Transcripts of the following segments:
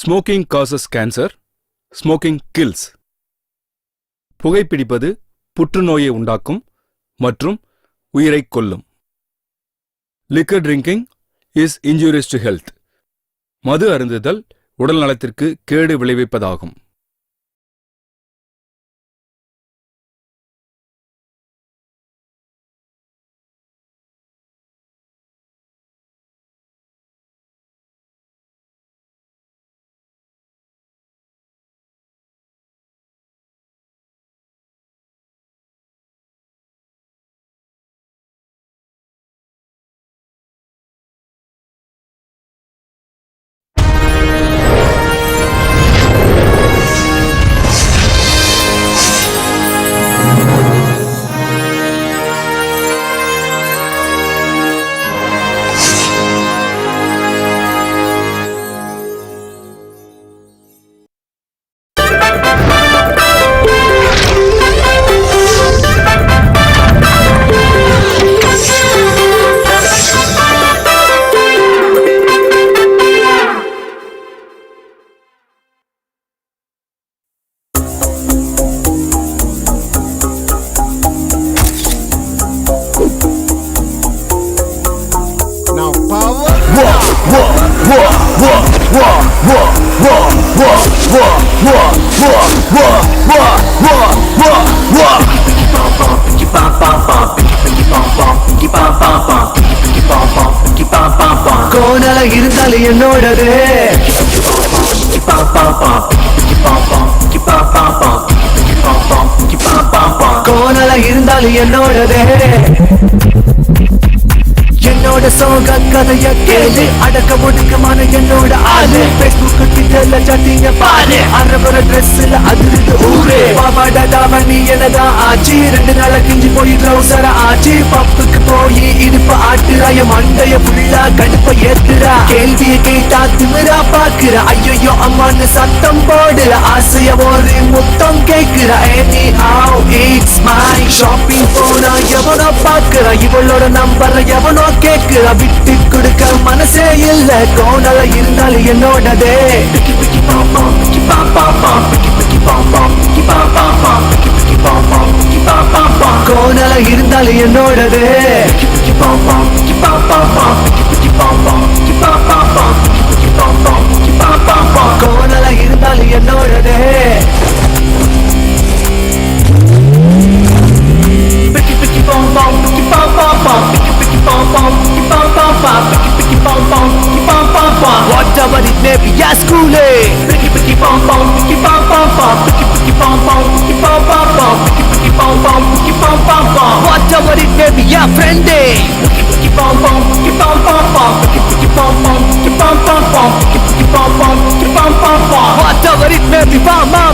Smoking causes cancer, smoking kills. புகைப்பிடிப்பது புற்றுநோயை உண்டாக்கும் மற்றும் உயிரைக் கொல்லும். Liquor drinking is injurious to health. மது அருந்துதல் உடல் நலத்திற்கு கேடு விளைவிப்பதாகும். கோணல இருந்தாலும் என்னோடது, கோணல இருந்தாலும் என்னோடது. என்னோட சோக கதைய கேளு, அடக்க ஒடுக்கமான என்னோட ஆளு. பேஸ்புக் ட்விட்டர்ல சட்டிங்க பாரு, அரவர ட்ரெஸ்ல அதிர்ந்து ஊரு. பாவாடா தாவணி என்னதான் ஆச்சு, 2 நாள கிஞ்சி போய் ட்ரௌசர ஆச்சு. பப்புக்கு போய் இடுப்ப ஆட்டுறாய, மண்டைய ஃபுல்லா கடுப்ப ஏத்துறா. கேள்விய கேட்டா திமிரா பாக்குற, ஐயோ அம்மான்னு சத்தம் போடுற. ஆசைய ஒரு முத்தம் கேக்குற. Any how it's my shopping போனா எவனோ பாக்குற, இவளோட நம்பர் எவனோ கேக்குற. விட்டு கொடுக்க மனசே இல்ல, கோணல இருந்தாலும் என்னோடதே. கோணல இருந்தாலும் என்னோடதே. கோணல இருந்தாலும் என்னோடதே. Whatever it may be, yeah, school it. Whatever it may be, yeah, friend it. Whatever it may be, mama.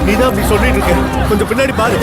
நீதான் அப்படி சொல்லிட்டு இருக்க, கொஞ்சம் பின்னாடி பாரு.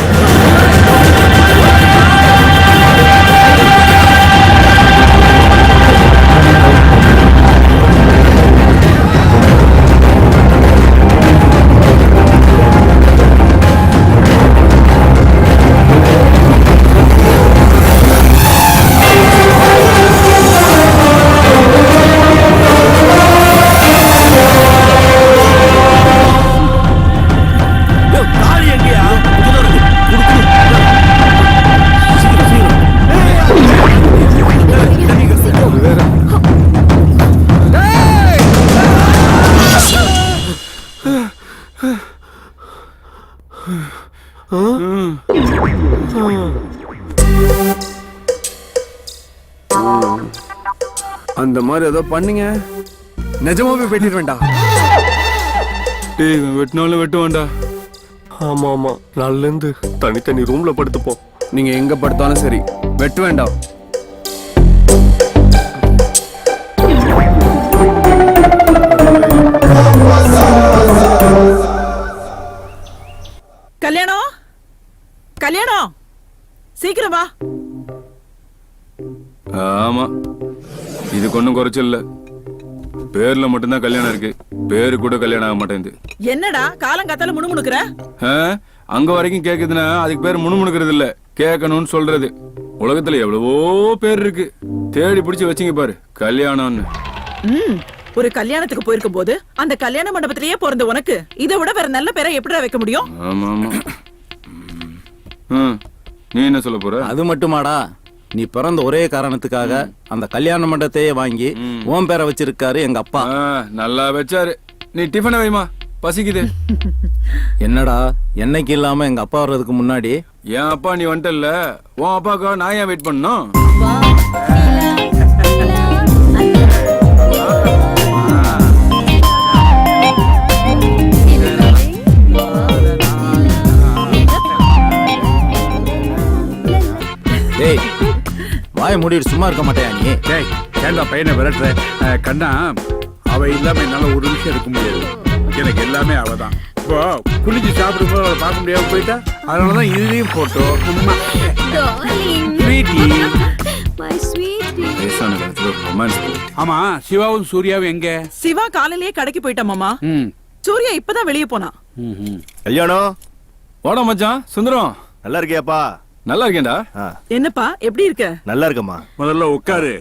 அந்த மாதிரி ஏதோ பண்ணீங்க, நிஜமாவே வெட்டிட வேண்டாம். டேய் வெட்டினாலும் வெட்டுவான்டா. ஆமா ஆமா, நாள்ல இருந்து தனித்தனி ரூம்ல படுத்துப்போம். நீங்க எங்க படுத்தாலும் சரி, வெட்ட வேண்டாம். ஒன்றும் குறைச்சல் இல்ல. பேர்ல மட்டும்தான் கல்யாணம் இருக்கு, பேரு கூட கல்யாணம் ஆக மாட்டேங்குது. என்னடா காலங்காத்தால முணுமுணுக்குற? ஆ, அங்க வரைக்கும் கேக்குதுன்னா அதுக்கு பேர் முணுமுணுக்கிறது இல்ல, கேட்கணும்னு சொல்றது. உலகத்துல எவ்வளவோ பேர் இருக்கு, தேடி பிடிச்சு வச்சுங்க பாரு கல்யாணம்னு. ஒரு கல்யாணத்துக்கு போயிருக்கும் போது அந்த கல்யாண மண்டபத்திலேயே பிறந்த உனக்கு இதை விட வேற நல்ல பேரை எப்படிடா வைக்க முடியும்? ஆமா ஆமா. நீ என்ன சொல்ல போற? அது மட்டுமாடா, நீ பிறந்த ஒரே காரணத்துக்காக அந்த கல்யாண மண்டபத்தையே வாங்கி ஓம் பேரை வச்சிருக்காரு எங்க அப்பா. நல்லா வச்சாரு. நீ டிஃபனை வைமா, பசிக்குது. என்னடா, என்னைக்கு இல்லாம எங்க அப்பா வர்றதுக்கு முன்னாடி என் அப்பா நீ வந்துட்டல்ல, உன் அப்பாவுக்காக நான் ஏன் வெயிட் பண்ணணும்? டேய், வாய மூடிட்டு சும்மா இருக்க மாட்டேயா நீ? டேய், ஏன்டா பையனை விரட்டுற? கண்ணா, அவ இல்லாம என்னால ஒரு நிமிஷம் இருக்க முடியாது. எனக்கு எல்லாமே அவதான். இப்போ குளிச்சு சாப்பிடும்போது அவளை பார்க்க முடியாம போயிட்டா, அதனாலதான் இதுலயும் போட்டோம். வயசான காலத்துல ரொமான்ஸ். ஆமா, சிவாவும் சூர்யாவும் எங்க? சிவா காலையிலேயே கடைக்கு போயிட்டான் மாமா. சூர்யா இப்பதான் வெளியே போனா. கல்யாணம் வாடா மச்சான் சுந்தரம். நல்லா இருக்கியாப்பா? நல்லா இருக்கேன்டா. என்னப்பா எப்படி இருக்க? நல்லா இருக்கம்மா. முதல்ல உட்காரு.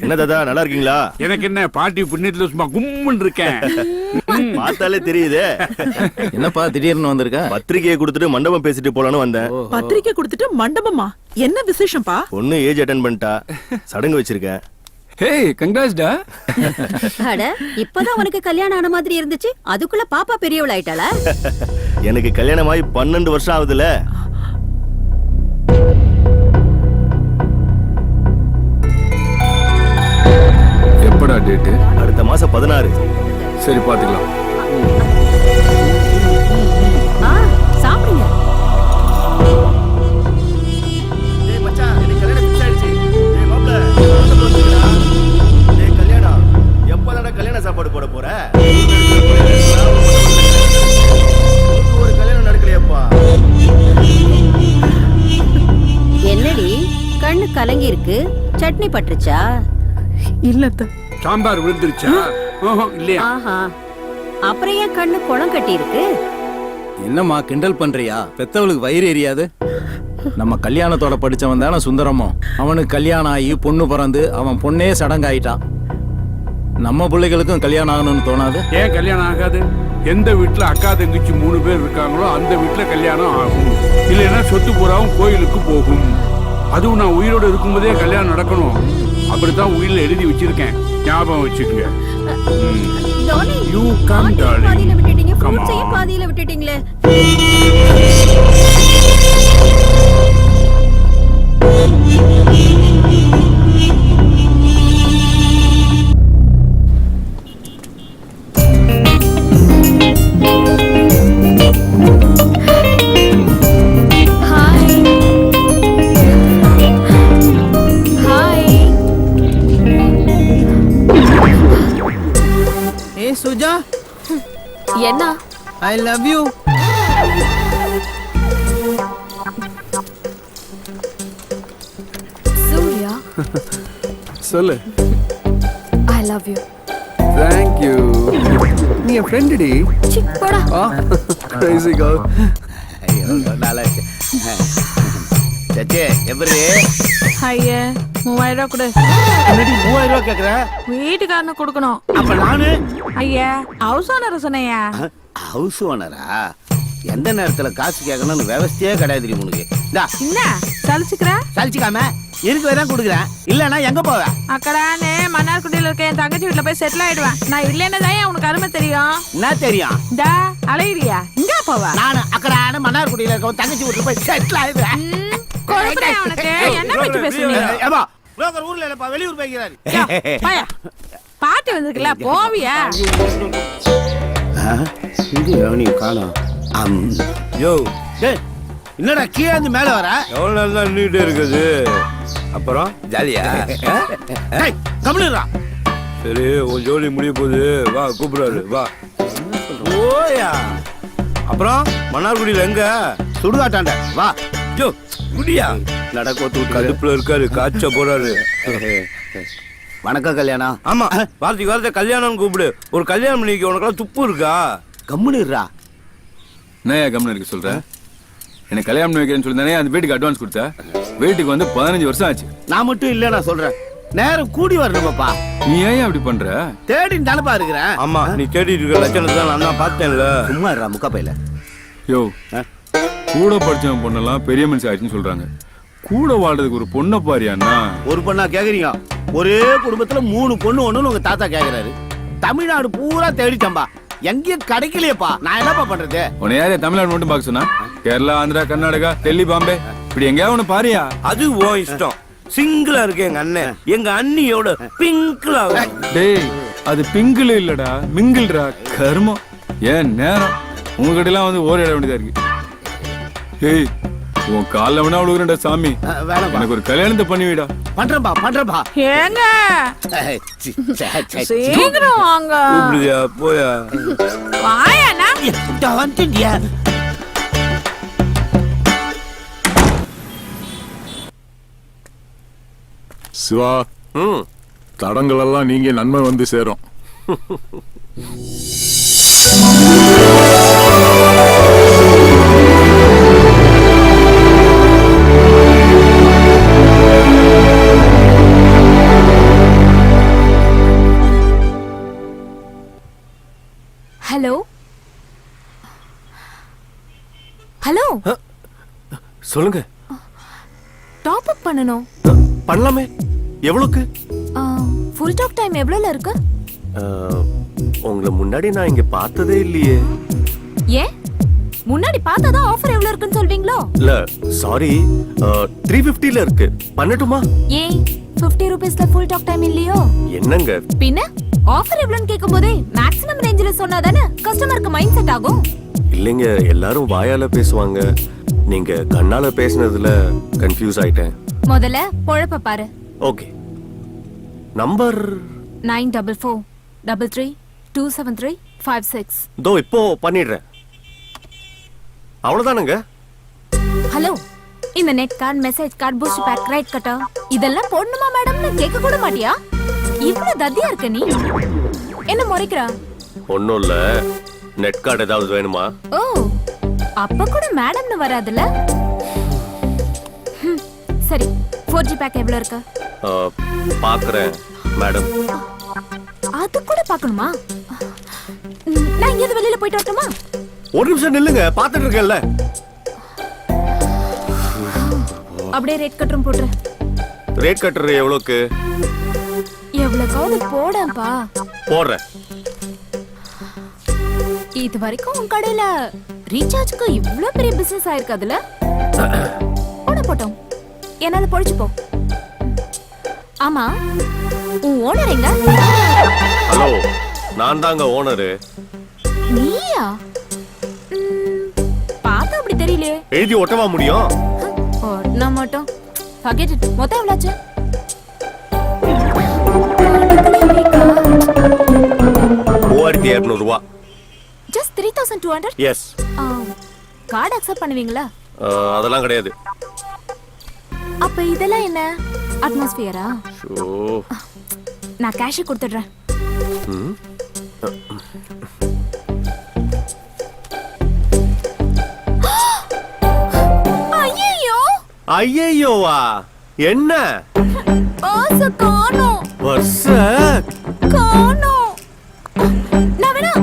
என்ன தாத்தா, நல்லா இருக்கீங்களா? எனக்கு என்ன, பாட்டி புண்ணியத்துல சும்மா கும்முன்னு இருக்கேன். பார்த்தாலே தெரியுதே. என்னப்பா திடீர்னு வந்திருக்க? பத்திரிகையை கொடுத்துட்டு மண்டபம் பேசிட்டு போலான்னு வந்தேன். பத்திரிக்கை கொடுத்துட்டு மண்டபமா? என்ன விசேஷம்ப்பா? பொண்ணு ஏஜ் அட்டன் பண்ணிட்டா, சடங்கு வச்சிருக்கேன். ஹேய், கங்க்ராட்ஸ் டா. அட, இப்பதான் உனக்கு கல்யாணம் ஆன மாதிரி இருந்துச்சு, அதுக்குள்ள பாப்பா பெரியவள் ஆயிட்டாளா? எனக்கு கல்யாணம் ஆகி 12 வருஷம் ஆகுதுல. எப்படா டேட்? அடுத்த மாசம் 16. சரி பாத்துக்கலாம். சாப்பிடுங்க. கல்யாணம் எப்பதான கல்யாண சாப்பாடு போட போற? ஒரு கல்யாணம் நடக்கலையப்பா. என்னடி கண்ணு கலங்கி இருக்கு? சட்னி பட்டுருச்சா? இல்லத்த. சாம்பார் விழுந்துருச்சா? இல்லையா? ஆஹா, அப்புறம் ஏன் கண்ணு குளம் கட்டி இருக்கு? என்னம்மா கிண்டல் பண்றியா? பெத்தவளுக்கு வயிறு எரியாது? நம்ம கல்யாணத்தோட படிச்சவன் தானே சுந்தரமும். அவனுக்கு கல்யாணம் ஆகி பொண்ணு பிறந்து அவன் பொண்ணே சடங்காயிட்டான். நம்ம பிள்ளைகளுக்கும் கல்யாணம் ஆகணும்னு தோணாது? ஏன் கல்யாணம் ஆகாது? எந்த வீட்டுல அக்கா தங்கச்சி 3 பேர் இருக்காங்களோ அந்த வீட்டுல கல்யாணம் ஆகும். இல்லைன்னா சொத்து பூராவும் கோயிலுக்கு போகும். அதுவும் நான் உயிரோடு இருக்கும்போதே கல்யாணம் நடக்கணும். அப்படித்தான் உயிரில் எழுதி வச்சிருக்கேன், ஞாபகம் வச்சுக்கோங்க. You come, darling. பாதியில விட்டுட்டீங்க, Come ஃப்ரூட்ஸையும் on. பாதியில விட்டுட்டீங்களே. ஏய் சுஜா, என்ன? I love you. சூர்யா, சொல்லு. I love you. Thank you. நீ என் ஃப்ரெண்ட் டி. போடா. Crazy girl. நல்லா இருக்கு. சச்சே, எப்படி? ஐயா 3000 ரூபாய் கொடு. என்னடி 3000 ரூபாய் கேக்குற? வீட்டுக்காரனு கொடுக்கணும். அப்ப நானு ஐயா ஹவுஸ் ஓனர் சொன்னையா? ஹவுஸ் ஓனரா? எந்த நேரத்துல காசு கேட்கணும்னு விவசாயே கிடையாது உனக்கு. என்ன சலிச்சுக்கிற? சலிச்சுக்காம இருக்கு தான் கொடுக்குறேன். இல்லன்னா எங்க போவ? அக்கடானே மன்னார்குடியில இருக்க என் தங்கச்சி வீட்டுல போய் செட்டில் ஆயிடுவேன். நான் இல்லைன்னா தான் உனக்கு அருமை தெரியும். என்ன தெரியும்? இந்த அலையிறியா? இங்க போவ? நானு அக்கடான மன்னார்குடியில இருக்க தங்கச்சி வீட்டுல போய் செட்டில் ஆயிடுவேன். கொழுப்புறேன் உனக்கு. என்ன பத்தி பேசுறீங்க? ஏமா புரோக்கர் ஊர்ல இல்லப்பா, வெளியூர் போய்க்கிறாரு. பாயா பாட்டி வந்திருக்குல்ல, போவியா? நீ காணோம். யோ, என்னடா கீழே இருந்து மேல வர? எவ்வளவு நாள் தான் நின்றுட்டே இருக்குது. அப்புறம் ஜாலியா கம்முனுடா. சரி, உன் ஜோலி முடிய போகுது, வா கூப்பிடுறாரு, வா. ஓயா, அப்புறம் மன்னார்குடியில எங்க? சுடுகாட்டாண்ட வா. ஜோ குடியா நடக்கோத்து கடுப்புல இருக்காரு, காய்ச்ச போறாரு. வணக்கம் கல்யாணம். ஆமா வார்த்தை கல்யாணம் கூப்பிடு. ஒரு கல்யாணம் பண்ணிக்க உனக்கெல்லாம் துப்பு இருக்கா? கம்முனுறா. என்னையா கம்முன்னு இருக்க சொல்ற? எனக்கு கல்யாணம் பண்ணி வைக்கிறேன்னு சொல்லி தானே அந்த வீட்டுக்கு அட்வான்ஸ் கொடுத்த. வீட்டுக்கு வந்து 15 வருஷம் ஆச்சு. நான் மட்டும் இல்ல, நான் சொல்றேன். நேரம் கூடி வரணுமாப்பா. நீ ஏன் அப்படி பண்ற? தேடின்னு தானப்பா இருக்கிறேன். ஆமா நீ தேடிட்டு இருக்க லட்சணத்தை தான் நான் தான் பார்த்தேன்ல. சும்மா இருடா முக்கா பையில. யோ கூட படிச்சவன் பொண்ணெல்லாம் பெரிய மனுஷன் ஆயிடுச்சுன்னு சொல்றாங்க. கூட வாழ்றதுக்கு ஒரு பொண்ணை பாரியாண்ணா. ஒரு பொண்ணா கேக்குறீங்க? ஒரே குடும்பத்துல 3 பொண்ணு ஒண்ணுன்னு உங்க தாத்தா கேக்குறாரு. தமிழ்நாடு பூரா தேடிட்டம்பா, எங்கேயும் கிடைக்கலையப்பா. நான் என்னப்பா பண்றது? உன்னை யாரே தமிழ்நாடு மட்டும் பார்க்க சொன்னா? கேரளா, ஆந்திரா, கர்நாடகா, டெல்லி, பாம்பே இப்படி எங்கேயாவது ஒண்ணு பாரியா? அது ஓ இஷ்டம். சிங்கிளா இருக்கு எங்க அண்ணன். எங்க அண்ணியோட பிங்க்ல. டேய் அது பிங்கிள் இல்லடா, மிங்கிள்டா. கர்மம். ஏன் நேரம் உங்ககிட்ட எல்லாம் வந்து ஓரிட வேண்டியதா இருக்கு. ஏய் உன் காலில் வேணா விழுகுறேன்டா சாமி. எனக்கு ஒரு கல்யாணத்தை பண்ணிவிடா. பண்றப்பா. ஏங்க சீக்கிரம் வாங்க. கூப்பிடுதியா போயா? வாயாண்ணா. வந்துட்டியா? சிவா, தடங்கள் எல்லாம் நீங்க நன்மை வந்து சேரும். ஹலோ ஹலோ, சொல்லுங்க. டாப் அப் பண்ணனும். பண்ணலாமே. எவ்வளவுக்கு? ஃபுல் டாக் டைம் எவ்வளவுல இருக்கு? உங்களை முன்னாடி நான் இங்க பார்த்ததே இல்லையே. ஏன் முன்னாடி பார்த்தாதான் ஆஃபர் எவ்வளவு இருக்குன்னு சொல்வீங்களோ? இல்ல சாரி, 350ல இருக்கு. பண்ணட்டுமா? ஏன் 50 ரூபீஸ்ல ஃபுல் டாக் டைம் இல்லையோ? என்னங்க பின்ன ஆஃபர் எவ்வளவுன்னு கேட்கும்போதே மேக்ஸிமம் ரேஞ்சில சொன்னாதானே கஸ்டமருக்கு மைண்ட் செட் ஆகும். இல்லைங்க, எல்லாரும் வாயால பேசுவாங்க. நீங்க கண்ணால பேசினதுல கன்ஃபியூஸ் ஆயிட்டேன். முதல்ல பொழப்ப பாரு. Okay, number 9433327356. தோ இப்போ பண்ணிடுறேன். அவ்வளவுதானுங்க. ஹலோ, இந்த net card, message card, boost pack, rate cutter இதெல்லாம் போடணுமா மேடம்னு கேட்க கூட மாட்டியா? இவ்வளவு தத்தியா இருக்க நீ? என்ன முறைக்கிறா? ஒண்ணும் இல்ல, நெட் கார்டு ஏதாவது வேணுமா? ஓ, அப்ப கூட மேடம்னு வராதுல. சரி, 4G பேக் எவ்வளவு இருக்கு? பாக்குறேன் மேடம். அது கூட பார்க்கணுமா? நான் இங்க வெளியில போயிட்டு வரட்டுமா? ஒரு நிமிஷம் நில்லுங்க, பாத்துட்டு இருக்கேன்ல. அப்படியே ரேட் கட்டரும் போடுற. ரேட் கட்டுற எவ்வளவுக்கு? எவ்வளவுக்காவது போடப்பா. போடுறேன். இது வரைக்கும் உன் கடையில ரீசார்ஜ்க்கு இவ்ளோ பெரிய பிசினஸ் ஆயிருக்காதுல? போட்டோம், என்னால பொழிச்சு போ. ஆமா, உன் ஓனர் எங்க? ஹலோ, நான் தாங்க ஓனரு. நீயா? பார்த்தா அப்படி தெரியலையே. எழுதி ஒட்டவா முடியும்? நான் மட்டும் forget it. மொத்தம் எவ்வளவு? 3200 ரூபாய். Just 3200? எஸ். கார்டு அக்செப்ட் பண்ணுவீங்களா? அதெல்லாம் கிடையாது. அப்ப இதெல்லாம் என்ன? அட்மாஸ்பியரா? ஷோ, நான் கேஷ் கொடுத்துடுறேன். ஐயோ! ஐயோவா? என்ன? பர்ஸ் காணோம். பர்ஸ் காணோம். நான் வேணா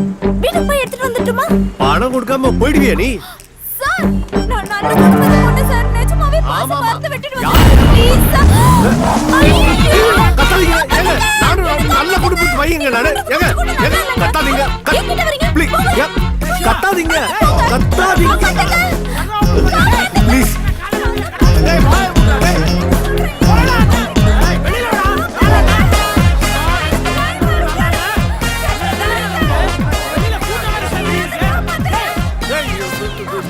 வீட்டுக்கு போய் எடுத்துட்டு வந்துட்டுமா? பணம் கொடுக்காம போயிடுவியா நீ? சார், நான் நல்ல குடும்பத்துல பொண்ணு சார். நிஜமாவே பர்ஸ் மறந்து விட்டுடுவேன். Please sir. கத்தாதீங்க. ஏங்க, நானும் நல்ல குடும்பத்து பையங்க நானு. ஏங்க, கத்தாதீங்க. ப்ளீஸ், கத்தாதீங்க. கத்தாதீங்க. ப்ளீஸ்.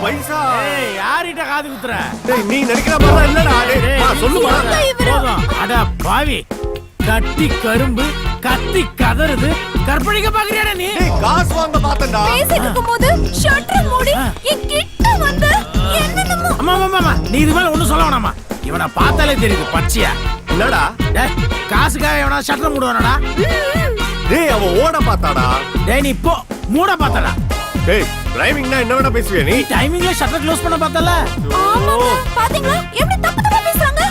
பைசா யார்கிட்ட காது குத்துற? நீ நினைக்கிற மாதிரி இல்லடா. சொல்லுமா? அட பாவி, கட்டி கரும்பு கத்தி கதறுது. கற்பழிக்க பாக்குறியாடா நீ? காசு வாங்க பார்த்தேன்டா. பேசிட்டு இருக்கும்போது ஷட்டர் மூடி என் கிட்ட வந்து என்னென்னமோ. அம்மா, நீ இது மேல ஒண்ணும் சொல்ல வேணாமா. இவனை பார்த்தாலே தெரியுது பச்சையா. என்னடா டேய் காசுக்காக எவனா ஷட்டர் மூடுவானடா? டேய் அவன் ஓட பார்த்தாடா. டேய் நீ போ மூட பார்த்தடா. டேய் டிரைவிங்னா என்ன வேணா பேசுவியா நீ? டைமிங்ல ஷட்டர் க்ளோஸ் பண்ண பார்த்தல. ஆமாங்க பாத்தீங்களா எப்படி தப்பு தப்பா பேசுறாங்க?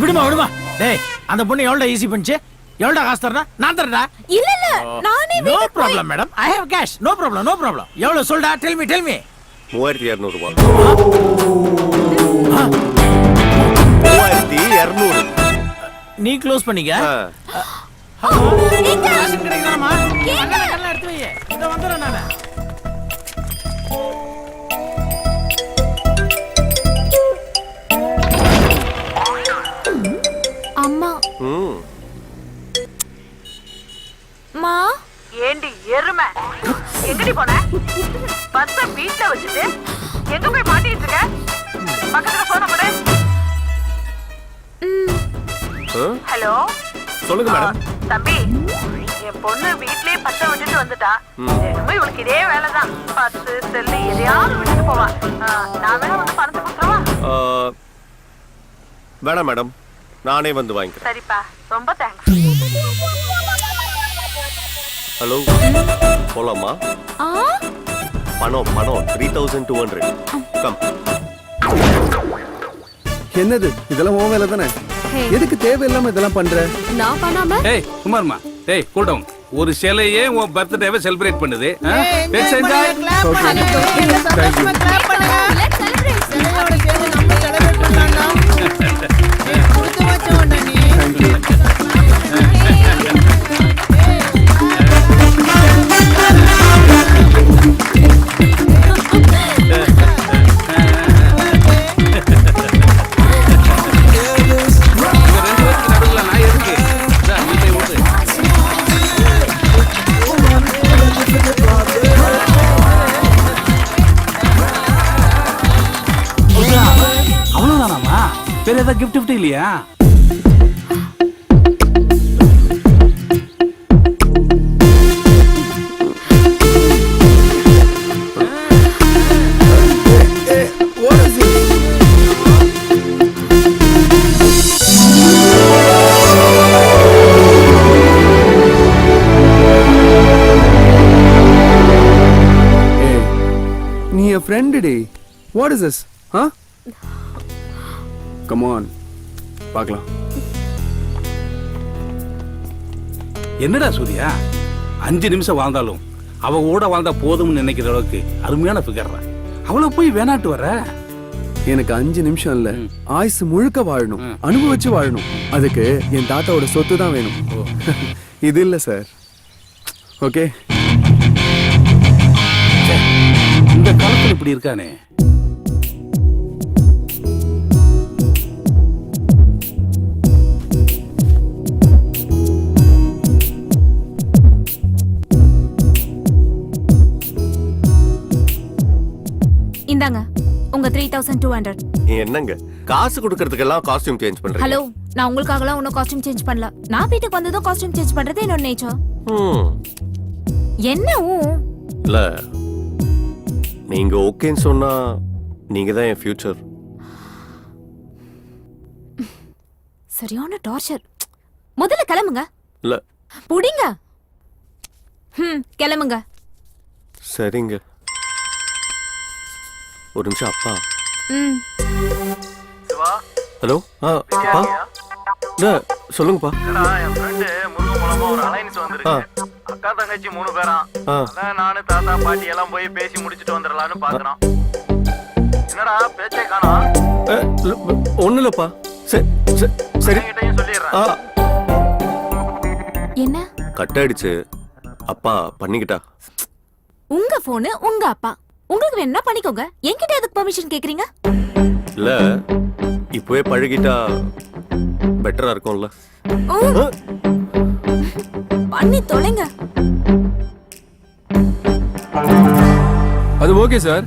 விடுமா. டேய் அந்த பொண்ணு எவ்வளவு ஈஸி பண்ணிச்சு? எவ்வளவு காசு தரனா? நான் தரடா. இல்ல இல்ல நானே no problem madam. I have cash. No problem. எவ்வளவு சொல்டா? டெல் மீ 3200 ரூபாய். 3200. நீ க்ளோஸ் பண்ணிக்க. எங்க காசு கிடைக்கலாமா? கண்ணெல்லாம் எடுத்து வை. இத வந்துறேன் நானு. அம்மா மா ஏண்டி எருமை எங்கடி போன? பஸ்ஸ வீட்ல வச்சுட்டு எங்க போய் மாட்டிட்டு இருக்க? பக்கத்துல போன போடு. ஹலோ சொல்லுங்க மேடம். தம்பி, என் பொண்ணு வீட்லயே பத்த விட்டுட்டு வந்துட்டா. போய் உனக்கு இதே வேலைதான். பத்து செல்லு எதையாவது விட்டுட்டு போவா. நான் வேணா வந்து பணத்தை கொடுத்துருவா? வேணாம் மேடம், நானே வந்து வாங்கிக்கிறேன். சரிப்பா, ரொம்ப தேங்க்ஸ். ஹலோ, போலாமா? பணம் 3200. கம். என்னது இதெல்லாம் உன் வேலை தானே? எதுக்கு தேவையில்லாம இதெல்லாம் பண்ற? நான் பண்ணாம ஏய் குமார்மா, ஏய் கூட்டம் ஒரு சிலையே உன் பர்த்டேவை செலிப்ரேட் பண்ணுது. Let's celebrate. அவ்வளவுதானாமா? வேற ஏதாவது கிஃப்ட் இல்லையா? நீ என் ஃப்ரெண்டு டி. What is this? Come on பார்க்கலாம். என்னடா சூர்யா, 5 நிமிஷம் வாழ்ந்தாலும் அவ கூட வாழ்ந்தா போதும்னு நினைக்கிற அளவுக்கு அருமையான ஃபிகர். அவளை போய் வேணாட்டு வர? எனக்கு 5 நிமிஷம் இல்ல, ஆயுசு முழுக்க வாழணும், அனுபவிச்சு வாழணும். அதுக்கு என் தாத்தாவோட சொத்து தான் வேணும். இது இல்ல சார். ஓகே, இந்த காலத்துல இப்படி இருக்கானே. இந்தாங்க உங்க 3200. என்னங்க காசு கொடுக்கறதுக்கெல்லாம் காஸ்டியூம் சேஞ்ச் பண்றீங்க? ஹலோ, நான் உங்களுக்காகலாம் ஒன்னும் காஸ்டியூம் சேஞ்ச் பண்ணல. நான் வீட்டுக்கு வந்ததும் காஸ்டியூம் சேஞ்ச் பண்றது என்னோட நேச்சர். என்ன இல்ல, நீங்க ஓகேன்னு சொன்னா நீங்க தான் என் ஃபியூச்சர். சரியான டார்ச்சர். முதல்ல கிளம்புங்க. இல்ல புடிங்க. கிளம்புங்க. சரிங்க. ஒரு நிமிஷம். அப்பா. ஹலோ. அப்பா. இல்ல சொல்லுங்கப்பா. என் ஃப்ரெண்ட் முருகன் மூலமா ஒரு அலைன்ஸ் வந்திருக்கு. அக்கா தங்கச்சி 3 பேரா. அதான் நானு தாத்தா பாட்டி எல்லாம் போய் பேசி முடிச்சிட்டு வந்துடலாம்னு பாக்குறோம். என்னடா பேச்சே காணோம்? ஒண்ணு இல்லப்பா. சரி சொல்லிடுறேன். என்ன கட் ஆயிடுச்சு. அப்பா பண்ணிக்கிட்டா. உங்க போனு உங்க அப்பா, உங்களுக்கு வேணா பண்ணிக்கோங்க. என்கிட்ட எதுக்கு பெர்மிஷன் கேக்குறீங்க? இல்ல, இப்பவே பழகிட்டா பெட்டரா இருக்கும்ல. பண்ணி தொலைங்க. அது ஓகே சார்.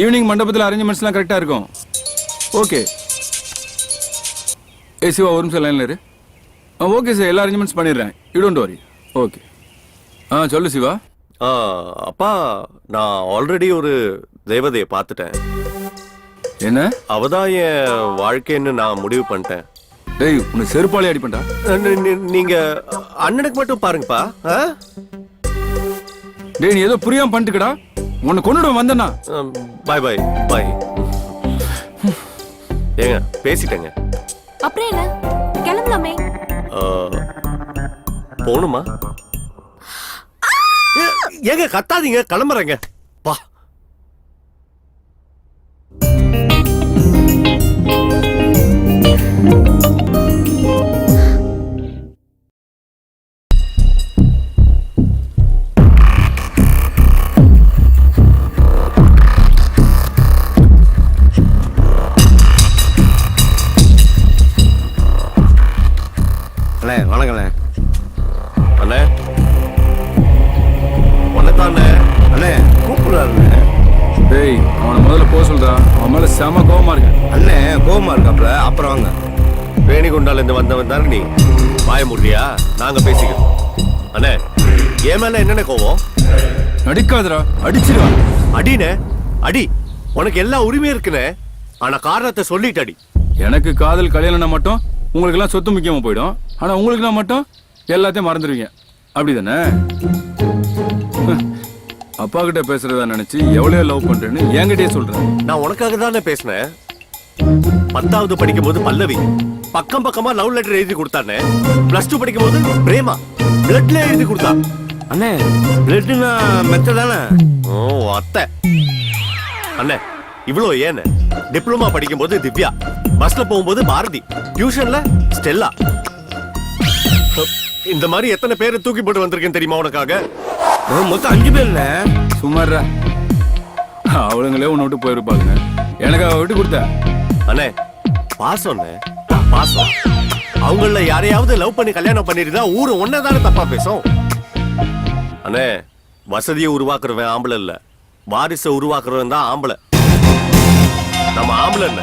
ஈவினிங் மண்டபத்தில் அரேஞ்ச்மெண்ட்ஸ்லாம் கரெக்டாக இருக்கும். ஓகே. சிவா ஒரு நிமிஷம் லைனில் இரு. ஓகே சார், எல்லா அரேஞ்ச்மெண்ட்ஸ் பண்ணிடுறேன். You don't worry. ஓகே. சொல்லு சிவா. அப்பா, நான் ஆல்ரெடி ஒரு தேவதையை பார்த்துட்டேன். என்ன? அவதான் என் வாழ்க்கைன்னு நான் முடிவு பண்ணிட்டேன். டேய் உன்னை செருப்பாலே அடிப்பேன்டா. நீங்க அண்ணனுக்கு மட்டும் பாருங்கப்பா. டேய் நீ ஏதோ புரியாம பண்ணிட்டுக்கடா. உன்னை கொண்டுட வந்தேன்னா. பாய் பாய் பாய். ஏங்க பேசிட்டேங்க. அப்புறம் என்ன, கிளம்பலாமே. போணுமா? ஏங்க கத்தாதீங்க, கிளம்புறேங்க. பா. அண்ணே வணக்கண்ணே. அண்ணே ஒன்னதானே அண்ணே கூப்பிடுறாருண்ணே. டேய் அவனை முதல்ல போக சொல்றா. அவன் மேல செம கோவமா இருக்கு. அண்ணே கோவமா இருக்காப்ல. அப்புறம் வாங்க. வேணிகுண்டால இருந்து வந்தவன் தானே நீ. வாய முடியா, நாங்க பேசிக்கிறோம். அண்ணே என் மேல என்னென்ன கோவம்? நடிக்காதடா, அடிச்சிருவான். அடினே அடி, உனக்கு எல்லா உரிமையும் இருக்குனே. ஆனா காரணத்தை சொல்லிட்டு அடி. எனக்கு காதல் கல்யாணம்னா மட்டும் உங்களுக்கு எல்லாம் சொத்து முக்கியமா போயிடும். ஆனா உங்களுக்கு நான் மட்டும் எல்லாத்தையும் மறந்துடுவீங்க. அப்படிதானே? அப்பா கிட்ட பேசுறதா நினைச்சு எவ்வளவு லவ் பண்றேன்னு என்கிட்டயே சொல்றேன். நான் உனக்காக தானே பேசினேன். 10வது படிக்கும் போது பல்லவி பக்கம் பக்கமா லவ் லெட்டர் எழுதி கொடுத்தானே. +2 படிக்கும் போது பிரேமா பிளட்ல எழுதி கொடுத்தா. அண்ணே பிளட்னா மெத்த தானே. ஓ அத்தை. அண்ணே இவ்வளோ ஏன்னு டிப்ளமா படிக்கும் போது திவ்யா, பஸ்ல போகும்போது பாரதி, டியூஷன்ல ஸ்டெல்லா. இந்த மாதிரி எத்தனை பேரை தூக்கி போட்டு வந்திருக்கேன் தெரியுமா உனக்காக? மொத்தம் 5 பேர்ல. சுமாரா அவளுங்களே உன்னை விட்டு போயிருப்பாங்க. எனக்கு அவ விட்டு கொடுத்த. அண்ணே பாசம் பாசம். அவங்கள யாரையாவது லவ் பண்ணி கல்யாணம் பண்ணிருந்தா ஊரு ஒன்னதானே தப்பா பேசும். அண்ணே வசதியை உருவாக்குறவன் ஆம்பளை இல்ல, வாரிசை உருவாக்குறவன் தான் ஆம்பளை. நம்ம ஆம்பளை இல்ல.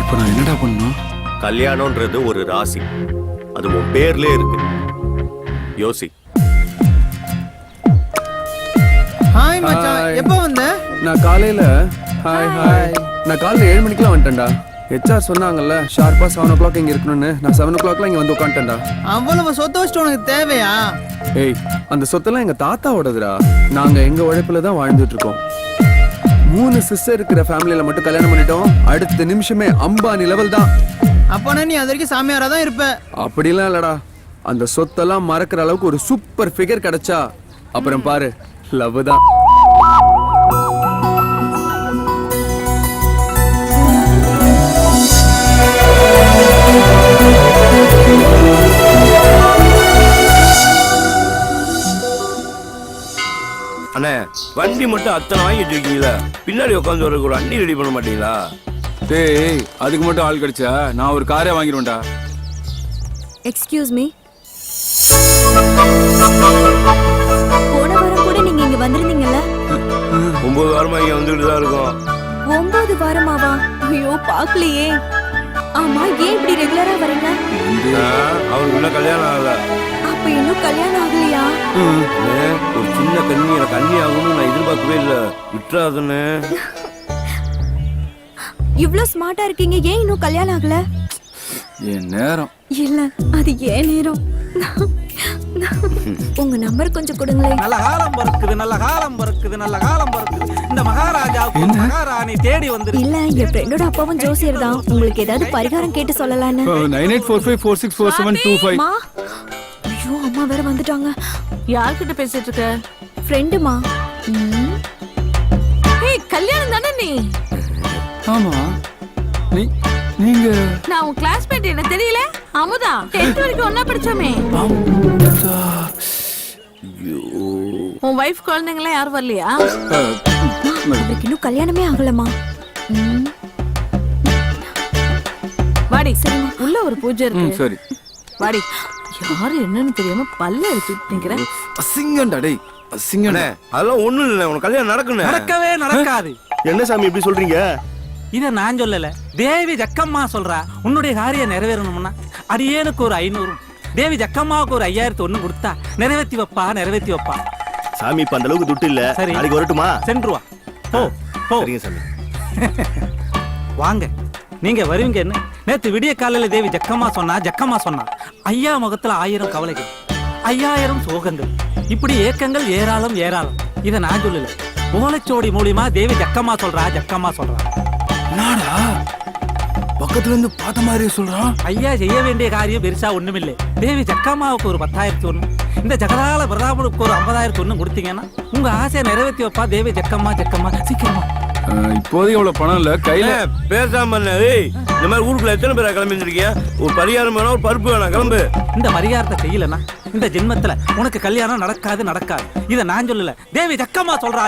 இப்ப நான் என்னடா பண்ணணும்? கல்யாணம்ன்றது ஒரு ராசி, அது உன் பேர்லயே இருக்கு. யோசி. ஹாய் மச்சான், எப்போ வந்த? நான் காலையில 7 மணிக்கெல்லாம் வந்துட்டேன்டா. HR சொன்னாங்கல்ல ஷார்ப்பா 7 o'clock இங்க இருக்கணும்னு. நான் 7 o'clockலாம் இங்க வந்து உட்காந்துட்டேன்டா. அவ்வளவு சொத்து வச்சுட்டு உனக்கு தேவையா? ஏய் அந்த சொத்தெல்லாம் எங்க தாத்தாவோடதுடா. நாங்க எங்க உழைப்புல தான் வாழ்ந்துட்டு இருக்கோம். 3 சிஸ்டர் இருக்கிற ஃபேமிலியில மட்டும் கல்யாணம் பண்ணிட்டோம். அடுத்த நிமிஷமே அம்பானி லெவல் தான். அப்பனா நீ அது வரைக்கும் சாமியாரா தான் இருப்ப. அப்படிலாம் இல்லடா. அந்த சொத்தெல்லாம் மறக்கிற அளவுக்கு ஒரு சூப்பர் ஃபிகர் கிடைச்சா அப்புறம் பாரு லவ் தான். அண்ணே வண்டி மட்டும் அத்தனை வாங்கிட்டு இருக்கீங்களா? பின்னாடி உட்காந்து வரக்கு ஒரு வண்டி ரெடி பண்ண மாட்டீங்களா? டேய் அதுக்கு மட்டும் ஆள் கிடைச்சா நான் ஒரு காரே வாங்கிடுவேன்டா. Excuse me. போன வாரம் கூட நீங்க இங்க வந்திருந்தீங்கல்ல? 9 வாரமா இங்க வந்துட்டு தான் இருக்கோம். 9 வாரமாவா? ஐயோ பாக்கலையே. ஆமா ஏன் இப்படி ரெகுலரா வரீங்க? அவருக்கு இன்னும் கல்யாணம் ஆகல. அப்ப இன்னும் கல்யாணம் ஆகலையா? ஒரு சின்ன கன்னி ஆகணும்னு நான் எதிர்பார்க்கவே இல்ல. விட்டுறாதுன்னு. இவ்ளோ ஸ்மார்ட்டா இருக்கீங்க, ஏன் இன்னும் கல்யாணம் ஆகல? என் நேரம் இல்ல அது ஏன் நேரம். உங்க நம்பர் கொஞ்சம் கொடுங்களேன். நல்ல காலம் பிறக்குது, நல்ல காலம் பிறக்குது, நல்ல காலம் பிறக்குது. இந்த மகாராஜாவுக்கு மகாராணி தேடி வந்து. இல்ல என் ஃப்ரெண்டோட அப்பாவும் ஜோசியர் தான். உங்களுக்கு ஏதாவது பரிகாரம் கேட்டு சொல்லலான்னு. 9845464725. ஐயோ அம்மா வேற வந்துட்டாங்க. யார்கிட்ட பேசிட்டு இருக்க? ஃப்ரெண்டுமா. ஏய் கல்யாணம் தானே நீ? ஆமா நீங்க நான் உன் கிளாஸ்மேட், என்ன தெரியல? அமுதா 10th வரைக்கும் ஒண்ணா படிச்சோமே. உன் வைஃப் குழந்தைங்களா யாரும் வரலையா? அவருக்கு இன்னும் கல்யாணமே ஆகலமா. வாடி உள்ள ஒரு பூஜை இருக்கு. சரி வாடி. யாரு என்னன்னு தெரியாம பல்ல அடிச்சுட்டு நிக்கிறேன். அசிங்கண்டா டேய் அசிங்கண்டா. அதெல்லாம் ஒண்ணும் இல்ல. உனக்கு கல்யாணம் நடக்கணும். நடக்கவே நடக்காது. என்ன சாமி இப்படி சொல்றீங்க? இத நான் சொல்லல, தேவி ஜக்கம்மா சொல்றா. உன்னுடைய காரியம் நிறைவேறணும்னா அடியேனுக்கு ஒரு 500, தேவி ஜக்கம்மாவுக்கு ஒரு 5001 கொடுத்தா நிறைவேற்றி வைப்பா. சாமி இப்ப அந்த அளவுக்கு துட்டு இல்ல. சரி. நாளைக்கு வரட்டுமா? சென்றுவா. போ போ. சரிங்க சாமி. வாங்க, நீங்க வருவீங்கன்னு நேத்து விடிய காலையில தேவி ஜக்கம்மா சொன்னா ஐயா முகத்துல 1000 கவலைகள், 5000 சோகங்கள், இப்படி ஏக்கங்கள் ஏராளம். இத நான் சொல்லல, ஓலைச்சோடி மூலியமா தேவி ஜக்கம்மா சொல்றா. நாடா பக்கத்துல இருந்து பார்த்த மாதிரி சொல்றான். ஐயா செய்ய வேண்டிய காரியம் பெருசா ஒண்ணுமில்லை. தேவி ஜக்கம்மாவுக்கு ஒரு 10,000 ஒண்ணு, இந்த ஜகதால பிரதாபனுக்கு ஒரு 50,000 ஒண்ணு கொடுத்தீங்கன்னா உங்க ஆசையை நிறைவேற்றி வைப்பா தேவி ஜக்கம்மா. சீக்கிரமா. இப்போதைக்கு அவ்வளவு பணம் இல்ல கையில. பேசாம இந்த மாதிரி ஊருக்குள்ள எத்தனை பேரா கிளம்பி இருக்கீங்க? ஒரு பரிகாரம் வேணும், ஒரு பருப்பு வேணாம், கிளம்பு. இந்த பரிகாரத்தை செய்யலன்னா இந்த ஜென்மத்துல உனக்கு கல்யாணம் நடக்காது. இத நான் சொல்லல, தேவி ஜக்கம்மா சொல்றா.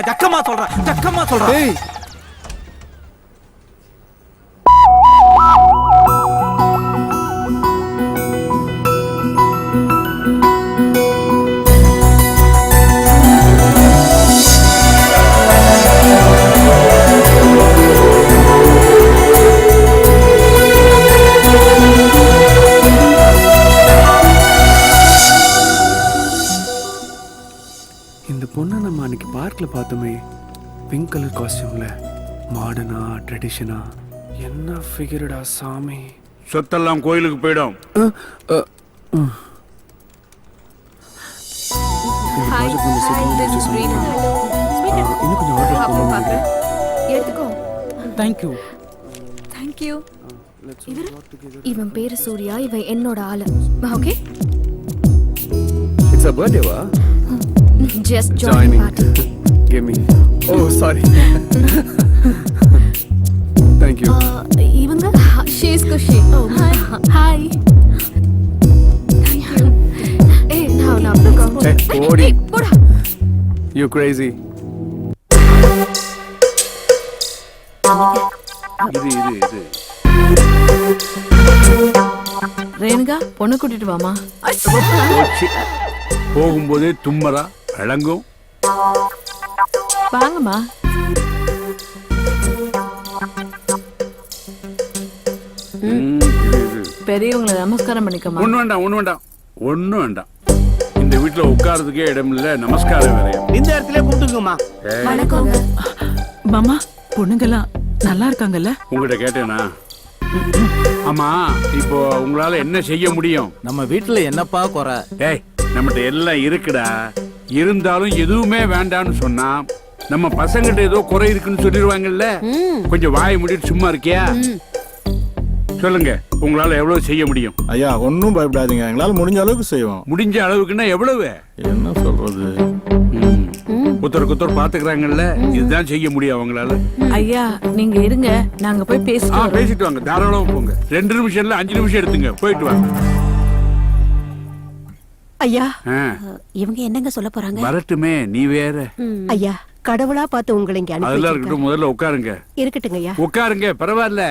இந்த பொண்ணை நம்ம அன்னைக்கு பார்க்ல பார்த்தோமே, பிங்க் கலர் காஸ்டியூம்ல, மாடர்னா ட்ரெடிஷனா, என்ன ஃபிகர்டா சாமி. சொத்தெல்லாம் கோயிலுக்கு போயிடும். இன்னும் கொஞ்சம் ஆர்டர் எடுத்துக்கோ. தேங்க்யூ. இவன் பேரு சூர்யா, இவன் என்னோட ஆளு. ஓகே, இட்ஸ் a birthday-வா? Just join party. Give me. Oh, sorry. Thank you. இவங்க she is Kushi. Oh, hi. Thank you. Hey, now come. Hey, Odi. போடா. You crazy. இது ரேணுகா, பொண்ணு கூட்டிட்டு வாமா. போகும்போதே தும்மரா விளங்கும். வாங்கம்மா. பெரியவங்களை நமஸ்காரம் பண்ணிக்கமா. ஒண்ணு வேண்டாம். இந்த வீட்டுல உட்கார்றதுக்கே இடம் இல்ல, நமஸ்காரம் வேறையா. இந்த இடத்துல கூப்பிட்டுங்கம்மா. வணக்கம். மாமா, பொண்ணுங்கெல்லாம் நல்லா இருக்காங்கல்ல? உங்ககிட்ட கேட்டேனா? ஆமா, இப்போ உங்களால என்ன செய்ய முடியும்? நம்ம வீட்டுல என்னப்பா குறை? டேய், நம்மகிட்ட எல்லாம் இருக்குடா. இருந்தாலும் எதுவுமே வேண்டான்னு சொன்னா நம்ம பசங்கிட்ட ஏதோ குறை இருக்குன்னு சொல்லிடுவாங்கல்ல. கொஞ்சம் வாயை மூடிட்டு சும்மா இருக்கியா? சொல்லுங்க, உங்களால எவ்வளவு செய்ய முடியும்? ஐயா ஒன்னும் பயப்படாதீங்க, எங்களால முடிஞ்ச அளவுக்கு செய்வோம். முடிஞ்ச அளவுக்குன்னா எவ்வளவு? என்ன சொல்றது? ஒருத்தருக்கு பாத்துக்கிறாங்கல்ல, இதுதான் செய்ய முடியும் அவங்களால. ஐயா, நீங்க இருங்க, நாங்க போய் பேசிட்டு பேசிட்டு வாங்க. தாராளமா போங்க. 2 நிமிஷம் இல்ல 5 நிமிஷம் எடுத்துங்க, போயிட்டு வாங்க. ஐயா, இவங்க என்னங்க சொல்ல போறாங்க? வரட்டுமே, நீ வேற. ஐயா, கடவுளா பார்த்து உங்களை இங்க அதெல்லாம் அனுப்பி இருக்கட்டும், முதல்ல உட்காருங்க. இருக்கட்டுங்க ஐயா. உட்காருங்க, பரவாயில்ல.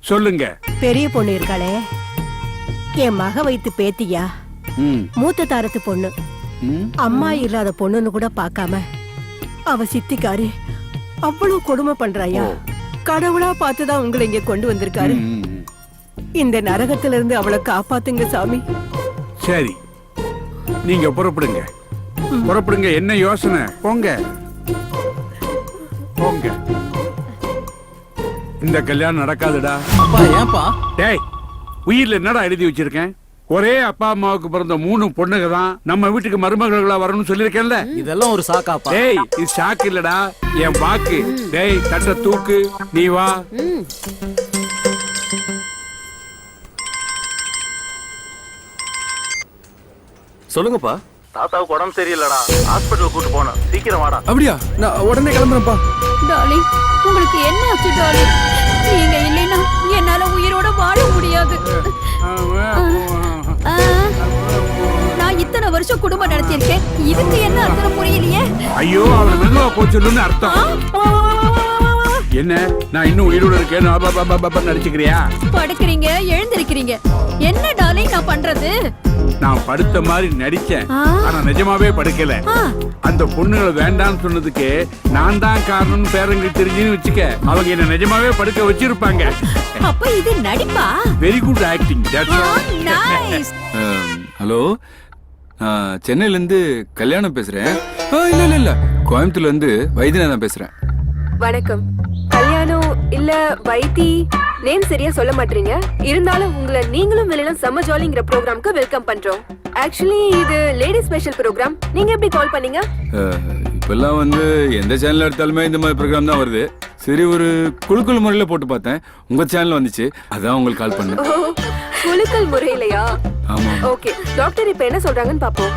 சொல்லுங்க. பெரிய பொண்ணு இருக்காளே, என் மக வைத்து பேத்தியா, மூத்த தாரத்து பொண்ணு, அம்மா இல்லாத பொண்ணுன்னு கூட பார்க்காம அவ சித்திக்காரி அவ்வளவு கொடுமை பண்றாயா. கடவுளா பார்த்துதான் உங்களை இங்க கொண்டு வந்திருக்காரு. இந்த நரகத்துல இருந்து அவளை காப்பாத்துங்க சாமி. சரி, நீங்க புறப்படுங்க. என்ன யோசனை? போங்க. இந்த கல்யாணம் நடக்காதுடா. அப்பா ஏன்பா? டேய், உயிர்ல என்னடா எழுதி வச்சிருக்கேன்? ஒரே அப்பா அம்மாவுக்கு பிறந்த 3 பொண்ணுங்க தான் நம்ம வீட்டுக்கு மருமகளா வரணும்னு சொல்லிருக்கேன்ல. இதெல்லாம் ஒரு சாக்காப்பா? டேய், இது சாக்கு இல்லடா, என் வாக்கு. டேய், தட்ட தூக்கு, நீ வா. சொல்லுங்கப்பா. தாத்தாவுக்கு உடம்பு சரியில்லடா, ஹாஸ்பிட்டல் கூட்டு போனோம், சீக்கிரம் வாடா. அப்படியா? நான் உடனே கிளம்புறேன்ப்பா. டார்லிங், உங்களுக்கு என்ன ஆச்சு டார்லிங்? நீங்க இல்லைன்னா என்னால உயிரோட வாழ முடியாது. நான் இத்தனை வருஷம் குடும்பம் நடத்தியிருக்கேன், இதுக்கு என்ன அர்த்தம் புரியலையே. ஐயோ, அவளை மெதுவா போச்சுன்னு அர்த்தம் என்ன? நான் இன்னும் உயிரோட இருக்கேன் நடிச்சுக்கிறியா? படுக்கிறீங்க, எழுந்திருக்கிறீங்க. என்ன டார்லிங் நான் பண்றது? நான் படுத்த மாதிரி நடிச்சேன், ஆனா நிஜமாவே படுக்கல. அந்த பொண்ணுகளை வேண்டாம்னு சொன்னதுக்கு நான் தான் காரணம் பேரங்க தெரிஞ்சுன்னு வச்சுக்க. அவங்க என்ன நிஜமாவே படுக்க வச்சிருப்பாங்க. அப்ப இது நடிப்பா? Very good acting. Nice. Hello, நான் சென்னையில இருந்து கல்யாணம் பேசுறேன். இல்ல கோயம்புத்தூர்ல இருந்து வைத்தியநாதன் பேசுறேன். வணக்கம். கல்யாணம் இல்ல வைத்தி நேம் சரியா சொல்ல மாட்டீங்க. இருந்தாலும் உங்களை நீங்களும் வெளியிலும் செம்ம ஜாலிங்கிற ப்ரோக்ராம்க்கு வெல்கம் பண்றோம். ஆக்சுவலி இது லேடி ஸ்பெஷல் ப்ரோக்ராம். நீங்க எப்படி கால் பண்ணீங்க? இப்பெல்லாம் வந்து எந்த சேனல் எடுத்தாலுமே இந்த மாதிரி ப்ரோக்ராம் தான் வருது. சரி, ஒரு குழுக்கள் முறையில போட்டு பார்த்தேன், உங்க சேனல் வந்துச்சு, அதான் உங்களுக்கு கால் பண்ணேன். குழுக்கள் முறையிலையா? ஆமா. ஓகே, டாக்டர் இப்ப என்ன சொல்றாங்கன்னு பாப்போம்.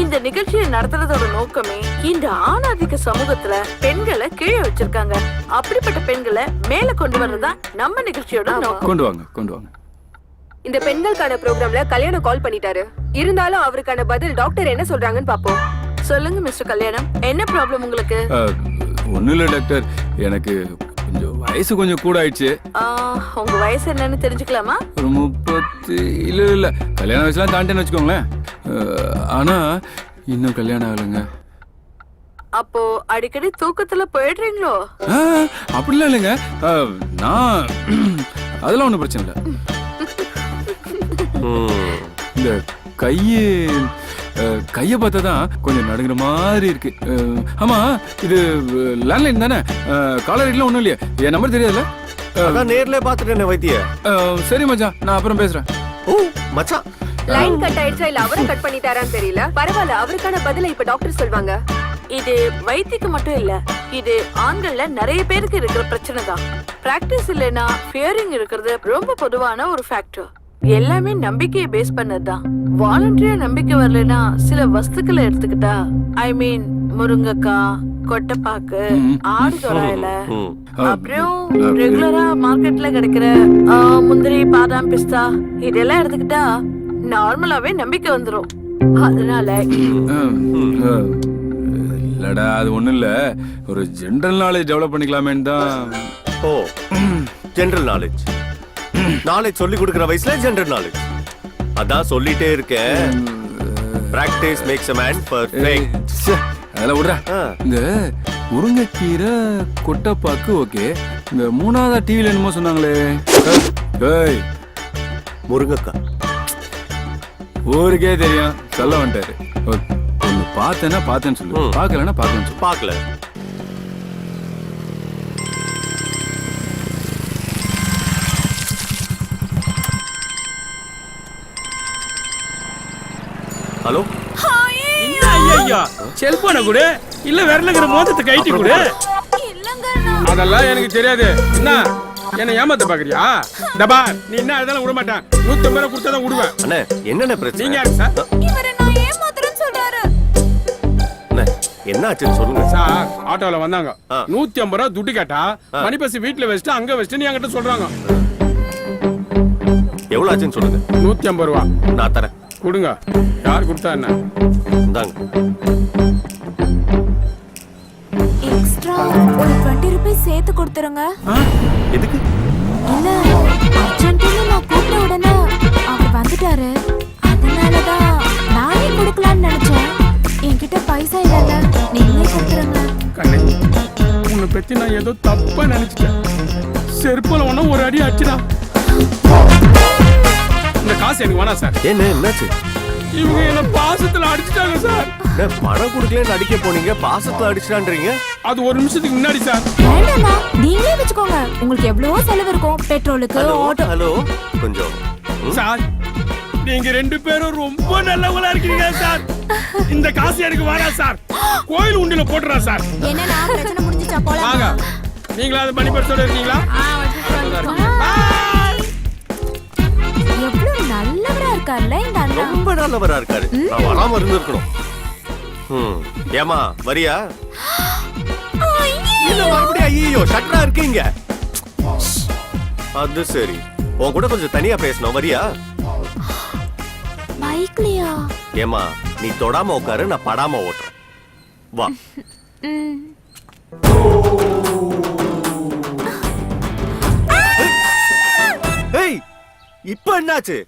இந்த நிகழ்ச்சியை நடத்துறதோட நோக்கமே இந்த ஆணாதிக்க சமூகத்துல பெண்களை கீழே வச்சிருக்காங்க. அப்படிப்பட்ட பெண்களை மேல கொண்டு வர்றதா நம்ம நிகழ்ச்சியோட நோக்கம். கொண்டு வாங்க. இந்த பெண்களுக்கான ப்ரோக்ராம்ல கல்யாணம் கால் பண்ணிட்டாரு. இருந்தாலும் அவருக்கான பதில் டாக்டர் என்ன சொல்றாங்கன்னு பாப்போம். சொல்லுங்க மிஸ்டர் கல்யாணம், என்ன ப்ராப்ளம் உங்களுக்கு? ஒன்னும் இல்ல டாக்டர், எனக்கு கொஞ்சம் வயசு கொஞ்சம் கூட ஆயிடுச்சு. உங்க வயசு என்னன்னு தெரிஞ்சுக்கலாமா? ஒரு 30. இல்ல கல்யாண வயசுலாம் தாண்டேன்னு வச்சுக்கோங்களேன். ஆனா இன்னும் கல்யாணம் ஆகலைங்க. அப்போ அடிக்கடி தூக்கத்துல போயிடுறீங்களோ? அப்படிலாம் இல்லைங்க. நான் அதெல்லாம் ஒன்றும் பிரச்சனை இல்லை. இந்த கையை பார்த்தா தான் கொஞ்சம் நடுங்கிற மாதிரி இருக்கு. ஆமா, இது லேண்ட்லைன் தானே? காலர் எல்லாம் ஒன்றும் இல்லையா? என் நம்பர் தெரியாதுல்ல? அதான் நேர்ல பார்த்துட்டேன் வைத்திய. சரி மச்சான், நான் அப்புறம் பேசுறேன். ஓ மச்சான், லைன் கட் ஆயிடுச்சா இல்ல அவரை கட் பண்ணிட்டாரான்னு தெரியல. பரவாயில்ல, அவருக்கான பதிலை இப்ப டாக்டர் சொல்வாங்க. இது வைத்திக்கு மட்டும் இல்ல, இது ஆண்கள்ல நிறைய பேருக்கு இருக்கிற பிரச்சனை தான். பிராக்டிஸ் இல்லைன்னா ஃபியரிங் இருக்கிறது ரொம்ப பொதுவான ஒரு ஃபேக்டர். எல்லாமே நம்பிக்கையை பேஸ் பண்ணதுதான். வாலண்டியரா நம்பிக்கை வரலன்னா சில வஸ்துக்களை எடுத்துக்கிட்டா, ஐ மீன் முருங்கைக்காய், கொட்டைப்பாக்கு, ஆடு தொடாயில, அப்புறம் ரெகுலரா மார்க்கெட்ல கிடைக்கிற முந்திரி, பாதாம், பிஸ்தா இதெல்லாம் எடுத்துக்கிட்டா நார்மலாவே நம்பிக்கை வந்துரும். அதனால இல்லடா, அது ஒண்ணும் இல்ல, ஒரு ஜெனரல் நாலேஜ் டெவலப் பண்ணிக்கலாமேன்னு தான். ஓ, ஜெனரல் நாலேஜ் சொல்லி கொடுக்கிற வயசுல ஜெனரல் நாலேஜ். அதான் சொல்லிட்டே இருக்கேன், practice makes a man perfect. அதெல்லாம் விடுறா. இந்த முருங்கைக்கீரை, கொட்டைப்பாக்கு ஓகே. இந்த மூணாவதா டிவில என்னமோ சொன்னாங்களே, முருங்கைக்காய் ஊருக்கே தெரியும், சொல்ல வந்துட்டாரு. ஒன்னு பார்த்தேன்னா பார்த்தேன்னு சொல்லு, பார்க்கலன்னா பார்க்கலன்னு சொல்லு. பார்க்கல. ஹலோ, ஐயா செல்போனை கூட இல்ல விரலுங்கிற மோதத்தை கைட்டி கூட. அதெல்லாம் எனக்கு தெரியாது. என்ன என்ன ஏமாத்த பாக்குறியா? டபா, நீ என்ன அதெல்லாம் விட மாட்டேன். 150 ரூபாய் கொடுத்தா தான் விடுவேன். அண்ணே என்னென்ன பிரச்சனை? நீங்க யாரு சார்? இவரை நான் ஏமாத்துறேன்னு சொல்றாரு. அண்ணே என்ன ஆச்சுன்னு சொல்லுங்க சார். ஆட்டோல வந்தாங்க, 150 ரூபாய் துட்டு கேட்டா, மணி பஸ் வீட்டுல வச்சுட்டு அங்க வச்சுட்டு நீ என்கிட்ட சொல்றாங்க. எவ்வளவு ஆச்சுன்னு சொல்லுங்க. 150 ரூபாய் நான் தரேன். கொடுங்க. யார் கொடுத்தா என்ன? இந்தாங்க. எக்ஸ்ட்ரா ஒரு 20 ரூபாய் சேர்த்து கொடுத்துருங்க. எதுக்கு? இல்ல, அர்ஜென்ட்னு நான் கூப்பிட்ட உடனே அவர் வந்துட்டாரு. அதனாலதான் நானே கொடுக்கலாம்னு நினைச்சேன். என்கிட்ட பைசா இல்ல, நீங்களே கொடுத்துருங்க. கண்ணே, உன்னை பத்தி நான் ஏதோ தப்பா நினைச்சிட்டேன். செருப்புல ஒன்னும் ஒரு அடி அடிச்சுடா. இந்த காசு எனக்கு வேணாம் சார். என்ன என்னாச்சு? இவங்க என்ன பாசத்துல அடிச்சுட்டாங்க சார். பணம் கொடுக்கலன்னு அடிக்க போனீங்க, பாசத்துல அடிச்சுட்டான்றீங்க. அது ஒரு நிமிஷத்துக்கு முன்னாடி சார். வேண்டாமா, நீங்களே வச்சுக்கோங்க. உங்களுக்கு எவ்வளவோ செலவு இருக்கும், பெட்ரோலுக்கு, ஆட்டோ. ஹலோ, கொஞ்சம் சார், நீங்க 2 பேரும் ரொம்ப நல்லவங்களா இருக்கீங்க சார். இந்த காசு எனக்கு வேணாம் சார். கோயில் உண்டில போட்டுறா சார். என்னன்னா பிரச்சனை முடிஞ்சிச்சா போலாம். வாங்க. நீங்களா அது மணி பர்ஸோட இருக்கீங்களா? எவ்வளவு நல்லவரா இருக்கார்ல இந்த அண்ணா. ரொம்ப நல்லவரா இருக்காரு. நான் வராம இருந்திருக்கணும். ஏமா வரியா? இல்ல மறுபடியும் ஐயோ ஷட்டரா இருக்கீங்க. அது சரி, உன் கூட கொஞ்சம் தனியா பேசணும், வரியா? பைக்லயா? ஏமா நீ தொடாம உட்காரு, நான் படாம ஓட்டுறேன். வா. ஏய், இப்போ என்னாச்சு?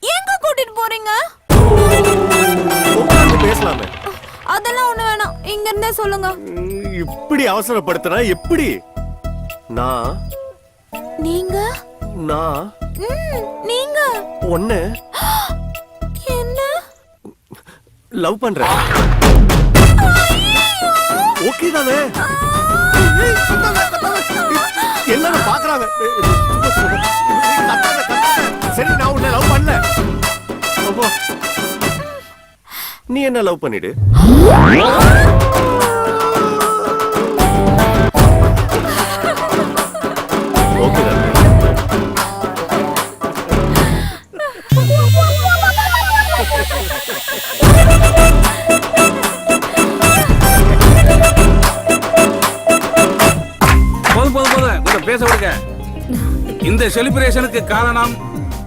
எங்க கூட்டிட்டு போறீங்க? உட்கார்ந்து பேசலாமே. அதெல்லாம் ஒண்ணு வேணாம், இங்க இருந்தே சொல்லுங்க. இப்படி அவசரப்படுத்தினா எப்படி? நீங்க நீங்க ஒண்ணு என்ன லவ் பண்றேன். ஓகே தானே? எல்லாரும் பாக்குறாங்க. சரி, நான் உன்னை லவ் பண்ணல. நீ என்ன லவ் பண்ணிடு. ஓகே தான். போதும் பேச விடுங்க. இந்த செலிப்ரேஷனுக்கு காரணம்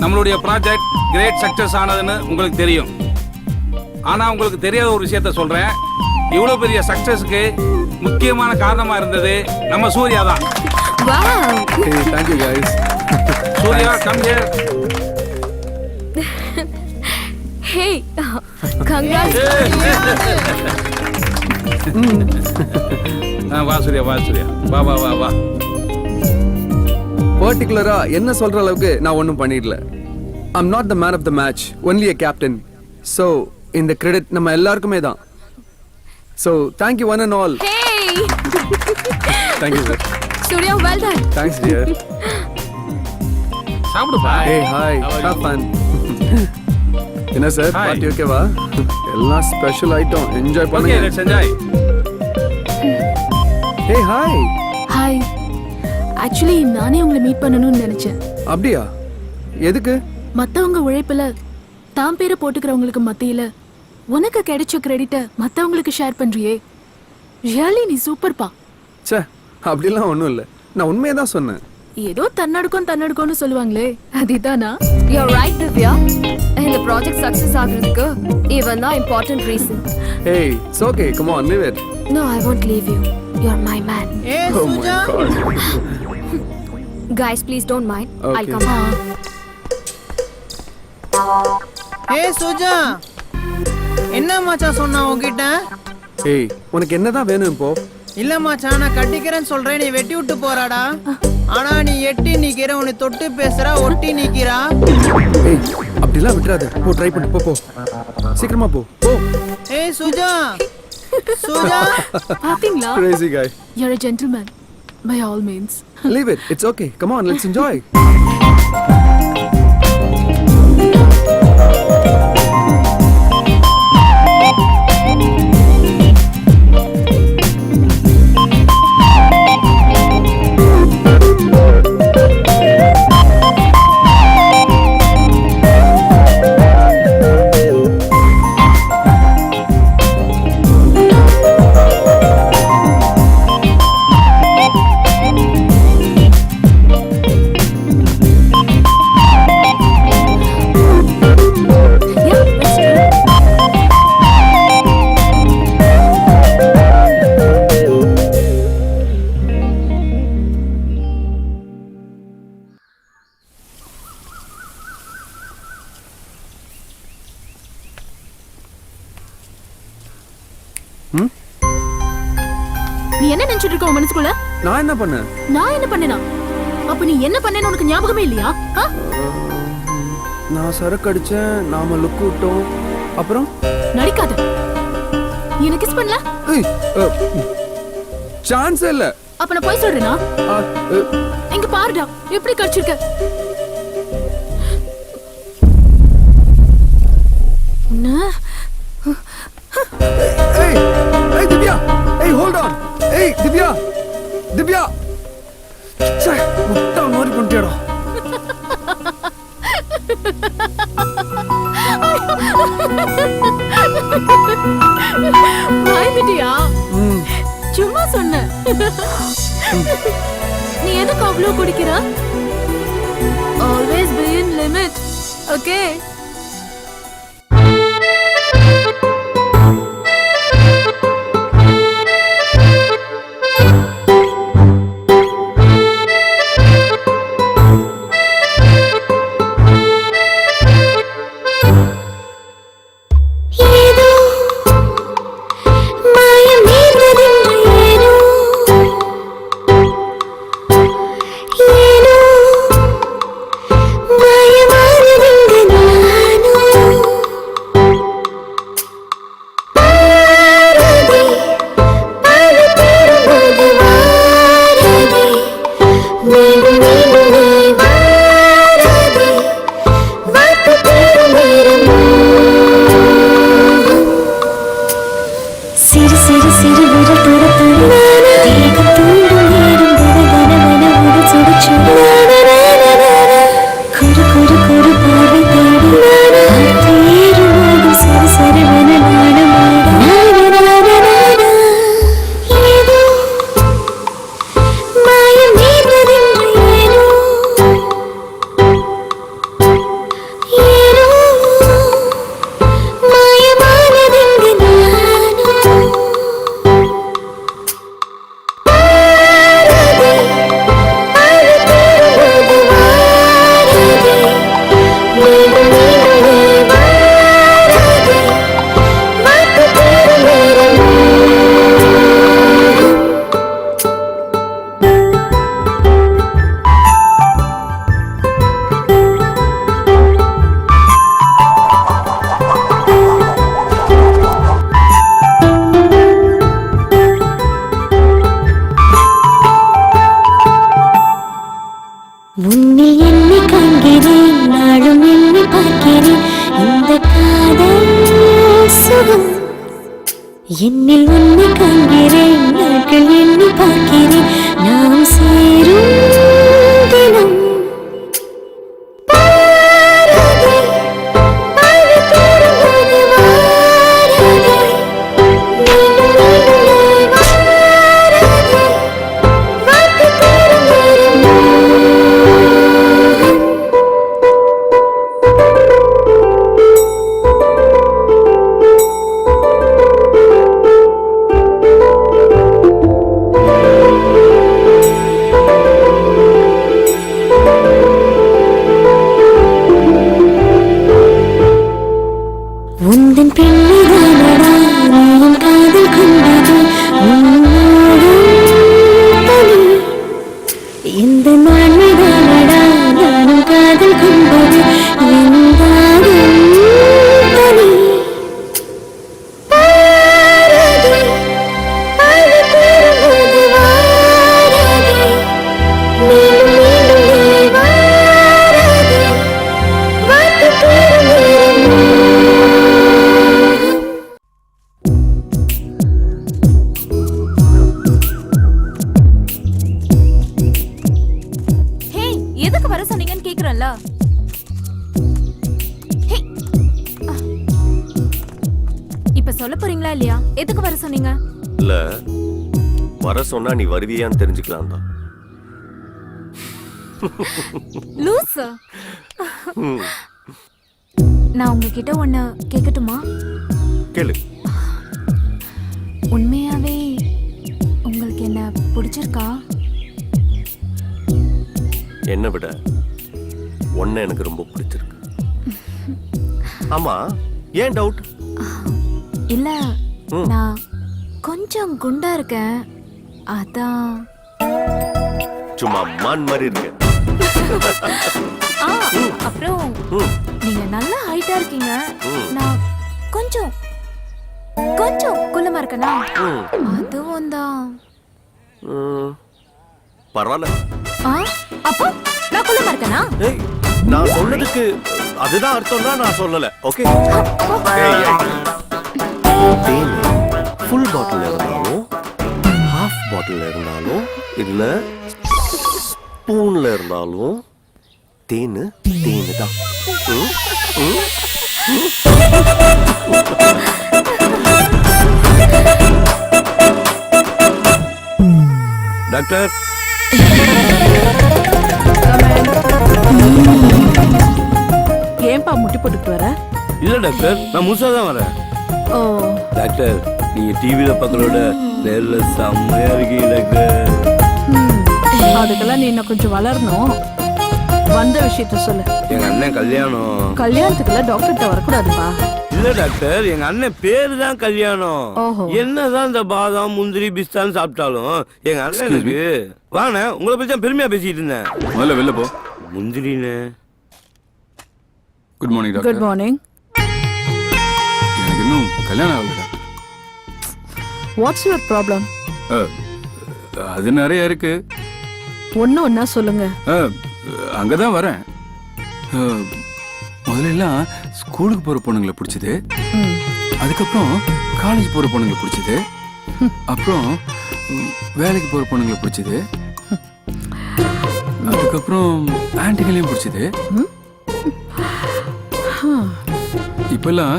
நம்மளுடைய ப்ராஜெக்ட் கிரேட் சக்சஸ் ஆனதுன்னு உங்களுக்கு தெரியும். ஆனா உங்களுக்கு தெரியாத ஒரு விஷயத்த சொல்றேன். இவ்வளவு பெரிய சக்சஸ்க்கு முக்கியமான காரணமா இருந்தது நம்ம சூர்யா தான். Thank you guys. Surya, come here. Hey, congrats. வா சூர்யா, வா சூர்யா, வா வா வா வா. பர்டிகுலரா என்ன சொல்ற அளவுக்கு நான் ஒன்றும் பண்ணிடல. I'm not the man of the match, only a captain. So இந்த கிரெடிட் நம்ம எல்லாருக்குமே தான். So thank you one and all. Hey. Thank you sir. Surya, well done. Thanks dear. சாப்பிடுப்பா. Hey hi, have fun. என்ன sir, party ஓகேவா? எல்லாம் special item, enjoy Okay, பண்ணுங்க. let's enjoy. Hey hi. Hi. Actually நானே உங்களை meet பண்ணணும்னு நினைச்சேன். அப்படியா? எதுக்கு? மத்தவங்க உழைப்புல தான் பேரை போட்டுக்கிறவங்களுக்கு மத்தியில உனக்கு கிடைச்ச கிரெடிட்ட மத்தவங்களுக்கு ஷேர் பண்றியே. ரியலி நீ சூப்பர்ப்பா. ச்சே, அப்படிலாம் ஒன்றும் இல்லை. நான் உண்மையை தான் சொன்னேன். ஏதோ தன்னடுக்கம்னு சொல்லுவாங்களே, அதுதானா? You're right, Divya. இந்த ப்ராஜெக்ட் சக்சஸ் ஆகிறதுக்கு இவன் தான் important reason. Hey, it's okay. Come on, leave it. No, I won't leave you. You're my man. Oh my god. Guys, please don't mind. Okay. I'll come back. ஏய் சுஜா, என்ன மச்சான் சொன்னா உன்கிட்ட? ஏய், உனக்கு என்னதான் வேணும் இப்போ? இல்ல மச்சான், நான் கட்டிக்கிறேன்னு சொல்றேன், நீ வெட்டி விட்டு போறாடா. ஆனா நீ எட்டி நிக்கிற, உன்னை தொட்டு பேசுறா, ஒட்டி நிக்கிறா. ஏய், அப்படிலாம் விட்டுறாத. போ, ட்ரை பண்ணு. போ சீக்கிரமா போ. ஏய் சுஜா, சுஜா. பாத்தீங்களா? Crazy guy. You're a gentleman by all means. Leave it. It's okay. Come on, let's enjoy. நீ என்ன நினைச்சிட்டு இருக்க உன் மனசுக்குள்ள? நான் என்ன பண்ணேன்? நான் என்ன பண்ணேனா? அப்ப நீ என்ன பண்ணேன்னு உனக்கு ஞாபகமே இல்லையா? நான் சரக்கு அடிச்சேன், நாம லுக் விட்டோம். அப்புறம் நடிக்காத. நீ என்ன கிஸ் பண்ணல? ஏய், சான்ஸ் இல்ல. அப்ப நான் போய் சொல்றேனா? இங்க பாருடா, எப்படி கடிச்சிருக்க. Hey, hey Divya. Hey, hold on. Hey, Divya. Divya. ச்சே, முட்டா மாதிரி பண்ணிட்டியாடா. பயந்துட்டியா? சும்மா சொன்ன. நீ எதுக்கு அவ்வளவு குடிக்கிற? Always be in limit. Okay? மாயமானதெங்க நான் என்னில் உன்னை காண்கிறேன், நாட்கள் எண்ணி பார்க்கிறேன், நாம் சேரும் தினம். பாரதி, பாடி தருவது வாரதி, மீண்டும் மீண்டும் வாரதி, வாக்கு தரும் வரும். உந்தன் பெண்ணிதானடா நீயும் காதல் கொண்டது உன்னோடும் தனி. இந்த நான்மைதானடா நானும் காதல் கொண்டது எந்தாடும் தனி. பாரதி, பாடி தருவது வாரதி, மீண்டும் மீண்டும் வாரதி, வாக்கு தரும் வரும். ஹே, எதுக்கு வர சொன்னீங்கன்னு கேக்குறேன்ல. ஹே, இப்ப சொல்ல போறீங்களா இல்லையா? எதுக்கு வர சொன்னீங்க? இல்ல வர சொன்னா நீ வருவியான்னு தெரிஞ்சுக்கலாம் தான். லூஸ். நான் உங்ககிட்ட ஒண்ணு கேட்கட்டுமா? கேளு. உண்மையாவே உங்களுக்கு என்ன பிடிச்சிருக்கா? என்னை விட ஒன்ன எனக்கு ரொம்ப பிடிச்சிருக்கு. ஆமா, ஏன் டவுட்? இல்ல, நான் கொஞ்சம் குண்டா இருக்கேன், அதான். சும்மா மான் மாதிரி இருக்கு. அப்புறம் நீங்க நல்ல ஹைட்டா இருக்கீங்க, நான் கொஞ்சம் கொஞ்சம் குள்ளமா இருக்கனா, அதுவும் தான். பரவாயில்ல. அப்போ நான் குள்ளமா இருக்கனா? ஏய், நான் சொன்னதுக்கு அதுதான் அர்த்தம்னா நான் சொல்லல. ஓகே, ஃபுல் பாட்டில் இருந்தாலும் ஹாஃப் பாட்டில் இருந்தாலும் இல்ல ஸ்பூன்ல இருந்தாலும் தேனு தேனு தான். டாக்டர், ஏன்பா முட்டி போட்டுட்டு வர? இல்ல டாக்டர், நான் முழுசா தான் வரேன். ஓ, டாக்டர், நீங்க டிவில பார்க்கறோட நேர்ல செம்மையா இருக்கீங்க டாக்டர். அதுக்கெல்லாம் நீ இன்னும் கொஞ்சம் வளரணும். வந்த விஷயத்த சொல்லு. எங்க அண்ணன் கல்யாணம். கல்யாணத்துக்குலாம் டாக்டர்கிட்ட வரக்கூடாதுப்பா. இல்ல டாக்டர், எங்க அண்ணன் பேரு தான் கல்யாணம். ஓஹோ. என்னதான் இந்த பாதாம் முந்திரி பிஸ்தான்னு சாப்பிட்டாலும் எங்க அண்ணனுக்கு வாண்ணே, உங்களை பத்தி தான் பெருமையா பேசிட்டு இருந்தேன். முதல்ல வெளில போ. முந்திரின்னு. Good morning doctor. Good morning. எனக்கு இன்னும் கல்யாணம் ஆகல டாக்டர். What's your problem? அது நிறைய இருக்கு. ஒன்னா சொல்லுங்க. அங்கதான் வரேன். முதல்ல எல்லாம் ஸ்கூலுக்கு போற பொண்ணுங்களை பிடிச்சது, அதுக்கப்புறம் காலேஜ் போற பொண்ணுங்களை பிடிச்சது, அப்புறம் வேலைக்கு போற பொண்ணுங்களை பிடிச்சது, அதுக்கப்புறம் ஆன்டிகளையும் பிடிச்சது. இப்பெல்லாம்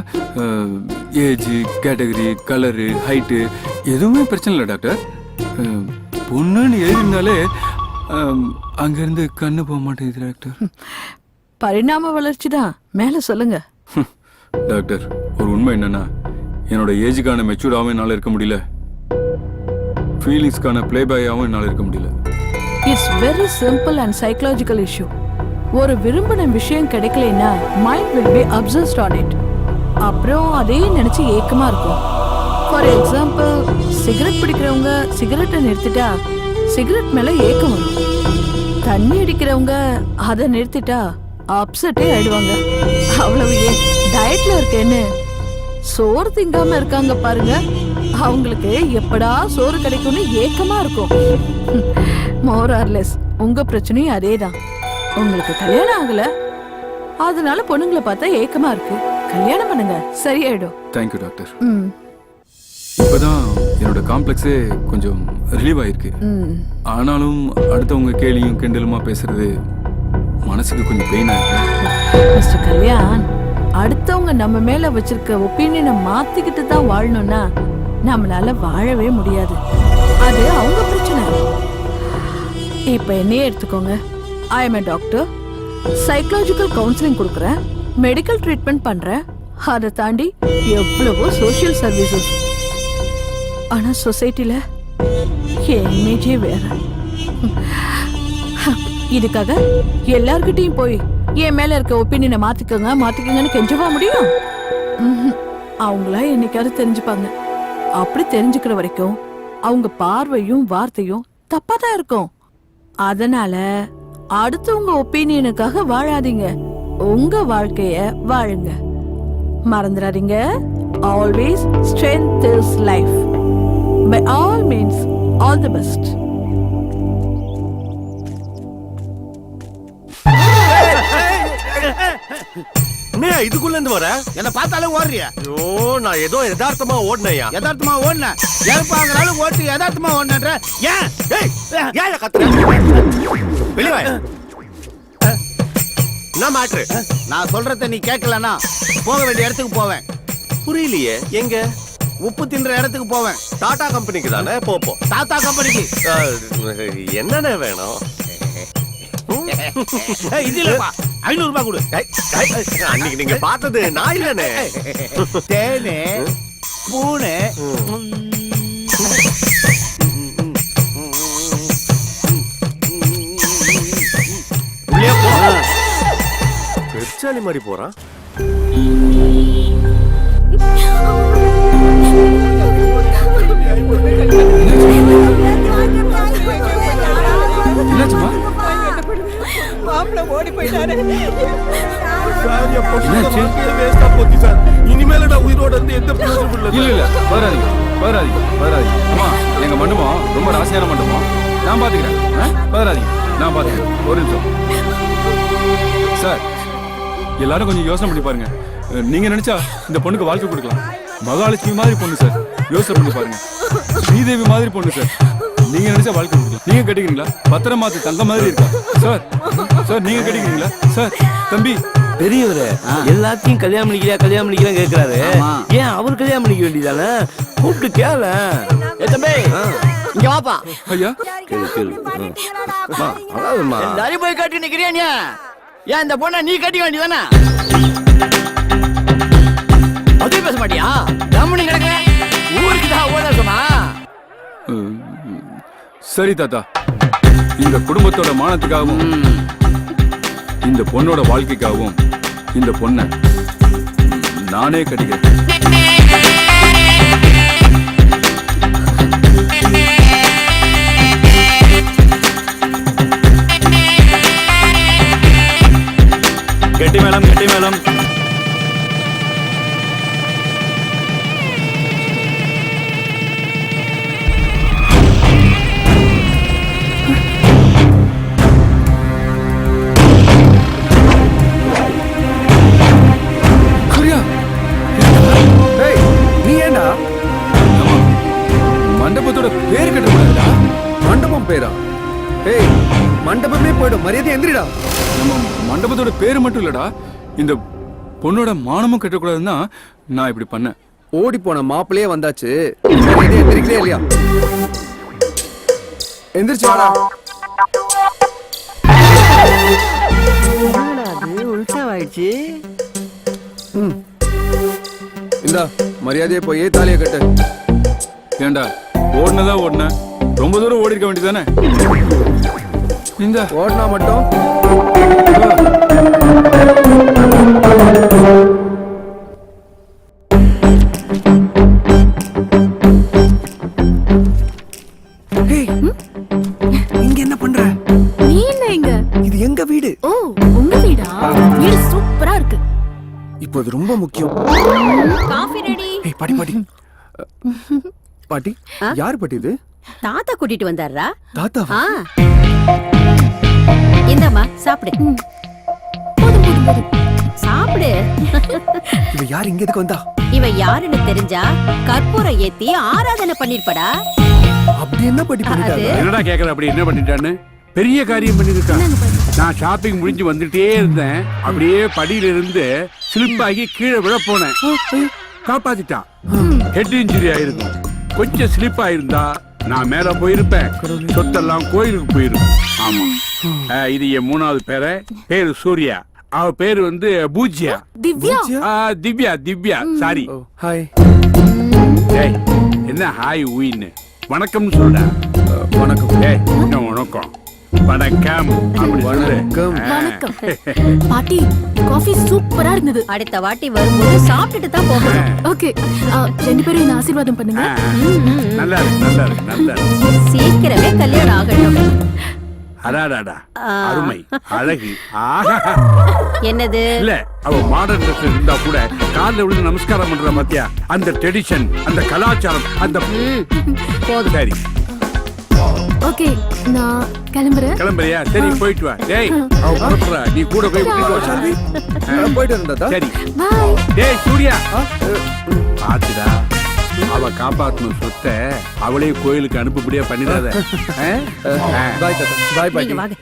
ஏஜ், கேட்டகரி, கலரு, ஹைட்டு எதுவுமே பிரச்சனை இல்லை டாக்டர். பொண்ணுன்னு எழுதினாலே அங்கிருந்து கண்ணு போக மாட்டேங்குது டாக்டர். பரிணாம வளர்ச்சி தான். மேல சொல்லுங்க டாக்டர். ஒரு உண்மை என்னன்னா, என்னோட ஏஜுக்கான மெச்சூர்டாகவும் என்னால் இருக்க முடியல, ஃபீலிங்ஸ்க்கான பிளேபாயாகவும் என்னால் இருக்க முடியல. It's very simple and psychological issue. ஒரு விரும்பின விஷயம் கிடைக்கலனா mind will be obsessed on it. அப்புறம் அதே நினைச்சு ஏக்கமா இருக்கும். ஃபார் எக்ஸாம்பிள், சிகரெட் பிடிக்கிறவங்க சிகரெட்டை நிறுத்திட்டா சிகரெட் மேல ஏக்கம் வரும். தண்ணி அடிக்கிறவங்க அதை நிறுத்திட்டா அப்செட்டே ஆயிடுவாங்க. அவ்வளவு ஏன் டயட்ல இருக்கேன்னு சோறு திங்காம இருக்காங்க பாருங்க, அவங்களுக்கு எப்படா சோறு கிடைக்கும்னு ஏக்கமா இருக்கும். மோர் ஆர் லெஸ் உங்க பிரச்சனையும் அதேதான். உங்களுக்கு கல்யாணம் ஆகல, அதனால பொண்ணுங்களை பார்த்தா ஏக்கமா இருக்கு. கல்யாணம் பண்ணுங்க, சரியாயிடும். Thank you doctor. ம் இப்பதான் என்னோட காம்ப்ளெக்ஸே கொஞ்சம் ரிலீவ் ஆயிருக்கு. ஆனாலும் அடுத்தவங்க கேலியும் கிண்டலுமா பேசுறது மனசுக்கு கொஞ்சம் பெயினா இருக்கு. மிஸ்டர் கல்யாண், அடுத்தவங்க நம்ம மேல வச்சிருக்க ஒப்பீனியனை மாத்திக்கிட்டு தான் வாழணும்னா நம்மளால வாழவே முடியாது. அது அவங்க பிரச்சனை. இப்ப என்னையே எடுத்துக்கோங்க. I am a doctor. Psychological counselling கொடுக்குறேன், மெடிக்கல் ட்ரீட்மெண்ட் பண்றேன். அதை தாண்டி எவ்வளவோ சோஷியல் சர்வீசஸ். ஆனா சொசைட்டில என் இமேஜே வேற. இதுக்காக எல்லார்கிட்டையும் போய் என் மேல இருக்க ஒப்பீனியனை மாத்திக்கங்கன்னு கெஞ்சவா முடியும்? அவங்களா என்னைக்காவது தெரிஞ்சுப்பாங்க. அப்படி தெரிஞ்சுக்கிற வரைக்கும் அவங்க பார்வையும் வார்த்தையும் தப்பா தான் இருக்கும். அதனால அடுத்தவங்க ஒப்பீனியனுக்காக வாழாதீங்க, உங்க வாழ்க்கைய வாழுங்க. மறந்துடாதீங்க, always strength is life. By all means all the best. என்ன இதுக்குள்ள இருந்து வர? என்ன பார்த்தாலே ஓடுறியா? ஐயோ, நான் ஏதோ யதார்த்தமா ஓடுனையா? யதார்த்தமா ஓடுன? ஏற்பாங்களாலும் ஓட்டு யதார்த்தமா ஓடுன்ற ஏன்? ஏன் கத்துற? வெளிய வா. என்ன மேட்ரு? நான் சொல்றத நீ கேட்கலனா போக வேண்டிய இடத்துக்கு போவேன். புரியலையே. எங்க? உப்பு தின்ற இடத்துக்கு போவேன். டாடா கம்பெனிக்கு தானே? போ. தாத்தா கம்பெனிக்கு. என்னென்ன வேணும்? இது இல்லப்பா, 500 ரூபாய் கொடு. அன்னைக்கு நீங்க பார்த்தது நான் இல்லனே. தேனே பூனே உள்ளே போ. பெருச்சாலி மாதிரி போறான். என்னாச்சுமா? மாப்பிள்ள ஓடி போயிட்டாரு. இனிமேல நான் உயிரோட இருந்து எந்த பிரயோஜனம் இல்ல. இல்ல வராதீங்க. அம்மா, எங்க மண்டபம் ரொம்ப ராசியான மண்டபம். நான் பாத்துக்கிறேன். வராதீங்க, நான் பாத்துக்கிறேன். ஒரு நிமிஷம் சார். எல்லாரும் கொஞ்சம் யோசனை பண்ணி பாருங்க. நீங்க நினைச்சா இந்த பொண்ணுக்கு வாழ்க்கை கொடுக்கலாம். மகாலட்சுமி மாதிரி பொண்ணு சார், யோசனை பண்ணி பாருங்க. ஸ்ரீதேவி மாதிரி பொண்ணு சார், நீங்க நினைச்சா வாழ்க்கை கொடுக்கலாம். நீங்க கட்டிக்கிறீங்களா? பத்திரமாத்து தங்க மாதிரி இருக்கா சார்? சார் நீங்க கட்டிக்கிறீங்களா? சார் தம்பி பெரியவரே, எல்லாத்தையும் கல்யாணம் பண்ணிக்கிறேன் கேக்குறாரு. ஏன் அவர் கல்யாணம் பண்ணிக்க வேண்டியதானே? கூப்பிட்டு கேள. தம்பி இங்க வாப்பா. ஐயா கேளு. எல்லாரும் போய் கட்டி நிக்கிறியா? ஏன் இந்த பொண்ணை நீ கட்டிக்க வேண்டியதானே? அதே பேச மாட்டியா? கம்முனு கிடக்க. ஊருக்கு தான் ஓட இருக்குமா? சரி தாத்தா, இந்த குடும்பத்தோட மானத்துக்காகவும் இந்த பொண்ணோட வாழ்க்கைக்காகவும் இந்த பொண்ணை நானே கட்டிக்கிறேன். கெட்டி மேளம். மண்டபத்தோட பேர் கட்டக்கூடாதுடா. மண்டபம் பேரா? ஏய், மண்டபமே போயிடும். மரியாதை எந்திரிடா. நம்ம மண்டபத்தோட பேரு மட்டும் இல்லடா, இந்த பொண்ணோட மானமும் கட்டக்கூடாதுன்னா நான் இப்படி பண்ணேன். ஓடி போன மாப்பிள்ளையே வந்தாச்சு. மரியாதை எந்திரிக்கவே இல்லையா? எந்திரிச்சு வாடா. உள்சாவாயிடுச்சு. இந்தா மரியாதையை போய் தாலியை கட்டு. ஏண்டா ஓடுனதா ஓடுன, ரொம்ப தூரம் ஓடி இருக்க வேண்டியதானே? இந்த ஓடினா மட்டும் இங்க என்ன பண்ற? நீ என்ன இங்க? இது எங்க வீடு. ஓ, உங்க வீடா? வீடு சூப்பரா இருக்கு. இப்போ அது ரொம்ப முக்கியம். Coffee ready. ஏய் பாட்டி பாட்டி, யார் பாட்டி இது? தாத்தா கூட்டிட்டு வந்தாரா? தாத்தாவா? இந்தாம்மா சாப்பிடு. போதும். சாப்பிடு. சாப்பிடு. இவ யார் இங்க எதுக்கு வந்தா? இவ யாருன்னு தெரிஞ்சா கற்பூரம் ஏத்தி ஆராதனை பண்ணிருப்படா. அப்படி என்ன படி பண்ணிட்டாங்க? என்னடா கேக்குற அப்படி என்ன பண்ணிட்டான்னு? பெரிய காரியம் பண்ணிருக்கான். நான் ஷாப்பிங் முடிஞ்சு வந்துட்டே இருந்தேன். அப்படியே படியில இருந்து ஸ்லிப் ஆகி கீழே விழ போனேன். காப்பாத்திட்டான். ஹெட் இன்ஜுரி ஆயிருக்கும். கொஞ்சம் ஸ்லிப் ஆயிருந்தா நான் மேல போயிருப்பேன். சொத்தெல்லாம் கோயிலுக்கு போயிருக்கும். ஆமா. இது என் 3வது பேரு சூர்யா. அவ பேரு வந்து பூஜ்யா. திவ்யா சாரி. ஹாய். டேய் என்ன ஹாய் ஊயின்னு வணக்கம்னு சொல்றா. வணக்கம். டேய் என்ன வணக்கம்? வணக்கம் அப்படி சொல்லு. வணக்கம் பாட்டி. காஃபி சூப்பரா இருந்தது. அடுத்த வாட்டி வரும்போது சாப்பிட்டுட்டு தான் போகணும். ஓகே, 2 பேரும் என்ன ஆசீர்வாதம் பண்ணுங்க. நல்லா இருக்கு. சீக்கிரமே கல்யாணம் ஆகட்டும். அடாடாடா அருமை அழகு. ஆஹா. என்னது? இல்ல அவ மாடர்ன் ட்ரெஸ் இருந்தா கூட கால்ல விழுந்து நமஸ்காரம் பண்ற பாத்தியா? அந்த ட்ரெடிஷன், அந்த கலாச்சாரம், அந்த போதும். சரி ஓகே, நான் கிளம்புறேன். கிளம்புறியா? சரி போயிட்டு வா. டேய் அவ புறப்படுறா. நீ கூட போய் கூட்டிட்டு வா சாமி. போயிட்டு இருந்தா சரி. பை. டேய் சூர்யா பாத்துடா. அவ காப்பாத்தணும் சொத்தை அவளே கோயிலுக்கு அனுப்புபடியா பண்ணிடாத. பாய் தாத்தா. பாய் பாய். நீங்க வாங்க.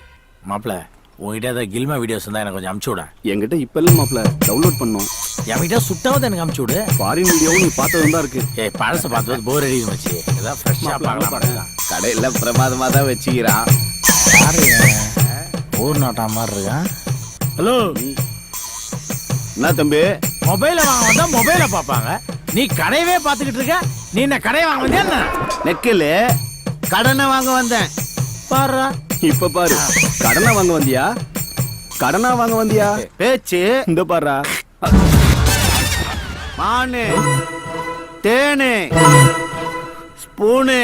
மாப்பிள உங்ககிட்ட ஏதாவது கில்மா வீடியோஸ் இருந்தா எனக்கு கொஞ்சம் அமுச்சு விட. என்கிட்ட இப்ப இல்ல மாப்ள, டவுன்லோட் பண்ணோம். என்கிட்ட சுட்டாவது எனக்கு அமுச்சு விடு. ஃபாரின் வீடியோவும் நீ பார்த்ததும் தான் இருக்கு. ஏய் பழச பார்த்தது போர் அடிக்கும் வச்சு. ஏதாவது ஃப்ரெஷ்ஷா பார்க்கலாம். கடையில பிரமாதமா தான் வச்சுக்கிறான். யாரு ஊர் நாட்டா மாதிரி இருக்கான்? ஹலோ என்ன தம்பி? மொபைல வாங்க வந்தா மொபைல பாப்பாங்க. நீ கடையவே பாத்துக்கிட்டு இருக்க. நீ என்ன கடையை வாங்க வந்தியா என்ன? நெக்கில் கடனை வாங்க வந்தேன். பாரு இப்ப பாரு, கடனை வாங்க வந்தியா? கடனா வாங்க வந்தியா? பேச்சு இந்த பாரு. மானு, தேனு, ஸ்பூனு.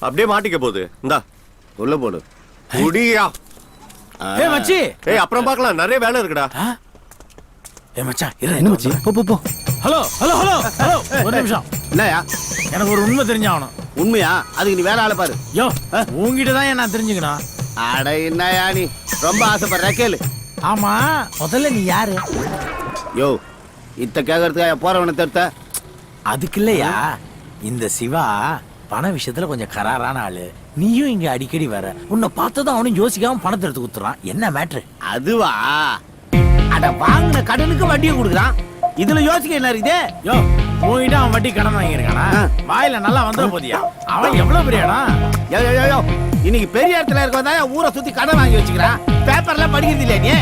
அப்படியே மாட்டிக்க போகுது. இந்தா உள்ள போடு. குடியா. ஏய் மச்சி. ஏய் அப்புறம் பார்க்கலாம், நிறைய வேலை இருக்குடா. ஏய் மச்சான் என்ன மச்சி? போ. ஹலோ ஒரு நிமிஷம். என்னயா? எனக்கு ஒரு உண்மை தெரிஞ்சாகணும். உண்மையா? அதுக்கு நீ வேற ஆளை பாரு. யோ உங்ககிட்ட தான் நான் தெரிஞ்சுக்கணும். அட என்னயா நீ ரொம்ப ஆசைப்படுற கேளு. ஆமா முதல்ல நீ யாரு? யோ இத்த கேக்குறதுக்கு போறவனை தடுத்த. அதுக்கு இல்லையா, இந்த சிவா பண விஷயத்துல கொஞ்சம் கராரான ஆளு. நீயும் இங்க அடிக்கடி வர. உன்னை பார்த்ததும் அவனும் யோசிக்காம பணத்தை எடுத்து குத்துறான். என்ன மேட்ரு? அதுவா? அட வாங்கின கடனுக்கு வட்டியை கொடுக்குறான். இதுல யோசிக்க என்ன இருக்குது? யோ உங்ககிட்ட அவன் வட்டி கடன் வாங்கியிருக்கானா? வாயில நல்லா வந்துட போதியா? அவன் எவ்வளவு பெரிய இடம்? யோ இன்னைக்கு பெரிய இடத்துல இருக்கவன் தான் ஊரை சுத்தி கடன் வாங்கி வச்சுக்கிறான். பேப்பர்ல படிக்கிறது இல்லையா நீ?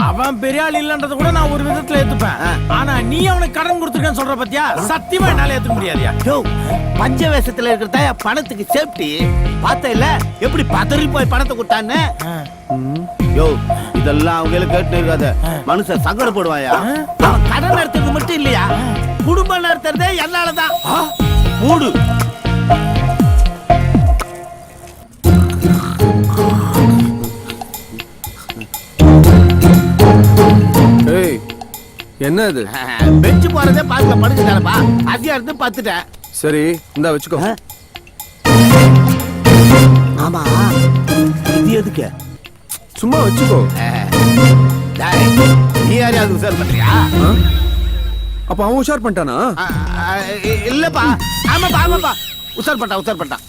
அவன் பெரிய ஆள் இல்லன்றத கூட நான் ஒரு விதத்துல ஏத்துப்பேன். ஆனா நீ அவனுக்கு கடன் கொடுத்துருக்கேன்னு சொல்ற பத்தியா? சத்தியமா என்னால ஏத்துக்க முடியாதியா? யோ பஞ்ச வேஷத்துல இருக்கிறத பணத்துக்கு சேஃப்டி பார்த்த இல்ல எப்படி பதறி போய் பணத்தை கொடுத்தான்னு. யோ இதெல்லாம் அவங்களுக்கு கேட்டு இருக்காத. மனுஷன் சங்கடப்படுவாயா? அவன் கடன் நடத்துறது மட்டும் இல்லையா, குடும்பம் நடத்துறதே என்னாலதான். மூடு. ஏய் என்ன இது? பெஞ்சு போறதே பார்க்கல படுத்துட்டாரப்பா. அதிகம் இருந்து பார்த்துட்டேன். சரி இந்தா வச்சுக்கோ. ஆமா இது எதுக்கு? சும்மா வச்சுக்கோ. நீ யாரையாவது உசார் பண்றியா? அப்ப அவன் உஷார் பண்ணிட்டானா? இல்லப்பா. ஆமாப்பா உசார் பண்ணிட்டான்.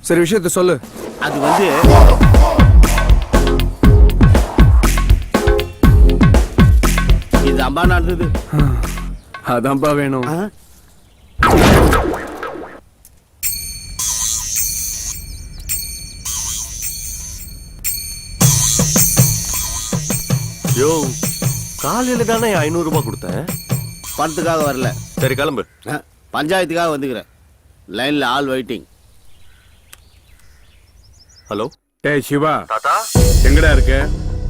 சரி விஷயத்த சொல்லு. அது வந்து இது அம்பா நடந்தது. அதான்பா வேணும். யோ காலையில தானே 500 ரூபாய் கொடுத்தேன். பணத்துக்காக வரல. சரி கிளம்பு. பஞ்சாயத்துக்காக வந்துக்கிறேன். லைன்ல ஆல் வெயிட்டிங். ஹலோ. டேய் சிவா. தாத்தா எங்கடா இருக்க?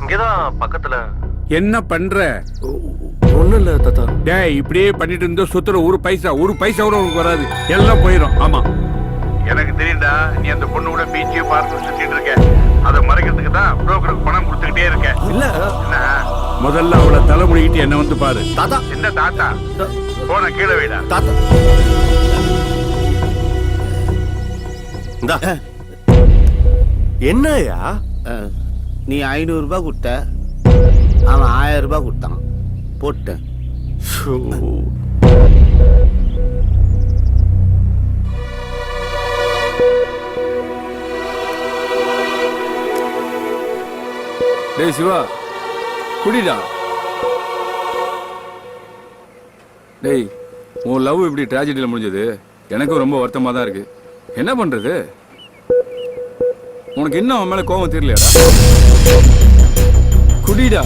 இங்கதான் பக்கத்துல. என்ன பண்ற? ஒண்ணும் இல்ல தாத்தா. டேய் இப்படியே பண்ணிட்டு இருந்தா சொத்துல ஒரு பைசா கூட உனக்கு வராது. எல்லாம் போயிடும். ஆமா எனக்கு தெரியும்டா. நீ அந்த பொண்ணு கூட பீச்சையும் பார்த்து சுத்திட்டு இருக்க. அதை மறைக்கிறதுக்கு தான் புரோக்கருக்கு பணம் கொடுத்துக்கிட்டே இருக்க. இல்ல என்ன முதல்ல அவளை தலை முடிக்கிட்டு என்ன வந்து பாரு. தாத்தா. என்ன தாத்தா? போன கீழே வைடா. தாத்தா இந்தா. என்னயா நீ 500 ரூபாய் கொடுத்த, அவன் 1000 ரூபாய் கொடுத்தான், போட்டேன். டேய் சிவா, குடிடா. டேய், உன் லவ் இப்படி ட்ராஜடியில் முடிஞ்சது எனக்கும் ரொம்ப வருத்தமாக தான் இருக்கு. என்ன பண்றது? உனக்கு இன்னும் அவன் மேல கோபம் தெரியலையாடா? குடிடா.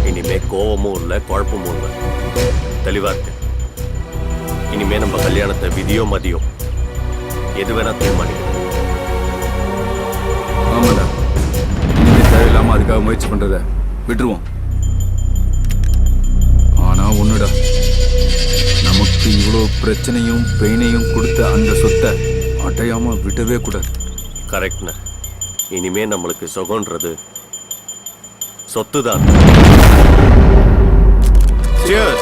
இனிமே கோபமும் இல்லை, குழப்பமும் இல்லை, தெளிவா இருக்கு. இனிமே நம்ம கல்யாணத்தை விதியோ மதியோ எது வேணா தீர்மானிக்கணும். ஆமாடா, இனிமே தேவையில்லாம அதுக்காக முயற்சி பண்றத விட்டுருவோம். ஆனா ஒண்ணுடா, நமக்கு இவ்வளோ பிரச்சனையும் பெயினையும் கொடுத்த அந்த சொத்தை அடையாம விடவே கூடாது. கரெக்ட்ண்ண. இனிமே நம்மளுக்கு சுகம்ன்றது சொத்து தான். Cheers.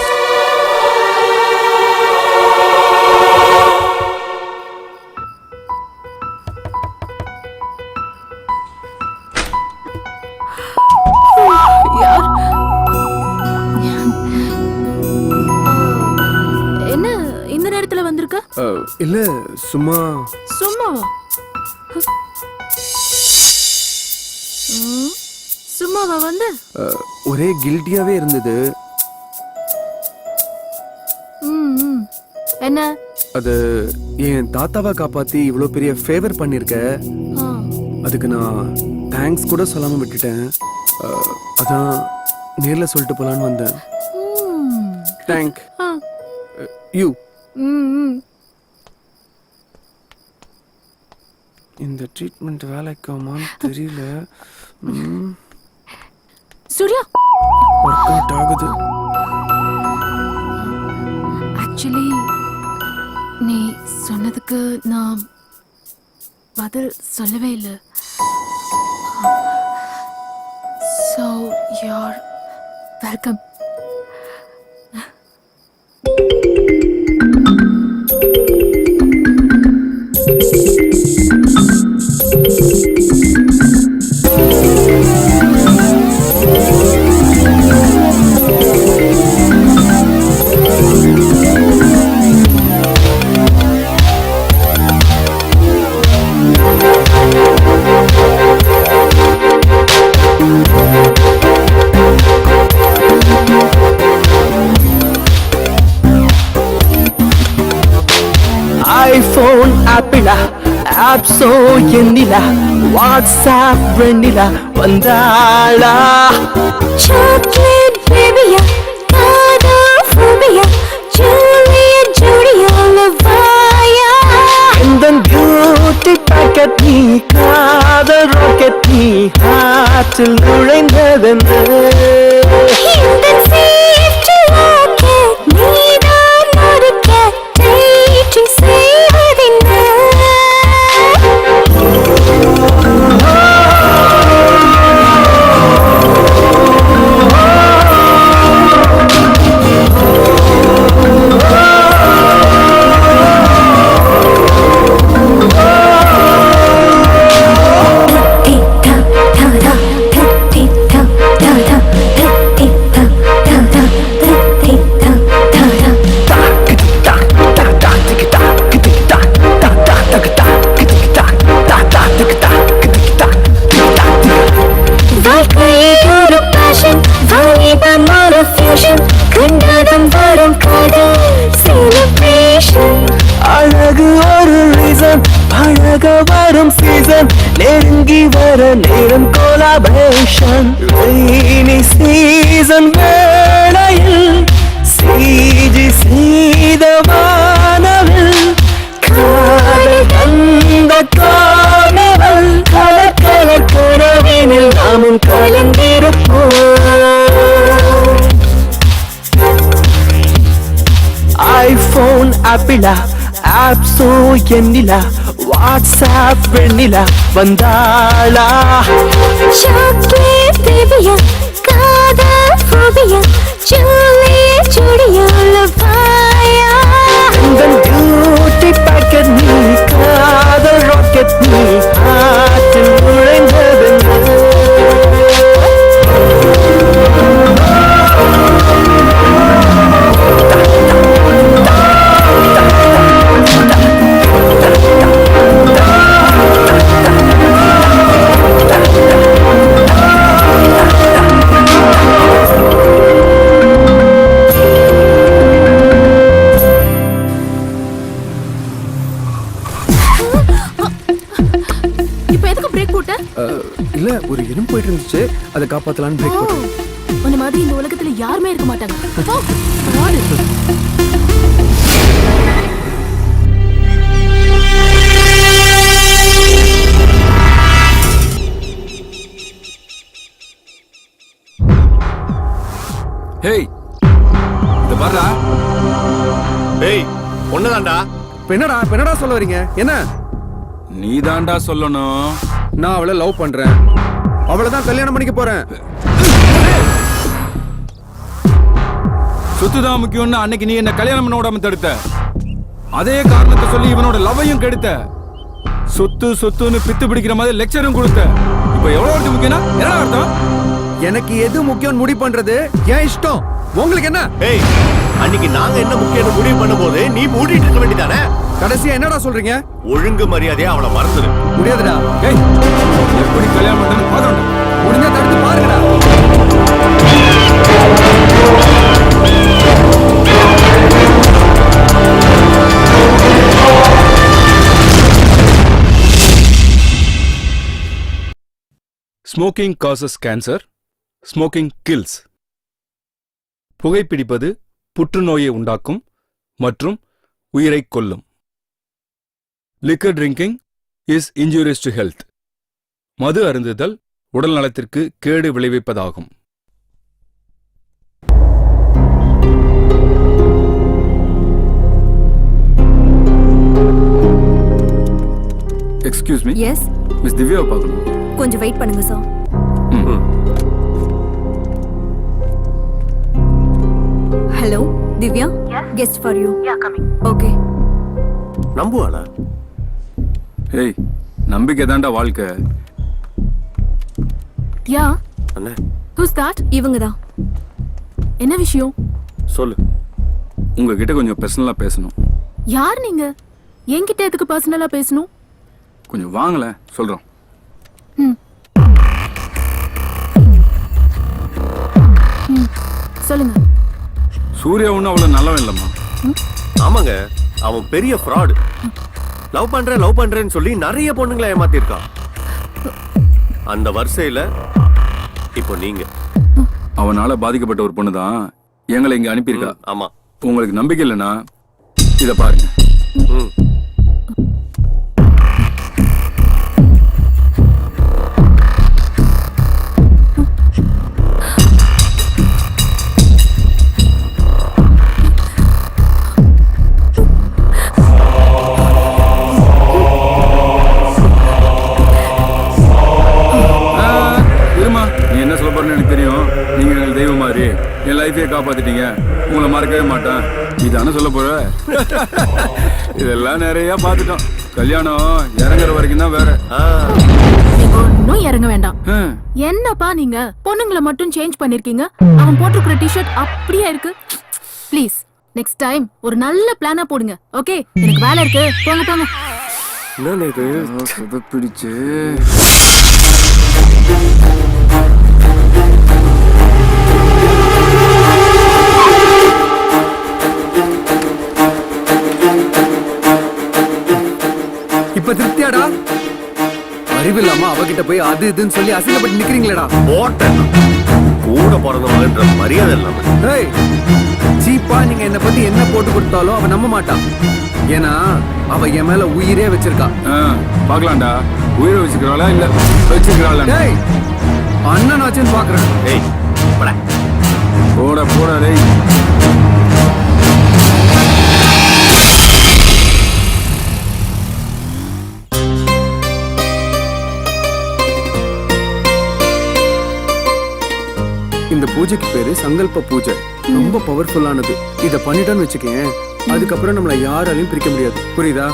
என்ன இந்த நேரத்துல வந்திருக்க? இல்ல சும்மா. சும்மாவா? சும்மாவா வந்து? ஒரே கில்ட்டியாவே இருந்தது. என்ன? அது என் தாத்தாவை காப்பாத்தி இவ்வளவு பெரிய ஃபேவர் பண்ணிருக்க, அதுக்கு நான் தேங்க்ஸ் கூட சொல்லாம விட்டுட்டேன். அதான் நேர்ல சொல்லிட்டு போலான்னு வந்தேன். Thank you. இந்த ட்ரீட்மெண்ட் வேலைக்காமான்னு தெரியல. சூர்யா, ஒர்க் அவுட் ஆகுது. ஆக்சுவலி நீ சொன்னதுக்கு நான் பதில் சொல்லவே இல்லை. So you're welcome. ஐபோன் ஆப்பிளா, ஆப்ஸோ எண்ணிலா, வாட்ஸ்ஆப் வெண்ணிலா வந்தாளா? சாக்லேட் பேபியா, காதா ஃபோபியா, ஜூலியட் ஜூலியா லவாயா. இந்த பியூட்டி பாக்கெட் நீ, காதல் ராக்கெட் நீ, ஹார்ட்டில் நுழைந்ததென்ன? இந்த சேஃப்டி ராக்கெட் நீதான் நொறுக்க டேட்டிங் செய்வதென்ன? அழகு ஒரு ரீசன், பழக வரும் சீசன், நெருங்கி வர நேரம் கோலாபரேஷன். ரெய்னி சீசன் வேளையில் சீஜி செய்த வானவில் காதல் தந்த காணவல். கலர் கலர் கனவினில் நாமும் கலந்திருப்போம். ஐபோன் ஆப்பிளா, ஆப்ஸோ எண்ணிலா, வாட்ஸ்ஆப் வெண்ணிலா வந்தாளா? சாக்லேட் பேபியா, காதா ஃபோபியா, ஜூலியட் ஜூலியா லவாயா. உந்தன் பியூட்டி பாக்கெட் நீ காதல் ராக்கெட் நீ ஆற்றில் நுழைந்தது இப்ப எதுக்கு பிரேக் போட்ட? இல்ல ஒரு இடம் போயிட்டு இருந்துச்சு அதை காப்பாத்தலான்னு பிரேக் போட்டேன். உன்ன மாதிரி இந்த உலகத்துல யாருமே இருக்க மாட்டாங்க. போ, ஓடு. ஹேய் இத பாருடா. டேய் ஒண்ணுதான்டா. என்னடா சொல்ல வரீங்க? என்ன? நீதான்டா சொல்லணும். நான் அவளை லவ் பண்றேன், அவளை தான் கல்யாணம் பண்ணிக்க போறேன். சொத்துதான் முக்கியம்னு அன்னைக்கு நீ என்ன கல்யாணம் பண்ண விடாம தடுத்த. அதே காரணத்தை சொல்லி இவனோட லவ்வையும் கெடுத்த. சொத்து சொத்துன்னு பித்து பிடிக்கிற மாதிரி லெக்சரும் கொடுத்த. இப்ப எவ்வளவு முக்கியம்னா என்ன அர்த்தம்? எனக்கு எது முக்கியம் முடிவு பண்றது ஏன் இஷ்டம். உங்களுக்கு என்ன? ஏய் அன்னைக்கு நாங்க என்ன முக்கியம் முடிவு பண்ணும்போது நீ மூடிட்டு இருக்க வேண்டியதானே? கடைசியா என்னடா சொல்றீங்க? ஒழுங்கு மரியாதையா அவளை மறந்துடு. முடியாதுடா. ஏய் எப்படி கல்யாணம் பண்றேன்னு பாக்கணும். முடிஞ்சா தடுத்து பாருங்கடா. Smoking causes cancer, smoking kills. புகைப்பிடிப்பது புற்றுநோயை உண்டாக்கும் மற்றும் உயிரைக் கொல்லும். Liquor drinking is injurious to health. மது அருந்துதல் உடல் நலத்திற்கு கேடு விளைவிப்பதாகும். Excuse me. எஸ், மிஸ் திவ்யாவை பார்க்கணும். கொஞ்சம் வெயிட் பண்ணுங்க sir. Hello Divya, guest for you. Yeah coming. Okay. நம்புவாளா? ஏய் நம்பிக்கை தாண்டா வாழ்க்கை. யா, அண்ணே ஹூஸ் தட்? இவங்க தான். என்ன விஷயம்? சொல்லு. உங்ககிட்ட கொஞ்சம் பர்சனலா பேசணும். யார் நீங்க? என்கிட்ட எதுக்கு பர்சனலா பேசணும்? கொஞ்சம் வாங்கல சொல்றோம். சொல்லுங்க. சூர்யா ஒன்றும் அவ்வளோ நல்லவன் இல்லைம்மா. ஆமாங்க, அவன் பெரிய ஃப்ராடு. லவ் பண்றேன்னு சொல்லி நிறைய பொண்ணுங்களை ஏமாத்திருக்கான். அந்த வரிசையில இப்போ நீங்க. அவனால பாதிக்கப்பட்ட ஒரு பொண்ணு தான் எங்களை இங்க அனுப்பியிருக்கா. ஆமா. உங்களுக்கு நம்பிக்கை இல்லைன்னா இத பாருங்க. எனக்கு தெரியும், நீங்க எனக்கு தெய்வம் மாதிரி என் லைஃபையே காப்பாத்திட்டீங்க, உங்களை மறக்கவே மாட்டேன். இதான சொல்ல போற? இதெல்லாம் நிறைய பாத்துட்டோம். கல்யாணம் இறங்குற வரைக்கும் தான் வேற. இன்னும் இறங்க வேண்டாம். என்னப்பா நீங்க பொண்ணுங்களை மட்டும் சேஞ்ச் பண்ணிருக்கீங்க, அவன் போட்டிருக்கிற டிஷர்ட் அப்படியே இருக்கு. ப்ளீஸ் நெக்ஸ்ட் டைம் ஒரு நல்ல பிளானா போடுங்க. ஓகே, எனக்கு வேலை இருக்கு, போங்க போங்க. என்ன இது பிடிச்சு இப்ப திருப்தியாடா? அறிவில்லாம அவகிட்ட போய் அது இதுன்னு சொல்லி அசிங்கப்பட்டு நிக்கிறீங்களேடா. போட்டேன் கூட பிறந்தவங்கன்ற மரியாதை இல்லாம. ஏய் சீப்பா, நீங்க என்ன பத்தி என்ன போட்டு கொடுத்தாலும் அவ நம்ப மாட்டான். ஏன்னா அவ என் மேல உயிரே வச்சிருக்கா. பாக்கலாம்டா, உயிரை வச்சுக்கிறாளா இல்ல வச்சுக்கிறாளா? டேய் அண்ணன் ஆச்சுன்னு பாக்குறேன். ஏய் போட போட டேய். இந்த பூஜைக்கு பேரு சங்கல்ப பூஜை. ரொம்ப பவர்ஃபுல்லானது. இத பண்ணிட்டோன்னு வச்சுக்கேன், அதுக்கப்புறம் நம்மள யாராலையும் பிரிக்க முடியாது. புரியுதா?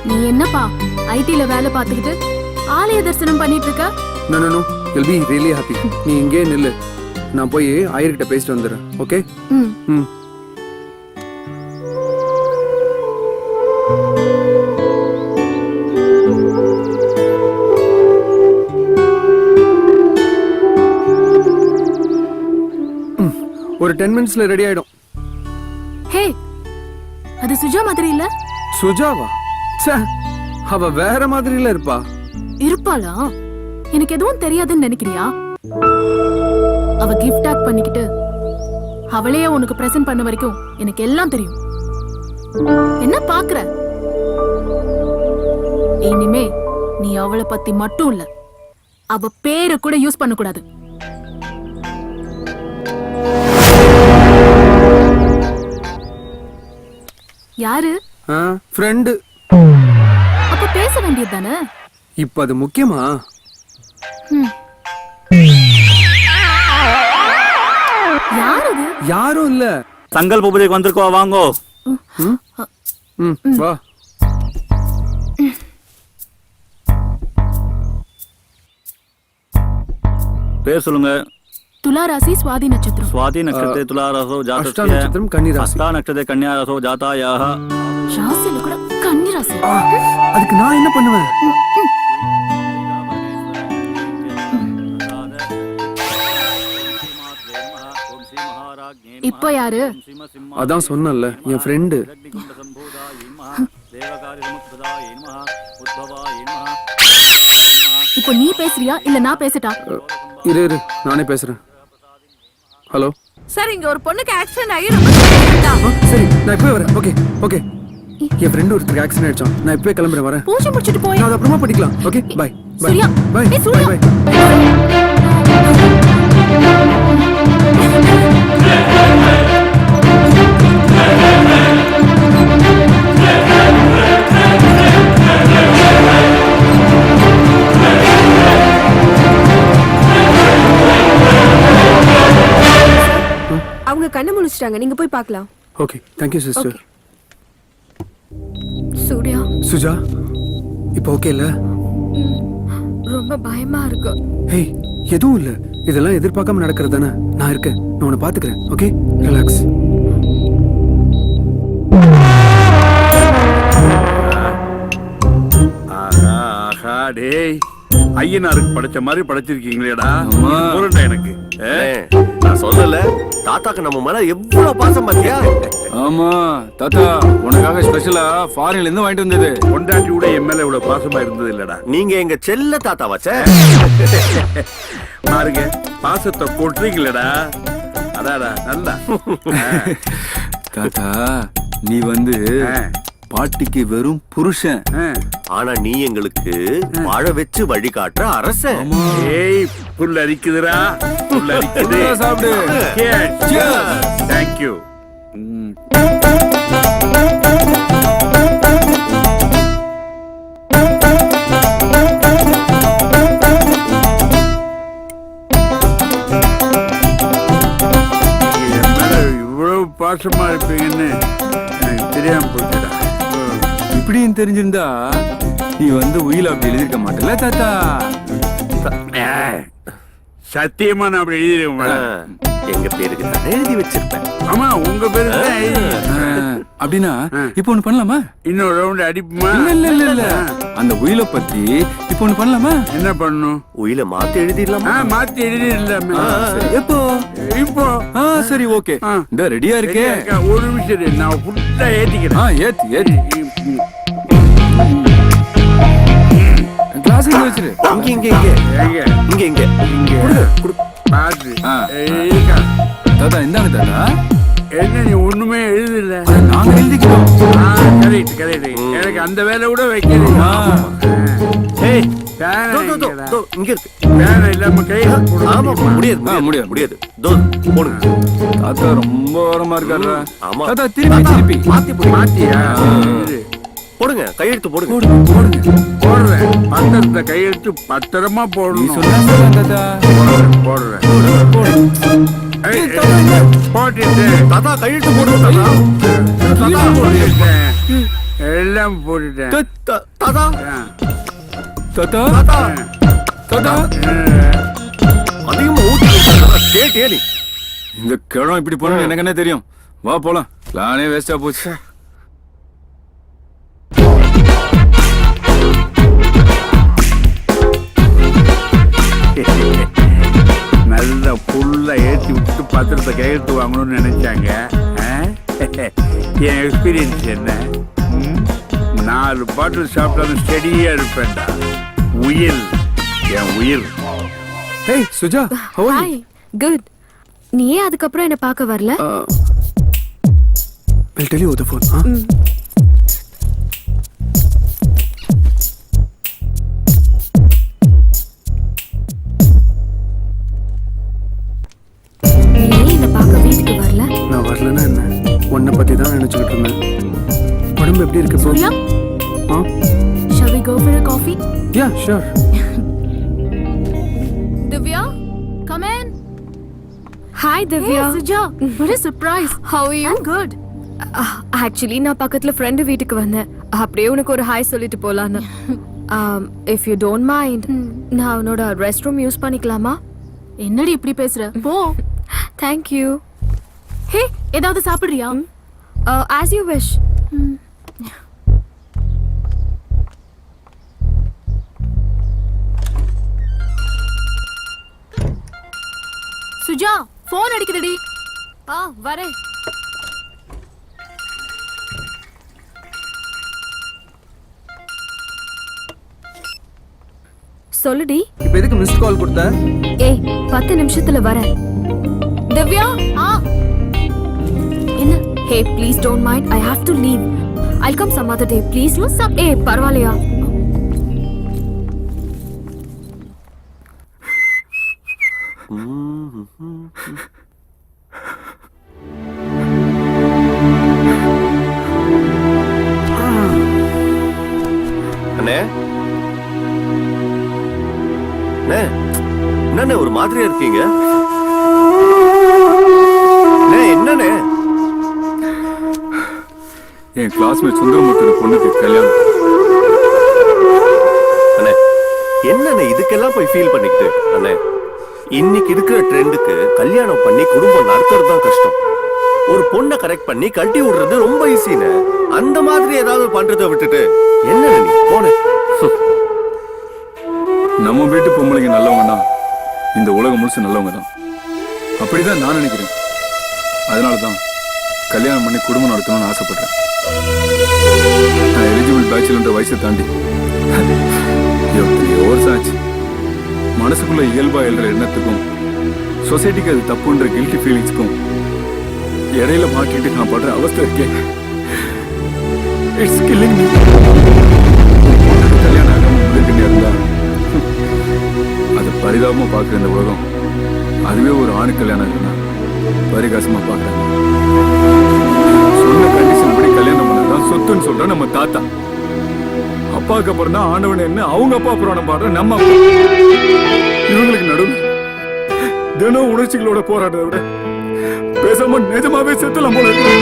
நீ என்னப்பா ஐடில வேலை பார்த்துக்கிட்டு ஆலய தரிசனம் பண்ணிட்டு இருக்க? No no no, you will be really happy. நீ இங்கே நில்லு, நான் போய் ஆயர்கிட்ட பேசிட்டு வந்துடுறேன். ஓகே? ம். ஒரு 10 மினிட்ஸ்ல ரெடி ஆயிடும். ஹே, அது சுஜா மாதிரி இல்ல? சுஜாவா? ச்சே, அவ வேற மாதிரில இருப்பா. இருப்பாளா? எனக்கு எதுவும் தெரியாதுன்னு நினைக்கிறியா? அவ கிஃப்ட் பேக் பண்ணிக்கிட்டு அவளையே உனக்கு பிரசன்ட் பண்ண வரைக்கும் எனக்கு எல்லாம் தெரியும். என்ன பாக்குற? இனிமே நீ அவளை பத்தி மட்டும் இல்ல, அவ பேரை கூட யூஸ் பண்ண கூடாது. யாரு? ஃப்ரெண்டு. அப்ப பேச வேண்டியது தானே? இப்ப அது முக்கியமா? யாரு? யாரும் இல்ல. சங்கல்ப பூஜைக்கு வந்திருக்கோம், வாங்கோ. வா. பேர் சொல்லுங்க. துலா ராசி சுவாதி நட்சத்திரம். சுவாதி நட்சத்திர துலா ராசோ அஷ்டா நட்சத்திரம் கன்னி ராசி. அஷ்டா நட்சத்திர கன்யா ராசோ ஜாதாயாக. ராசியில கூட கன்னி ராசி. அதுக்கு நான் என்ன பண்ணுவேன்? இப்போ யாரு? அதான் சொன்னல, என் ஃப்ரெண்டு. இப்போ நீ பேசுறியா இல்ல நான் பேசட்டா? இரு இரு, நானே பேசுறேன். ஹலோ சார், இங்க ஒரு பொண்ணுக்கு ஆக்சிடென்ட் ஆகி ரொம்ப சீரியஸா. சரி, நான் இப்பவே வரேன். Okay okay. என் ஃப்ரெண்ட் ஒருத்தருக்கு ஆக்சிடென்ட் ஆயிடுச்சான். நான் இப்பவே கிளம்புறேன், வரேன். பூஜை முடிச்சிட்டு போய். நான் அது அப்புறமா படிக்கலாம். Okay, bye bye Surya, bye ஏய் சூர்யா. பை. அவங்க கண்ணு முழிச்சிட்டாங்க, நீங்க போய் பார்க்கலாம். Okay, thank you sister. Surya. Suja, இப்போ ஓகே இல்ல? ரொம்ப பயமா இருக்கு. ஹேய், எதுவும் இல்ல. இதெல்லாம் எதிர்பார்க்காம நடக்கிறது தானே. நான் இருக்கேன், நான் உன்னை பாத்துக்கிறேன். Okay, relax. ஆஹா ஆஹா, டேய் ஐயனாருக்கு படைச்ச மாதிரி படைச்சிருக்கீங்களேடா. பொருண்டா எனக்கு. நான் சொல்லல, தாத்தாக்கு நம்ம மேல எவ்வளவு பாசம் பாத்தியா? ஆமா தாத்தா, உனக்காக ஸ்பெஷலா ஃபாரின்ல இருந்து வாங்கிட்டு வந்தது. பொண்டாட்டி கூட என் மேல இவ்வளவு பாசமா இருந்தது இல்லடா. நீங்க எங்க செல்ல தாத்தா வச்ச பாருங்க, பாசத்தை கொட்டுறீங்களடா. அடாடா நல்லா. தாத்தா, நீ வந்து பாட்டிக்கு வெறும் புருஷன். ஆனா நீ எங்களுக்கு வாழ வச்சு வழி காட்டுற அரசன். ஏய், புல் அரிக்குதுடா, புல் அரிக்குது. சாப்பிடு. தேங்க்யூ. இவ்வளவு பாசமா இருப்பீங்கன்னு எனக்கு தெரியாம போச்சுடா. இப்படியும் தெரிஞ்சிருந்தா நீ வந்து உயில அப்படி எழுதிருக்க மாட்டல தாத்தா. சத்தியமா நான் அப்படி எழுதிருக்கேன். எங்க பேருக்கு நான் எழுதி வச்சிருப்பேன். ஆமா, உங்க பேரு அப்படின்னா இப்போ ஒண்ணு பண்ணலாமா? இன்னொரு ரவுண்ட் அடிப்புமா? இல்ல இல்ல இல்ல, அந்த உயில பத்தி இப்போ ஒண்ணு பண்ணலாமா? என்ன பண்ணணும்? உயில மாத்தி எழுதிடலாமா? மாத்தி எழுதிடலாமே. எப்போ? இப்போ. சரி, ஓகே. இந்த ரெடியா இருக்கே. ஒரு நிமிஷம், நான் ஃபுல்லா ஏத்திக்கிறேன். ஏத்தி ஏத்தி கிளாஸ் வச்சிரு. இங்க இங்க இங்க இங்க இங்க இங்க பாத்து. தாத்தா இந்தாங்க தாத்தா. என்ன நீ ஒண்ணுமே எழுதல? நாங்க எழுதிக்கிறோம். Correct correct. எனக்கு அந்த வேலை கூட வைக்கிறீங்க. ஏய், இங்க இருக்கு. வேலை இல்லாம கை. ஆமா, முடியாது முடியாது முடியாது. தோ போடுங்க. தாத்தா ரொம்ப ஓரமா இருக்காரு. ஆமா தாத்தா, திருப்பி திருப்பி மாத்தியா? போடுங்க, கையெழுத்து போடுங்க. போடுறேன். 10 பத்திரத்தை கையெழுத்து பத்திரமா நீ போடணும். சொன்னா தாத்தா. போடுறேன். ஏய், போட்டுட்டு தாத்தா கையெழுத்து போடுங்க தாத்தா. போட்டுட்டேன். எல்லாம் போட்டுட்டேன். தாத்தா தாத்தா தாத்தா தாத்தா அதிகமா ஊத்தி கேட்டியே நீ. இந்த கிழம் இப்படி போறோம்னு எனக்கு என்ன தெரியும்? வா போலாம். பிளானே வேஸ்டா போச்சு. நல்ல புல்ல ஏற்றி விட்டு பத்திரத்தை கையெழுத்து வாங்கணும்னு நினைச்சாங்க. என் எக்ஸ்பீரியன்ஸ் என்ன? 4 பாட்டில் சாப்பிட்டாலும் ஸ்டெடியா இருப்பேன்டா. உயிர், என் உயிர். Hey, Suja, how are you? Hi, good. நீ ஏன் அதுக்கப்புறம் என்ன பார்க்க வரல? I'll tell you over the phone, huh? நீ ஏன் என்ன பார்க்க வீட்டுக்கு வரல? நான் வரலன்னா என்ன? உன்னை பத்தி தான் நினைச்சுக்கிட்டு இருந்தேன். உடம்பு எப்படி இருக்கு இப்போ? Surya, shall we go for a coffee? Yeah, sure. Divya, come in. Hi Divya. Hey, Suja, what a surprise. How are you? I'm good. Actually நான் பக்கத்துல ஃப்ரெண்டு வீட்டுக்கு வந்தேன். அப்படியே உனக்கு ஒரு ஹாய் சொல்லிட்டு போலான்னு. இஃப் யூ டோன்ட் மைண்ட், நான் உன்னோட ரெஸ்ட் ரூம் யூஸ் பண்ணிக்கலாமா? என்னடி இப்படி பேசுற? போ. Thank you. ஹே, ஏதாவது சாப்பிடுறியா? As you wish. Suja, phone அடிக்குதுடி. வரேன். சொல்லுடி. இப்போ எதுக்கு மிஸ்ட் கால் கொடுத்த? ஏய், 10 நிமிஷத்துல வரேன். திவ்யா, என்ன? Hey, please don't mind, I have to leave. I'll come some other day please. ஏய், பரவாயில்லையா? அண்ணே அண்ணே, என்னண்ணே ஒரு மாதிரியா இருக்கீங்க? அண்ணே, என்னண்ணே? என் கிளாஸ்மேட் சுந்தரமூர்த்தி பொண்ணுக்கு கல்யாணம். அண்ணே, என்னண்ணே இதுக்கெல்லாம் போய் ஃபீல் பண்ணிக்கிட்டு? அண்ணே, இன்னைக்கு இருக்கிற ட்ரெண்டுக்கு கல்யாணம் பண்ணி குடும்பம் நடத்துறது தான் கஷ்டம். ஒரு பொண்ணை கரெக்ட் பண்ணி கட்டி விடுறது ரொம்ப ஈஸின்னு. அந்த மாதிரி ஏதாவது பண்றதை விட்டுட்டு என்ன நீ போன? நம்ம வீட்டு பொம்பளைங்க நல்லவங்க தான், இந்த உலகம் முழுசு நல்லவங்க தான். அப்படிதான் நான் நினைக்கிறேன். அதனால தான் கல்யாணம் பண்ணி குடும்பம் நடத்தணும்னு ஆசைப்படுறேன். நான் எலிஜிபிள் பேச்சுலன்ற வயசை தாண்டி எத்தனையோ வருஷம் ஆச்சு. மனசுக்குள்ள இயல்பா எழுற எண்ணத்துக்கும் சொசைட்டிக்கு அது தப்புன்ற கில்ட்டி ஃபீலிங்ஸ்க்கும் இடையில மாட்டிட்டு நான் படுற அவஸ்தை இருக்கேன். It's killing me. கல்யாணம் ஆகாம முடிக்கிட்டே இருந்தா அதை பரிதாபமா பார்க்குற இந்த உலகம் அதுவே ஒரு ஆணு கல்யாணம் ஆகுதுன்னா பரிகாசமா பார்க்கறாங்க. சொன்ன கண்டிஷன் படி கல்யாணம் பண்ணதான் சொத்துன்னு சொல்ற நம்ம தாத்தா. அப்பாவுக்கு அப்புறம் தான் ஆண்டவன் என்ன அவங்க அப்பா புராணம் பாடுற நம்ம அப்பா. இவங்களுக்கு நடுவு தினம் உணர்ச்சிகளோட போராடுறத விட பேசாம நிஜமாவே செத்துலாம் போல இருக்கு.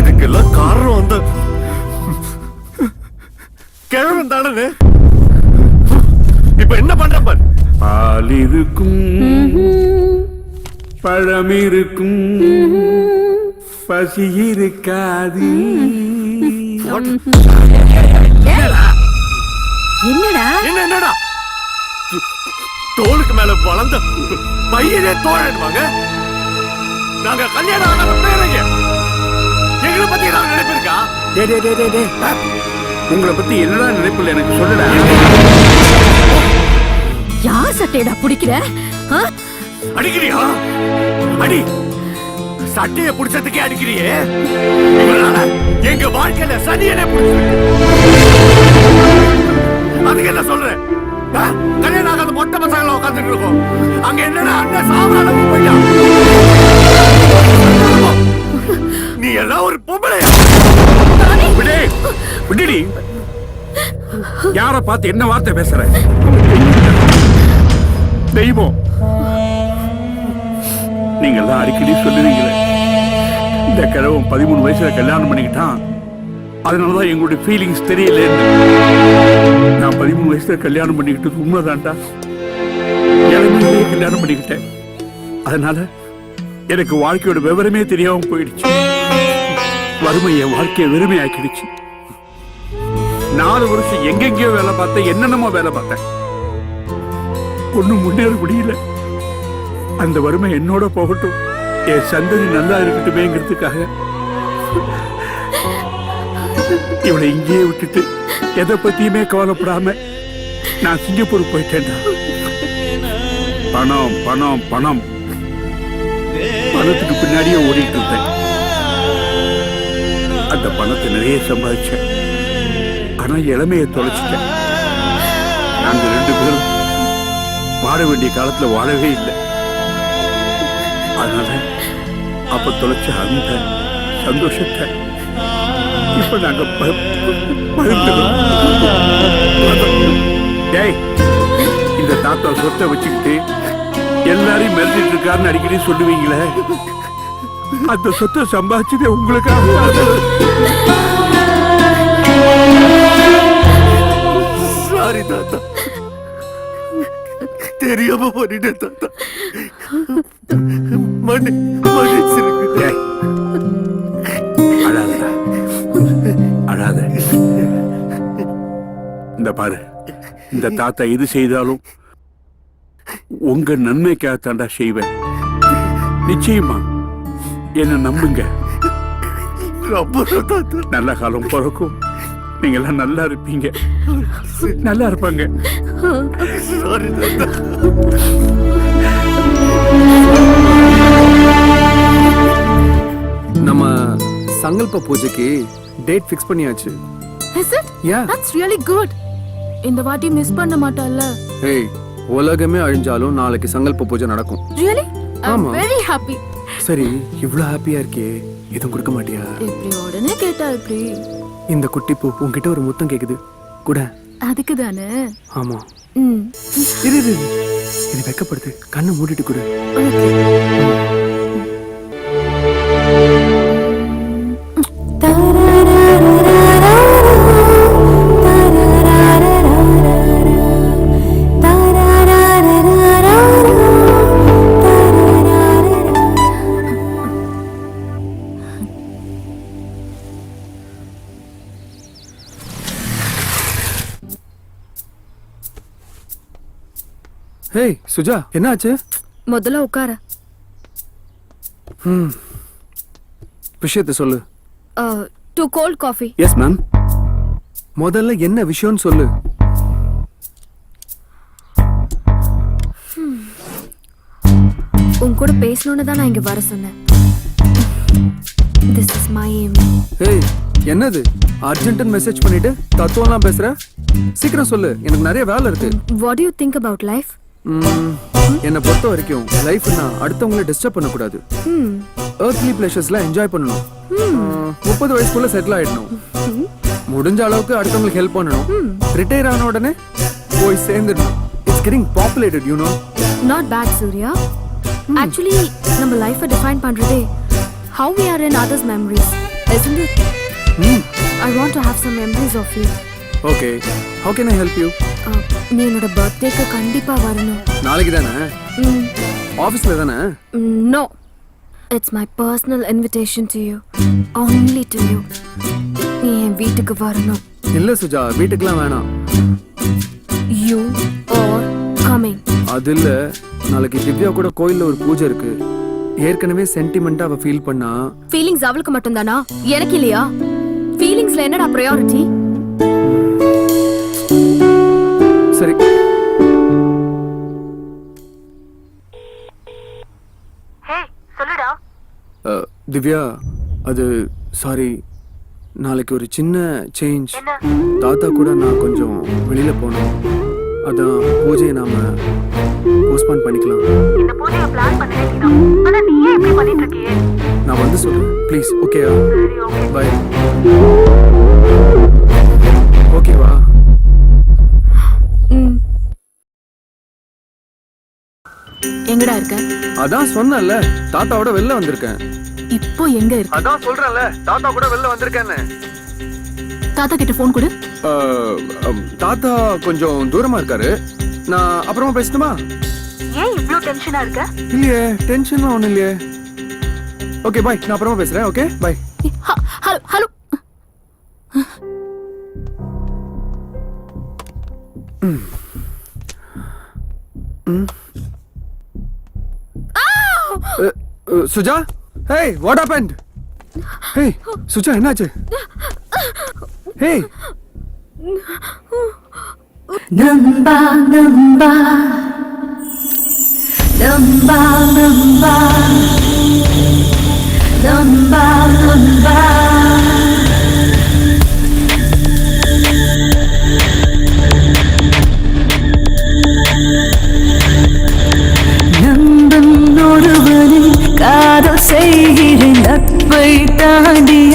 இதுக்கெல்லாம் காரணம் அந்த கிழவன் தானே. இப்ப என்ன பண்ற பாரு. பால் இருக்கும், பழம் இருக்கும், பசி இருக்காது. என்னடா என்னடா தோளுக்கு மேல வளர்ந்த பையனே தோழன்வாங்க. நாங்க கல்யாணம் ஆகாத பேரைங்க எங்களை பத்தி ஏதாவது நினைப்பு இருக்கா? உங்களை பத்தி என்னடா நினைப்பில்லை எனக்கு சொல்லுடா. யார் சட்டையடா பிடிக்கிற? அடிக்கிறியா? அடி. சட்டைய புடிச்சதுக்கே அடிக்கிறியே. இவனால எங்க வாழ்க்கையில சனியனே புடிச்சிருக்கு. அதுக்கு என்ன சொல்றேன்? கல்யாணம் ஆகாத மொட்டை பசங்களை உட்காந்துட்டு இருக்கோம். அங்க என்னடா அண்ணன் சாவரான போயிட்டான். நீ எல்லாம் ஒரு பொம்பளையா? விடுடி. யார பார்த்து என்ன வார்த்தை பேசுற? தெய்வம், நீங்க எல்லாம் அடிக்கடி சொல்லுவீங்களே, இந்த கிழவன் 13 வயசுல கல்யாணம் பண்ணிக்கிட்டான், அதனாலதான் எங்களுடைய ஃபீலிங்ஸ் தெரியல. நான் 13 வயசுல கல்யாணம் பண்ணிக்கிட்டது உண்மைதான்டா. இளமையிலேயே கல்யாணம் பண்ணிக்கிட்டேன். அதனால எனக்கு வாழ்க்கையோட விவரமே தெரியாம போயிடுச்சு. வறுமை என் வாழ்க்கையை வெறுமையாக்கிடுச்சு. 4 வருஷம் எங்கெங்கயோ வேலை பார்த்தேன், என்னென்னமோ வேலை பார்த்தேன், ஒண்ணும் முன்னேற முடியல. அந்த வறுமை என்னோட போகட்டும், என் சந்ததி நல்லா இருக்கட்டுமேங்கிறதுக்காக இவளை இங்கேயே விட்டுட்டு எதை பத்தியுமே கவலைப்படாம நான் சிங்கப்பூர் போயிட்டேன்டா. பணம் பணம் பணம், பணத்துக்கு பின்னாடியே ஓடிட்டு இருந்தேன். அந்த பணத்தை நிறைய சம்பாதிச்சேன், ஆனா இளமையை தொலைச்சிட்டேன். நாங்க 2 பேரும் வாழ வேண்டிய காலத்துல வாழவே இல்லை. அதனால அப்ப தொலைச்ச அந்த சந்தோஷத்தை இப்ப நாங்க டேய், இந்த தாத்தா சொத்தை வச்சுக்கிட்டு எல்லாரையும் மெரிச்சிட்டு இருக்காருன்னு அடிக்கடி சொல்லுவீங்களே, அந்த சொத்தை சம்பாதிச்சதே உங்களுக்காக. சாரி தாத்தா, தெரியாம பண்ணிட்டேன் தாத்தா. மன்னிச்சிருங்க. அழாதடா, அழாத. இந்த பாரு, இந்த தாத்தா எது செய்தாலும் உங்க நன்மைக்காகத்தாண்டா செய்வேன். நிச்சயமா என்ன நம்புங்க. நல்ல காலம் பிறக்கும், நீங்க எல்லாம் நல்லா இருப்பீங்க, நல்லா இருப்பாங்க. நம்ம சங்கல்ப பூஜைக்கு டேட் ஃபிக்ஸ் பண்ணியாச்சு. Is it? Yeah. That's really good. இந்த வாட்டி மிஸ் பண்ண மாட்டல்ல? ஏய், உலகமே அழிஞ்சாலும் நாளைக்கு சங்கல்ப பூஜை நடக்கும். Really? I'm ஆமா. very happy. சரி, இவ்ளோ ஹாப்பியா இருக்கே, எதுவும் கொடுக்க மாட்டியா? இப்படி உடனே கேட்டா எப்படி? இந்த குட்டி பூ உன்கிட்ட ஒரு முத்தம் கேக்குது கூட. அதுக்கு தானே? ஆமா. ம். இரு இரு இரு. இது வெக்கப்படுது, கண்ணை மூடிட்டு கூட. ஹேய் சுஜா, என்னாச்சு? முதல்ல உட்கார. விஷயத்தை சொல்லு. 2 cold coffee. Yes ma'am. முதல்ல என்ன விஷயம்னு சொல்லு. உன் கூட பேசணும்னு தான் நான் இங்க வர சொன்னேன். This is my aim. Hey, என்னது அர்ஜென்ட் மெசேஜ் பண்ணிட்டு தத்துவம்லாம் பேசுற? சீக்கிரம் சொல்லு, எனக்கு நிறைய வேலை இருக்கு. What do you think about life? என்னை பொறுத்த வரைக்கும் லைஃப்னா அடுத்தவங்களை டிஸ்டர்ப் பண்ணக்கூடாது. earthly pleasuresலாம் என்ஜாய் பண்ணணும். 30 வயசுக்குள்ள செட்டில் ஆயிடணும். முடிஞ்ச அளவுக்கு அடுத்தவங்களுக்கு ஹெல்ப் பண்ணணும். ரிட்டையர் ஆன உடனே போய் சேர்ந்துடணும். It's getting populated, you know. Not bad, Surya. Actually, நம்ம லைஃபை டிஃபைன் பண்றதே how we are in others' memories, isn't it? I want to have some memories of you. Okay, how can I help you? நீ என்னோட பர்த்டேக்கு கண்டிப்பா வரணும். நாளைக்கு தானே? ஆபீஸ்ல தானே? No, it's my personal invitation to you, only to you. நீ என் வீட்டுக்கு வரணும். இல்ல சுஜா, வீட்டுக்குலாம் வேணாம். You are coming. அது இல்ல, நாளைக்கு திவ்யா கூட கோயில்ல ஒரு பூஜை இருக்கு. ஏற்கனவே சென்டிமெண்டா அவ ஃபீல் பண்ணா. ஃபீலிங்ஸ் அவளுக்கு மட்டும் தானா, எனக்கு இல்லையா? ஃபீலிங்ஸ்ல என்னடா பிரையாரிட்டி? சரி. ஹே, சொல்லுடா. திவ்யா, அது சாரி, நாளைக்கு ஒரு சின்ன சேஞ்ச். தாத்தா கூட நான் கொஞ்சம் வெளியில போனோம். அதான் பூஜையை நாம போஸ்ட்போன் பண்ணிக்கலாம். இந்த பூஜையை பிளான் பண்ணிட்டீங்க, ஆனா நீ ஏன் இப்படி பண்ணிட்டு இருக்கியே? நான் வந்து சொல்றேன் ப்ளீஸ். ஓகேயா? சரி, ஓகே. பை. ஓகேவா? இருக்க? அதான் சொன்னேன்ல, தாத்தாவோட வெளில வந்திருக்கேன். இப்போ எங்க இருக்க? அதான் சொல்றேன்ல, தாத்தா கூட வெளில வந்திருக்கேன்னு. தாத்தா கிட்ட போன் கொடு. தாத்தா கொஞ்சம் தூரமா இருக்காரு. நான் அப்புறமா பேசணுமா? ஏன் இவ்ளோ டென்ஷனா இருக்க? இல்லையே, டென்ஷன்லாம் ஒண்ணும் இல்லையே. ஓகே பாய், நான் அப்புறமா பேசுறேன். Okay bye. Hello. Suja, hey, what happened? Hey, Suja, என்னாச்சு? Hey. நம்பா நம்பா நம்பா நம்பா நம்பா நம்பா நம்பன் ஒருவனில் காதல் செய்கிறேன், நட்பை தாண்டிய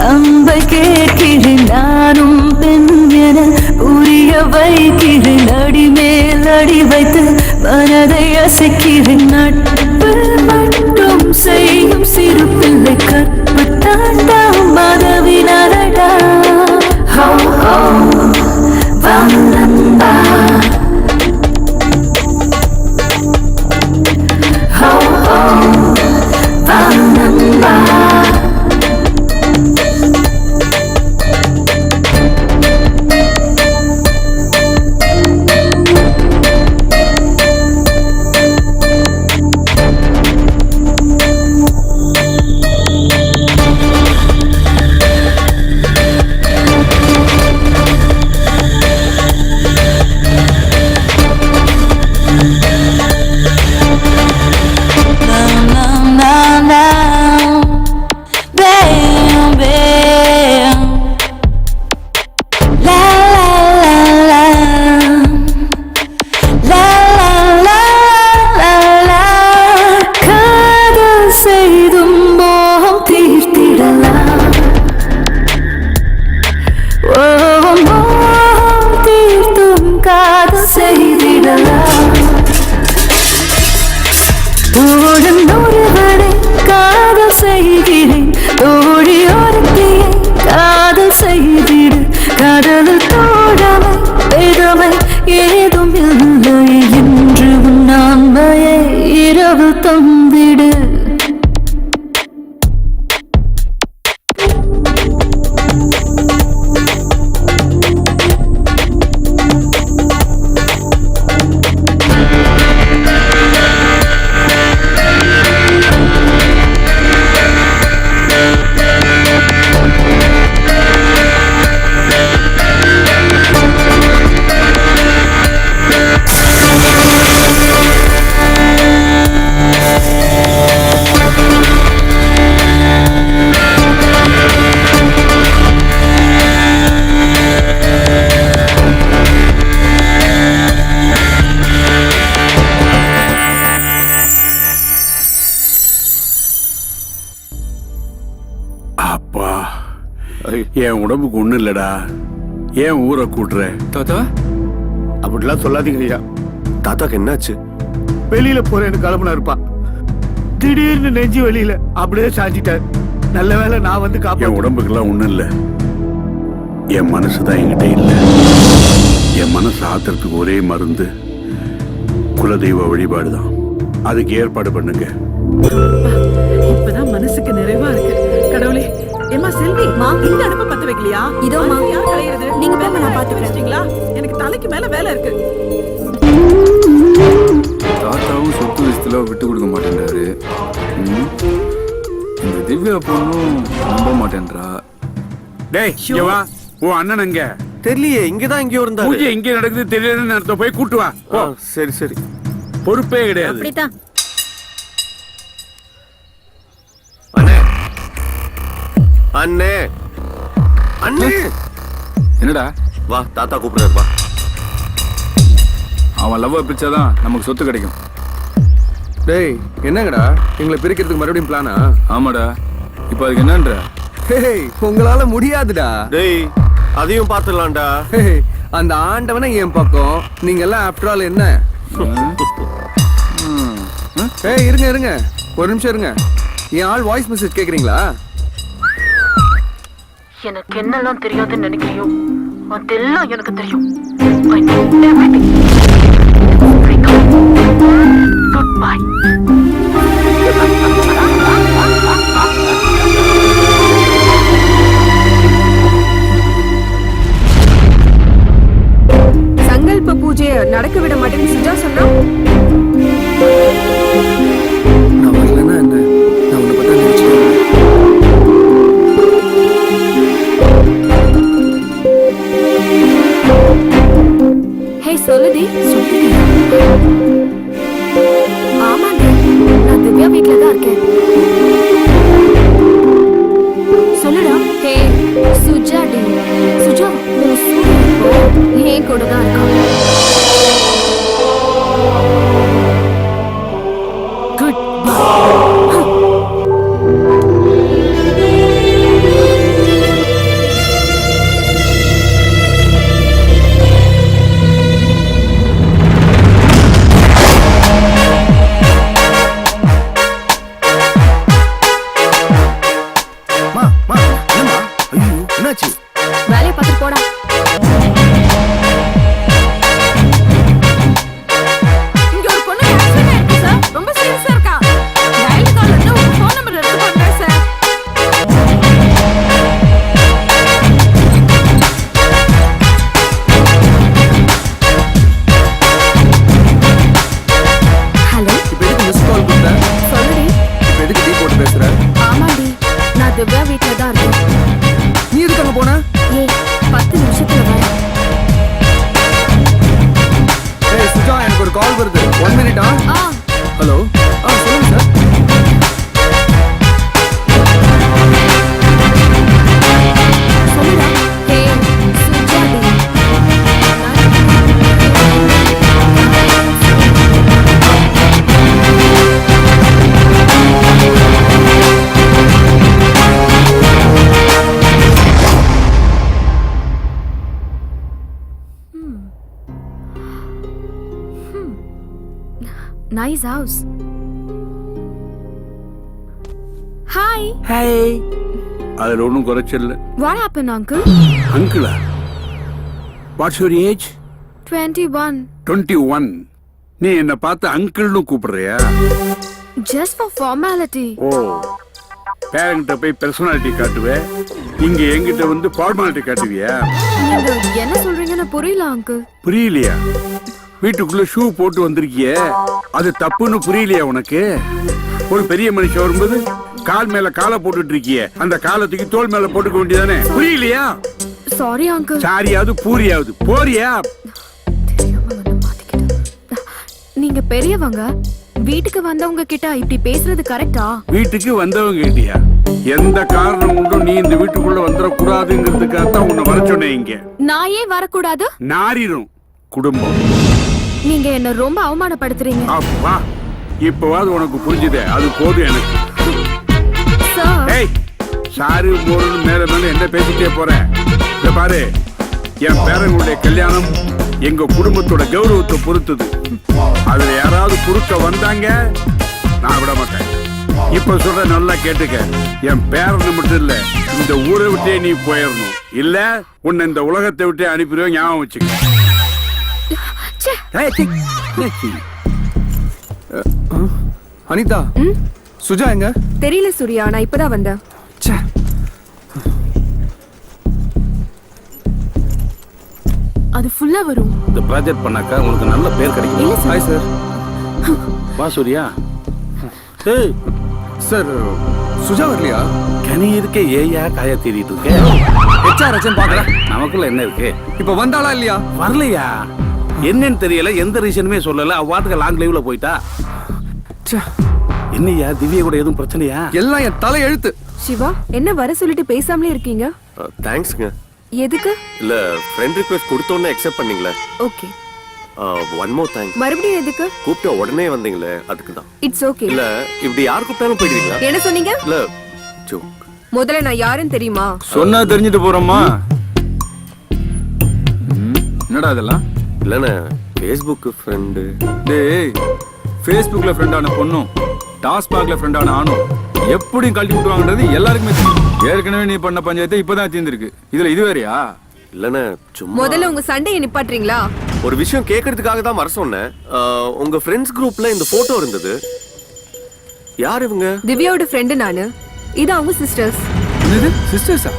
அம்பை கேட்கிறேன், நானும் பெண் என புரிய வைக்கிறேன், அடி மேல் அடி வைத்து மனதை அசைக்கிறேன், நட்பு மட்டும் செய்யும் சிறு பிள்ளை கற்பு தாண்டா மதவினரடா. ஹோ ஹோ வந்தம்பா ஹோ ஹோ வந்தம்பா. என் உடம்புக்கு ஒண்ணு இல்லடா, ஏன் ஊரை கூட்டுற? தாத்தா அப்படிலாம் சொல்லாதீங்க ஐயா. தாத்தாக்கு என்னாச்சு? வெளியில போறேன்னு கிளம்புனா இருப்பா, திடீர்னு நெஞ்சு வெளியில அப்படியே சாஞ்சிட்டார். நல்ல வேளை நான் வந்து என் காப்பேன். உடம்புக்கெல்லாம் ஒண்ணும் இல்ல, என் மனசுதான் என்கிட்ட இல்ல. என் மனசு ஆத்துறதுக்கு ஒரே மருந்து குலதெய்வ வழிபாடுதான். அதுக்கு ஏற்பாடு பண்ணுங்க. இப்பதான் மனசுக்கு நிறைவா இருக்கு. கடவுளே, ஏமா செல்வி, இந்த அடுப்பை பத்த வைக்கலையா? இதோமா. யார் கலையிறது? நீங்க போங்க, நான் பாத்துக்கிறேன். எனக்கு தலைக்கு மேல வேலை இருக்கு. தாத்தாவும் சொத்து விஷயத்துல விட்டு கொடுக்க மாட்டேன்றாரு. இந்த திவ்யா பொண்ணும் நம்ப மாட்டேன்றா. டேய், இங்க வா. உன் அண்ணன் எங்க? தெரியலையே, இங்கதான் எங்கேயோ இருந்தாரு. பூஜை எங்க நடக்குது தெரியாதுன்னு நேரத்தை போய் கூட்டு வா. போ. சரி சரி. பொறுப்பே கிடையாது. அப்படித்தான். அண்ணே அண்ணே அண்ணே, என்னடா? வா, தாத்தா கூப்பிடுறாரு, வா. அவன் லவ் பிரிச்சாதான் நமக்கு சொத்து கிடைக்கும். டேய், என்னங்கடா எங்களை பிரிக்கிறதுக்கு மறுபடியும் பிளானா? ஆமாடா. இப்போ அதுக்கு என்னன்ற? உங்களால முடியாதுடா. டேய், அதையும் பாத்துடலாம்டா. அந்த ஆண்டவனை என் பக்கம், நீங்க எல்லாம் ஆஃப்டர் ஆல் என்ன? ஏய் இருங்க இருங்க, ஒரு நிமிஷம் இருங்க. என் ஆள் வாய்ஸ் மெசேஜ் கேக்குறீங்களா? எனக்கு என்னெல்லாம் தெரியாதுன்னு நினைக்கிறியோ அதெல்லாம் எனக்கு தெரியும். Good bye. சங்கல்ப பூஜையை நடக்க விட மாட்டேன்னு சுஜா சொன்னா நான் வரலன்னா என்ன? நான் உன்னை பத்தி நினைச்சிட்டேன். ஹே சொல்லுடி. ஆமாங்க, நான் திவ்யா வீட்ல தான் இருக்கேன். சொல்லுடா. Hey Suja D. சுஜா உன் சூரிய இப்போ ஏன் கூட தான் இருக்கான். Good bye. என்னாச்சு? வேலையை பார்த்துட்டு போடா. இங்க ஒரு பொண்ணு ஆக்சிடென்ட் ஆயிருக்கு சார். ரொம்ப சீரியஸா இருக்கா. டயல் கால்ல இருந்து உங்க ஃபோன் நம்பர் எடுத்து பண்றேன் சார். ஹலோ இப்போ எதுக்கு மிஸ் கால் கொடுத்த? சொல்லுடி. இப்போ எதுக்கு டீ போட்டு பேசுற? ஆமாடி, நான் திவ்யா வீட்ல தான் இருக்கேன். நீ எதுக்கு அங்க போன? ஏய் 10 நிமிஷத்துல வரேன். ஏய் சுஜா, எனக்கு ஒரு கால் வருது. 1 மினிட்டா? ஹலோ. சொல்லுங்க சார். சொல்லுடா. ஹே சுஜா டி. Nice house. Hi. ஹே, அதுல ஒன்றும் குறைச்சல். What happened, uncle? அங்கிளா? What's your age? 21. 21. நீ என்ன பார்த்து அங்கிள்னு கூப்பிடுறியா? Just for formality. ஓ, பேரங்கிட்ட போய் பர்சனாலிட்டி காட்டுவே, இங்க எங்கிட்ட வந்து ஃபார்மாலிட்டி காட்டுவியா? நீங்க என்ன சொல்றீங்கன்னு புரியல uncle. புரியலையா? வீட்டுக்குள்ள ஷூ போட்டு வந்திருக்கிய, அது தப்புன்னு புரியலையா உனக்கு? ஒரு பெரிய மனுஷன் வரும்போது கால் மேல காலை போட்டுட்டு இருக்கிய, அந்த காலத்துக்கு தோல் மேல போட்டுக்க வேண்டியதானே? புரியலையா? Sorry uncle. சாரியாவது பூரியாவது போறியா? தெரியாம வந்து மாட்டிக்கிட்டேன். நீங்க பெரியவங்க, வீட்டுக்கு வந்தவங்க கிட்ட இப்படி பேசுறது கரெக்டா? வீட்டுக்கு வந்தவங்க கிட்டியா? எந்த காரணம் கொண்டும் நீ இந்த வீட்டுக்குள்ள வந்துடக்கூடாதுங்கிறதுக்காகத்தான் உன்னை வர சொன்னேன். இங்க நான் ஏன் வரக்கூடாது? நாரிரும் குடும்பம். நீங்க என்ன ரொம்ப அவமானப்படுத்துறீங்க. அப்பா, இப்பவாது உனக்கு புரிஞ்சுதே, அது போதும் எனக்கு. சார். ஏய், சாரு மோருன்னு மேல மேல என்ன பேசிட்டே போறேன்? இத பாரு, என் பேரனுடைய கல்யாணம் எங்க குடும்பத்தோட கௌரவத்தை பொறுத்தது. அதுல யாராவது குறுக்க வந்தாங்க நான் விட மாட்டேன். இப்ப சொல்ற நல்லா கேட்டுக்க, என் பேரனை மட்டும் இல்ல, இந்த ஊரை விட்டே நீ போயிடணும். இல்ல உன்னை இந்த உலகத்தை விட்டே அனுப்பிடுவேன், ஞாபகம் வச்சுக்க. அனிதா, சுஜா எங்க? தெரியல சூர்யா, நான் இப்பதான் வந்தேன். அது ஃபுல்லா வரும். இந்த ப்ராஜெக்ட் பண்ணாக்கா உனக்கு நல்ல பேர் கிடைக்கும். Hi sir. வா சூர்யா. ஏய் சார், சுஜா வரலையா? கனி இருக்க ஏயா காய தேடிட்டு இருக்க? ஹெச்ஆர் பாக்குறேன். நமக்குள்ள என்ன இருக்கு? இப்ப வந்தாளா இல்லையா? வரலையா? என்னன்னு தெரியல, எந்த ரீசனுமே சொல்லல. அவ்வாட்டுக்கு லாங் லைவ்ல போயிட்டா. என்னையா திவ்யா கூட எதுவும் பிரச்சனையா? எல்லாம் என் தலை எழுத்து. சிவா, என்ன வர சொல்லிட்டு பேசாமலே இருக்கீங்க? தேங்க்ஸ்ங்க. எதுக்கு? இல்ல ஃப்ரெண்ட் ரிக்வெஸ்ட் கொடுத்தோன்னே அக்செப்ட் பண்ணீங்களே. ஓகே. One more thanks. மறுபடியும் எதுக்கு? கூப்பிட்ட உடனே வந்தீங்களே, அதுக்கு தான். It's okay. இல்ல இப்படி யார் கூப்பிட்டாலும் போயிடுவீங்களா? என்ன சொன்னீங்க? இல்ல ஜோக். முதல்ல நான் யாருன்னு தெரியுமா? சொன்னா தெரிஞ்சுட்டு போறோமா? என்னடா இதெல்லாம்? இல்லண்ணே, ஃபேஸ்புக் ஃப்ரெண்டு. டேய், ஃபேஸ்புக்ல ஃப்ரெண்டான பொண்ணும் டாஸ்மாக்ல ஃப்ரெண்டான ஆணும் எப்படியும் கழட்டி விட்டுவாங்கன்றது எல்லாருக்குமே தெரியும். ஏற்கனவே நீ பண்ண பஞ்சாயத்து இப்பதான் தீர்ந்திருக்கு. இதுல இது வேறையா? இல்லன்னு சும்மா முதல்ல உங்க சண்டையை நிப்பாட்டுறீங்களா? ஒரு விஷயம் கேட்கறதுக்காக தான் வர சொன்னேன். உங்க ஃப்ரெண்ட்ஸ் குரூப்ல இந்த போட்டோ இருந்தது. யார் இவங்க? திவ்யாவோட ஃப்ரெண்டு நானு. இது அவங்க சிஸ்டர்ஸ். என்னது சிஸ்டர்ஸா?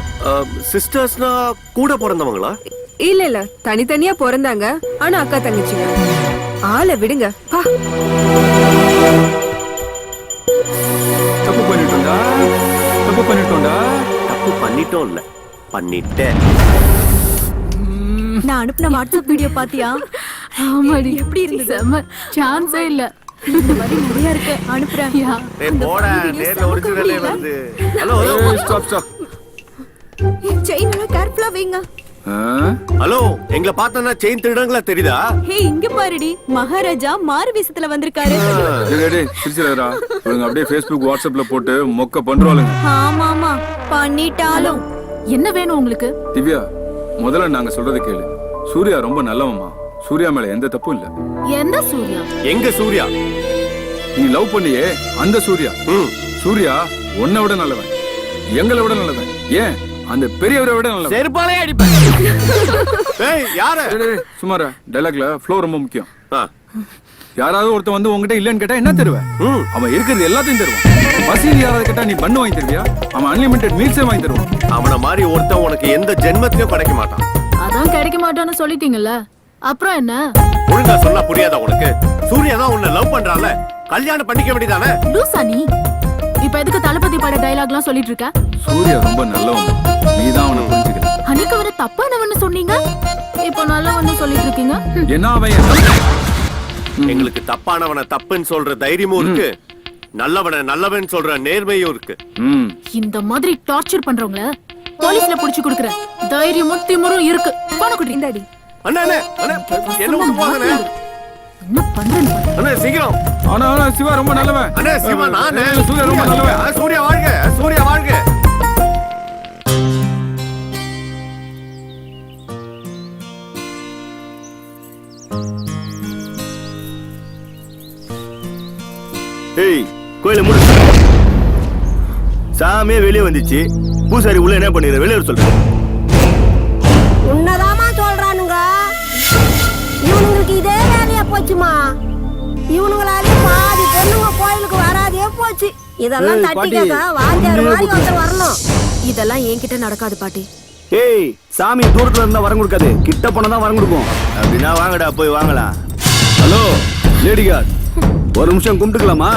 சிஸ்டர்ஸ்னா கூட பிறந்தவங்களா? இல்ல தனித்தனியா பிறந்தாங்க. ஆனா அக்கா தங்கச்சிங்க. ஆளை விடுங்க. தப்பு பண்ணிட்டோம்டா. தப்பு பண்ணிட்டோம் இல்ல, பண்ணிட்டேன். நான் அனுப்பின வாட்ஸ்அப் வீடியோ பாத்தியா? ஆமாடி, எப்படி இருந்தது? செம சான்ஸே இல்ல. இந்த மாதிரி நிறைய இருக்கு, அனுப்புறேன். டேய் போடா, நேர்ல ஒரிஜினலே வருது. Hello stop. செயின் எல்லாம் கேர்ஃபுல்லா வைங்க. ஹலோ, எங்களை பார்த்தா செயின் திருடங்களா தெரியுதா? ஹே, இங்க பாருடி, மகாராஜா மாறு வேஷத்துல வந்திருக்காரு. டேய் சிரிச்சலடா. இவங்க அப்படியே ஃபேஸ்புக் வாட்ஸ்அப்ல போட்டு மொக்க பண்றாளுங்க. ஆமாமா, பண்ணிட்டாலும். என்ன வேணும் உங்களுக்கு? திவ்யா, முதல்ல நாங்க சொல்றதை கேளு. சூர்யா ரொம்ப நல்லவம்மா. சூர்யா மேல எந்த தப்பும் இல்ல. எந்த சூர்யா? எங்க சூர்யா? நீ லவ் பண்ணியே அந்த சூர்யா. சூர்யா உன்னை விட நல்லவன், எங்களை விட நல்லவன், ஏன் அந்த பெரியவரை விட நல்லவன். செருப்பாலே அடிப்பேன். ஏய் யாரு? சுமாரா டைலாக்ல ஃப்ளோ ரொம்ப முக்கியம். யாராவது ஒருத்தன் வந்து உங்ககிட்ட இல்லன்னு கேட்டா என்ன தருவேன்? அவன் இருக்கிறது எல்லாத்தையும் தருவான். பசியில் யாராவது கேட்டா நீ பண்ணு வாங்கி தருவியா? அவன் அன்லிமிட்டெட் மீல்ஸே வாங்கி தருவான். அவன மாதிரி ஒருத்தன் உனக்கு எந்த ஜென்மத்திலயும் கிடைக்க மாட்டான். அதான் கிடைக்க மாட்டான்னு சொல்லிட்டீங்கல்ல, அப்புறம் என்ன? ஒழுங்கா சொன்னா புரியாதா உனக்கு? சூர்யா தான் உன்னை லவ் பண்றான்ல, கல்யாணம் பண்ணிக்க வேண்டியதானே? லூசா நீ? இப்ப எதுக்கு தளபதி பட டயலாக்லாம் சொல்லிட்டு இருக்க? சூர்யா ரொம்ப நல்லவன், நீதான் அவனை புரிஞ்சுக்கல. அன்னைக்கு அவரை தப்பானவன்னு சொன்னீங்க, இப்போ நல்லவன்னு சொல்லிட்டு இருக்கீங்க. என்ன அவன்? எங்களுக்கு தப்பானவனை தப்புன்னு சொல்ற தைரியமும் இருக்கு, நல்லவனை நல்லவன் சொல்ற நேர்மையும் இருக்கு. இந்த மாதிரி டார்ச்சர் பண்றவங்கள போலீஸ்ல புடிச்சு கொடுக்கற தைரியமும் திமிரும் இருக்கு. போன குடி இந்தாடி. அண்ணா அண்ணா என்ன ஒண்ணு போங்கண்ணே. என்ன பண்றேன்னு பாரு. அண்ணா சீக்கிரம். ஆனா சிவா ரொம்ப நல்லவன். அண்ணா சிவா நானே. சூர்யா ரொம்ப நல்லவன். சூர்யா வாழ்க, சூர்யா வாழ்க. ஏய், கோயில மூடு. சாமியே வெளியே வந்துச்சு, பூசாரி உள்ள என்ன பண்ணிடுற? வெளியே சொல்ற. உன்னதாமா சொல்றானுங்க. இவனுங்களுக்கு இதே வேலையா போச்சுமா. இவனுங்களாலே பாதி பொண்ணுங்க கோயிலுக்கு வராதே போச்சு. இதெல்லாம் தட்டி கேட்க வாத்தியார் மாதிரி ஒருத்தர் வரணும். இதெல்லாம் என்கிட்ட நடக்காது பாட்டி. ஏய், சாமி தூரத்துல இருந்தா வரம் கொடுக்காது, கிட்ட போனா வரம் கொடுக்கும். அப்படின்னா வாங்கடா, போய் வாங்கலாம். ஹலோ லேடி கார்டு, ஒரு நிமிஷம் கும்பிட்டுக்கலாமா?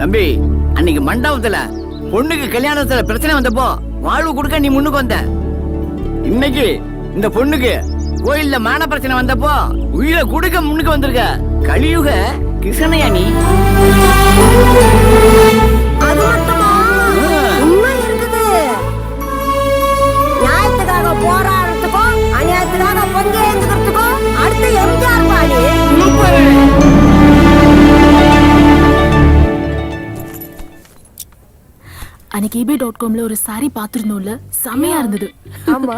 தம்பி, அன்னைக்கு மண்டபத்துல பொண்ணுக்கு கல்யாணத்துல பிரச்சனை வந்தப்போ வாழ்வு கொடுக்க நீ முன்னுக்கு வந்த. இன்னைக்கு இந்த பொண்ணுக்கு கோயில்ல மான பிரச்சனை வந்தப்போ உயிரை கொடுக்க முன்னுக்கு வந்திருக்க. கலியுக கிருஷ்ணயா நீ. அது மட்டுமா அன்னைக்கு eBay.comல ஒரு சாரி பார்த்திருந்தோம்ல, செமையா இருந்தது. ஆமா.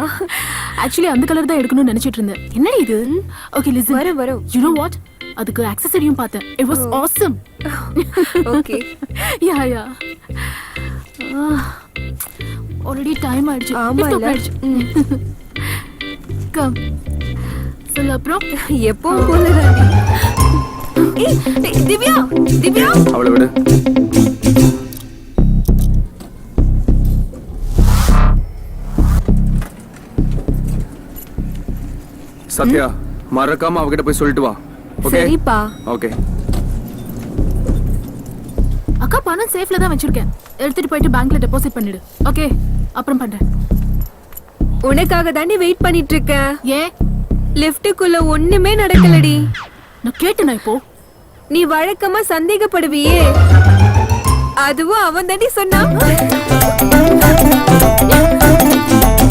ஆக்சுவலி அந்த கலர் தான் எடுக்கணும்னு நினைச்சிட்டு இருந்தேன். என்ன இது? Okay listen. வரும். You know what? அதுக்கு ஆக்சஸரியும் பார்த்தேன். It was awesome. Okay. Yeah. Already time ஆயிடுச்சு. ஆமா இல்ல. கம். சொல்ல அப்புறம் எப்பவும் போலதான். ஏய் திவ்யா, திவ்யா. அவளை விடு. சத்யா, மறக்காம அவகிட்ட போய் சொல்லிட்டு வா. ஓகே? சரிப்பா. ஓகே. அக்கா பணம் சேஃப்ல தான் வச்சிருக்கேன். எடுத்துட்டு போயிட்டு பேங்க்ல டெபாசிட் பண்ணிடு. ஓகே? அப்புறம் பண்றேன். உனக்காக தாண்டி வெயிட் பண்ணிட்டு இருக்கேன். ஏன்? லிஃப்ட்டுக்குள்ள ஒண்ணுமே நடக்கலடி. நான் கேட்டேனா இப்போ? நீ வழக்கமா சந்தேகப்படுவியே, அதுவும் அவன் தாண்டி சொன்னான்.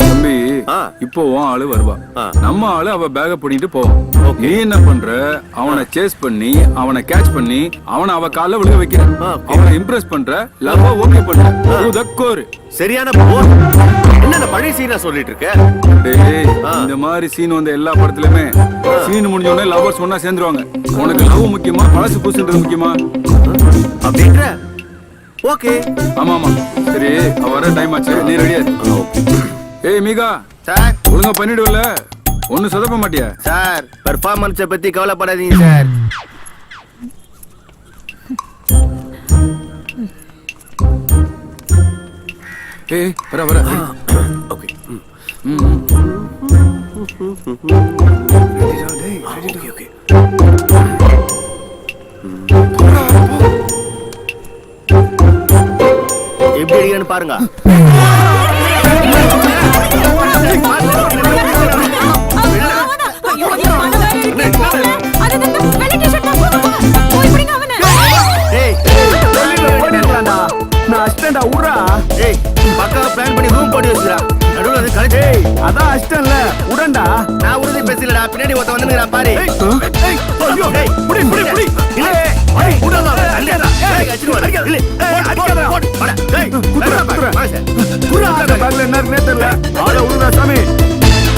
தம்பி, இப்போ உன் ஆளு வருவா. நம்ம ஆளு அவ பேக பண்ணிட்டு போவோம். நீ என்ன பண்ற? அவனை சேஸ் பண்ணி, அவனை கேட்ச் பண்ணி, அவனை அவ கால்ல விழுக வைக்கிற. அவனை இம்ப்ரெஸ் பண்ற, லவ் ஓகே பண்ற. உதக்கோரு சரியான போர். என்ன பழைய சீனா சொல்லிட்டு இருக்க? டேய், இந்த மாதிரி சீன் வந்த எல்லா படத்துலயுமே சீன் முடிஞ்ச உடனே லவ்வர்ஸ் ஒண்ணா சேர்ந்துருவாங்க. உனக்கு லவ் முக்கியமா, பழசு புதுசுன்றது முக்கியமா? அப்படின்ற ஓகே. ஆமா. சரி, அவ வர டைம் ஆச்சு. நீ ரெடியா? ஏய் மீகா சார், ஒழுங்கா பண்ணிடுவல? ஒன்னும் சொதப்ப மாட்டியா? சார் பெர்ஃபார்மன்ஸை பத்தி கவலைப்படாதீங்க சார். ஏய் வர. ஓகே. ஓகே. எப்படி அடிக்கன்னு பாருங்க. நான் அஷ்டன்டா ஊரா. ஏய் பக்காவா பிளான் பண்ணி ரூம் போட்டு வச்சுடா. நடுவுல வந்து கலெக்ட். ஏய் அதான் அஷ்டன்ல உடன்டா. நான் உறுதி பேசலடா. பின்னாடி ஒருத்த வந்துங்கடா பாரு. ஏய் ஐயோ ஏய் புடி. இல்ல ஏய் உடடா. அல்லடா. ஏய் அடிச்சு வர. இல்ல அடிக்கடா. போடா. ஏய் குறா பேக்ல என்ன இருக்குனே தெரியல. ஆள உருடா சாமி.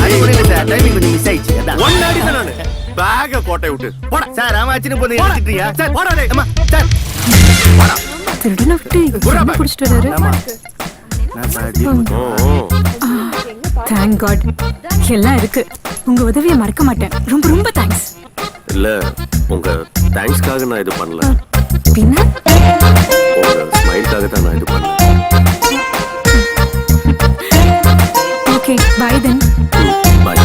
அடி புரியல சார். டைமிங் கொஞ்சம் மிஸ் ஆயிடுச்சு. அதான் ஒண்ணு அடி தான் நானு. பேக்க கோட்டை விட்டு போடா. சார் அவன் அடிச்சு போய் எடுத்துட்டீங்க. சார் போடா டேய். அம்மா சார் போடா. திருடன விட்டு என்ன புடிச்சிட்டு வராரு. தேங்க் காட் எல்லாம் இருக்கு. உங்க உதவியை மறக்க மாட்டேன். ரொம்ப ரொம்ப தேங்க்ஸ். இல்ல உங்க தேங்க்ஸ்க்காக நான் இது பண்ணல. பின்ன உங்க ஸ்மைல்காக தான் நான் இது பண்ணேன். Okay bye then. பை.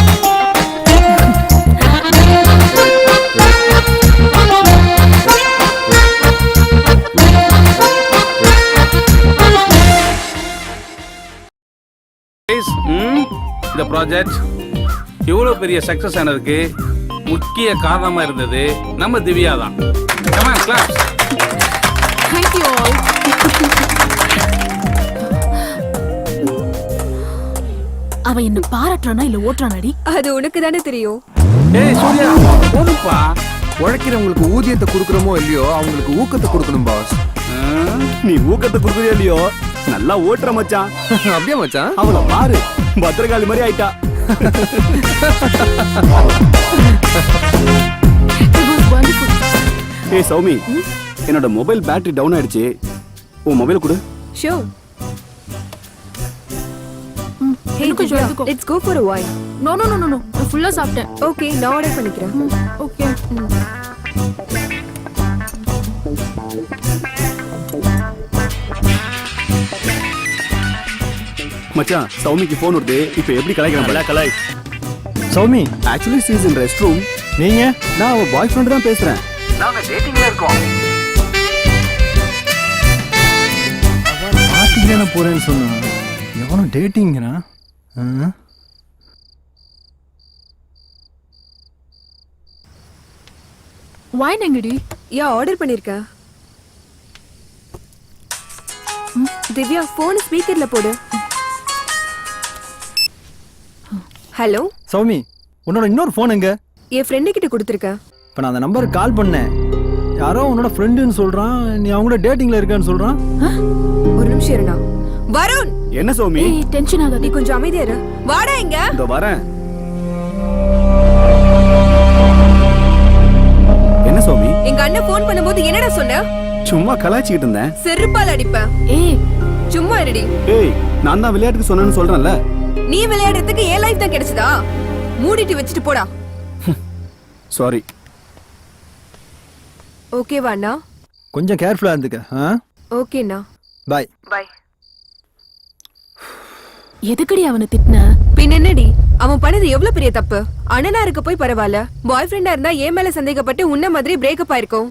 இந்த ப்ராஜெக்ட் இவ்வளவு பெரிய சக்சஸ் ஆனதுக்கு முக்கிய காரணமா இருந்தது நம்ம திவ்யா தான். Come on, claps. Thank you all. அவ என்ன பாராட்டுறானா இல்ல ஓட்டுறானாடி? அது உனக்கு தானே தெரியும். ஏய் சூர்யா போடுப்பா. உழைக்கிறவங்களுக்கு ஊதியத்தை கொடுக்குறோமோ இல்லையோ, அவங்களுக்கு ஊக்கத்தை கொடுக்கணும் பாஸ். நீ ஊக்கத்தை கொடுக்குறியோ இல்லையோ, நல்லா ஓட்டுற மச்சான். அப்படியே மச்சான். அவளை பாரு, பத்திரகாளி மாதிரி ஆயிட்டா. It was wonderful. ஏய் சௌமி, என்னோட மொபைல் பேட்டரி டவுன் ஆயிடுச்சு. உன் மொபைல் கொடு. Sure. Hey கொஞ்சம் Divya, எடுத்துக்கோ. let's go for a while. No. நான் ஃபுல்லா சாப்பிட்டேன். Okay, நான் ஆர்டர் பண்ணிக்கிறேன். ஓகே. மச்சான், சௌமிக்கு ஃபோன் வருது. இப்போ எப்படி கலாய்க்கிறான்? கலாய். Soumi, actually she is in rest room. நீங்க? நான் அவ பாய் ஃப்ரெண்ட் தான் பேசுறேன். நாங்க டேட்டிங்ல இருக்கோம். பார்ட்டிக்கு தானே போறேன்னு சொன்னா, எவனும் டேட்டிங்கிறா? வைன் எங்கடி? யா ஆர்டர் பண்ணிருக்கேன். திவ்யா போன் ஸ்பீக்கர்ல போடு. ஹலோ சௌமி, உன்னோட இன்னொரு ஃபோன் எங்க? என் ஃப்ரெண்டு கிட்ட கொடுத்துருக்கேன். இப்போ நான் அந்த நம்பருக்கு கால் பண்ணேன். யாரோ உன்னோட ஃப்ரெண்டுன்னு சொல்றான், நீ அவங்களோட டேட்டிங்ல இருக்கான்னு சொல்றான். ஒரு நிமிஷம் இருடா. வருண், என்ன சௌமி? டென்ஷன் ஆகாத, நீ கொஞ்சம் அமைதியா இரு. வாடா இங்க. இதோ வரேன். என்ன சௌமி? எங்க அண்ணன் ஃபோன் பண்ணும்போது என்னடா சொன்ன? சும்மா கலாய்ச்சிக்கிட்டு இருந்தேன். செருப்பால் அடிப்பேன். ஏய் சும்மா இருடி. ஏய், நான் தான் விளையாட்டுக்கு சொன்னேன்னு சொல்றேன்ல. நீ விளையாடுறதுக்கு ஏன் லைஃப் தான் கிடைச்சதா? மூடிட்டு வச்சுட்டு போடா. சாரி. ஓகேவா அண்ணா? கொஞ்சம் கேர்ஃபுல்லா இருந்துக்க. ஓகேண்ணா. பாய். பாய். எதுக்கடி அவனை திட்டின? பின் என்னடி, அவன் பண்ணது எவ்வளவு பெரிய தப்பு. அண்ணனா இருக்க போய் பரவாயில்ல, பாய் ஃப்ரெண்டா இருந்தா ஏன் மேல சந்தேகப்பட்டு உன்ன மாதிரி பிரேக்கப் ஆயிருக்கும்.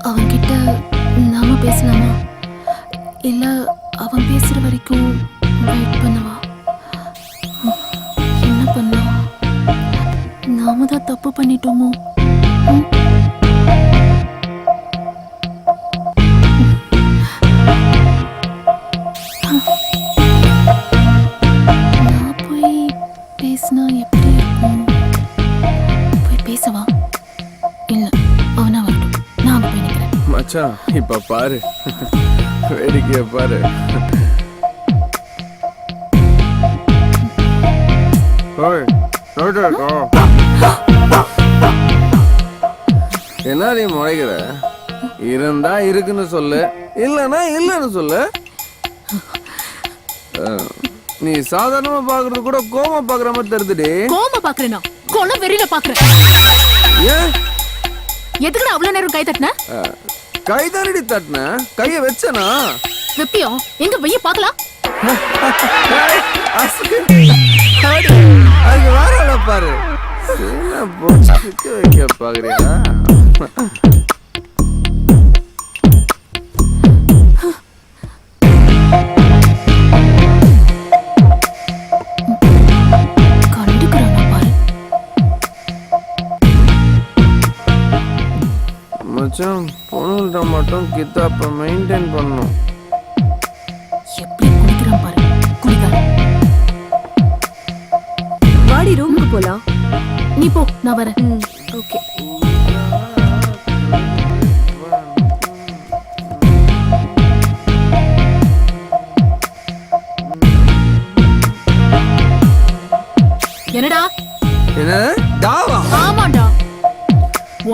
அவன்கிட்ட நாம பேசலாமா, இல்ல அவன் பேசுற வரைக்கும் வெயிட் பண்ணவா? என்ன பண்ணலாம்? நாம தான் தப்பு பண்ணிட்டோமோ? நான் போய் பேசினா எப்படி இருக்கும்? போய் பேசவா? இல்ல, அவனா வரட்டும், நான் போய் நிக்கிறேன். மச்சான், இப்ப பாரு, வேடிக்கைய பாரு. என்ன நீ முறைகிற? இருந்தா இருக்குன்னு சொல்லு, இல்லன்னா இல்லன்னு சொல்லு. நீ சாதாரணமா பாக்குறது கூட கோமா பாக்குற மாதிரி தெரியுதுடி. கோமா பாக்குறேனா? கொலை வெறியில பாக்குறேன். ஏன்? எதுக்குடா அவ்வளவு நேரம் கை தட்டின? கை தானடி தட்டின, கைய வச்சனா? வெப்பியோ எங்க வெய்ய பாக்கலாம்? அதுக்கு வேற பாரு. என்ன போச்சு வைக்க பாக்குறியா? மச்சான், பொண்ணுகிட்ட மட்டும் கித்தாப்ப மெயின்டைன் பண்ணணும். எப்படி குடிக்கிறான் பாரு, குடிக்காரன். வாடி ரூமுக்கு போலாம். நீ போ, நான் வரேன். ஓகே. என்னடா? என்ன டாவா? ஆமாடா.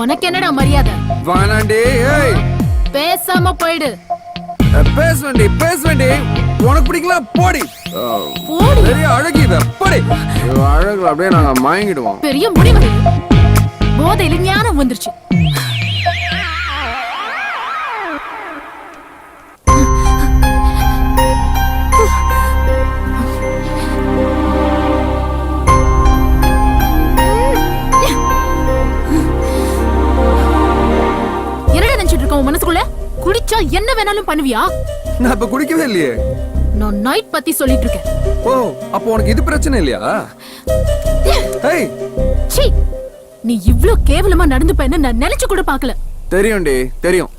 உனக்கு என்னடா மரியாதை? வானாண்டி, ஏய் பேசாம போயிடு. பேசுவேண்டி பேசுவேண்டி. உனக்கு பிடிக்கலாம், போடி. போடி. பெரிய அழகி இவ, போடி. அழகு அப்படியே நாங்க மயங்கிடுவோம். பெரிய முடி வருது, போதையில ஞானம் வந்துருச்சு. மனசுக்குள்ள குடிச்சா என்ன வேணாலும் பண்ணுவியா? நான் இப்ப குடிக்கவே இல்லையே. நான் நைட் பத்தி சொல்லிட்டு இருக்கேன். ஓ, அப்போ உனக்கு இது பிரச்சனை இல்லையா? ஏய், சீ, நீ இவ்ளோ கேவலமா நடந்துப்பேன்னு நான் நினைச்சு கூட பார்க்கல. தெரியும்டி, தெரியும்.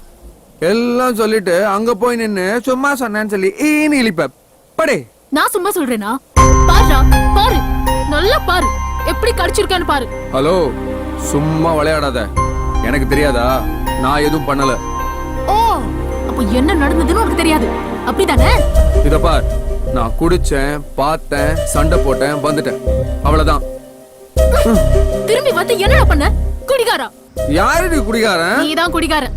எல்லாம் சொல்லிட்டு அங்க போய் நின்னு சும்மா சொன்னேன்னு சொல்லி ஈனி இழிப்ப. படே. நான் சும்மா சொல்றேனா? பாருடா, பாரு, நல்லா பாரு, எப்படி கடிச்சிருக்கான்னு பாரு. ஹலோ, சும்மா விளையாடாத. எனக்கு தெரியாதா? நான் எதுவும் பண்ணல. ஓ, அப்ப என்ன நடந்ததுன்னு உனக்கு தெரியாது, அப்படிதானே? இத பார், நான் குடிச்சேன், பார்த்தேன், சண்டை போட்டேன், வந்துட்டேன், அவ்வளவுதான். திரும்பி வந்து என்னடா பண்ண? குடிகாரா? யாருடி குடிகாரன்? நீதான் குடிகாரன்.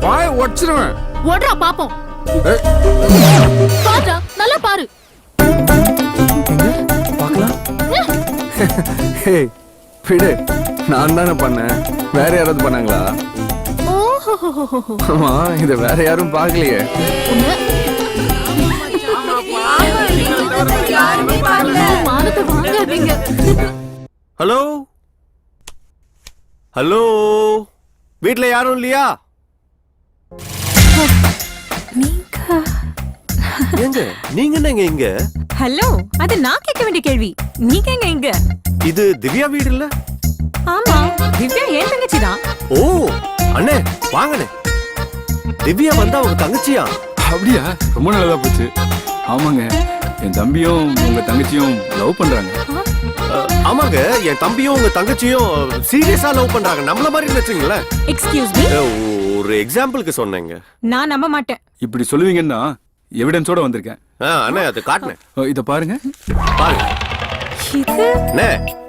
வாய் உடைச்சிருவேன். ஓடுறா பாப்போம். பாருடா, நல்லா பாரு. பார்க்கலாம். ஹே, விடு. நான் தானே பண்ணேன், வேற யாராவது பண்ணாங்களா? ஆமா, இத வேற யாரும் பார்க்கலையே. ஹலோ ஹலோ, வீட்ல யாரும் இல்லையா? ஏங்க நீங்க என்னங்க இங்க? ஹலோ, அது நான் கேட்க வேண்டிய கேள்வி. நீங்க எங்க இங்க? இது திவ்யா வீடு இல்ல? ஆமா, திவ்யா ஏன் தங்கச்சி தான். ஓ அண்ணே வாங்கண்ணே. திவ்யா வந்தா உங்க தங்கச்சியா? அப்படியா? ரொம்ப நல்லதா போச்சு. ஆமாங்க, என் தம்பியும் உங்க தங்கச்சியும் லவ் பண்றாங்க. ஆமாங்க, என் தம்பியும் உங்க தங்கச்சியும் சீரியஸா லவ் பண்றாங்க. நம்மள மாதிரி நினைச்சீங்களே. Excuse me. ஒரு எக்ஸாம்பிளுக்கு சொன்னேங்க. நான் நம்ப மாட்டேன். இப்படி சொல்லுவீங்கன்னா எவிடன்ஸோட வந்திருக்கேன். அண்ணே அது காட்டுனேன். இத பாருங்க. பாருங்க. இது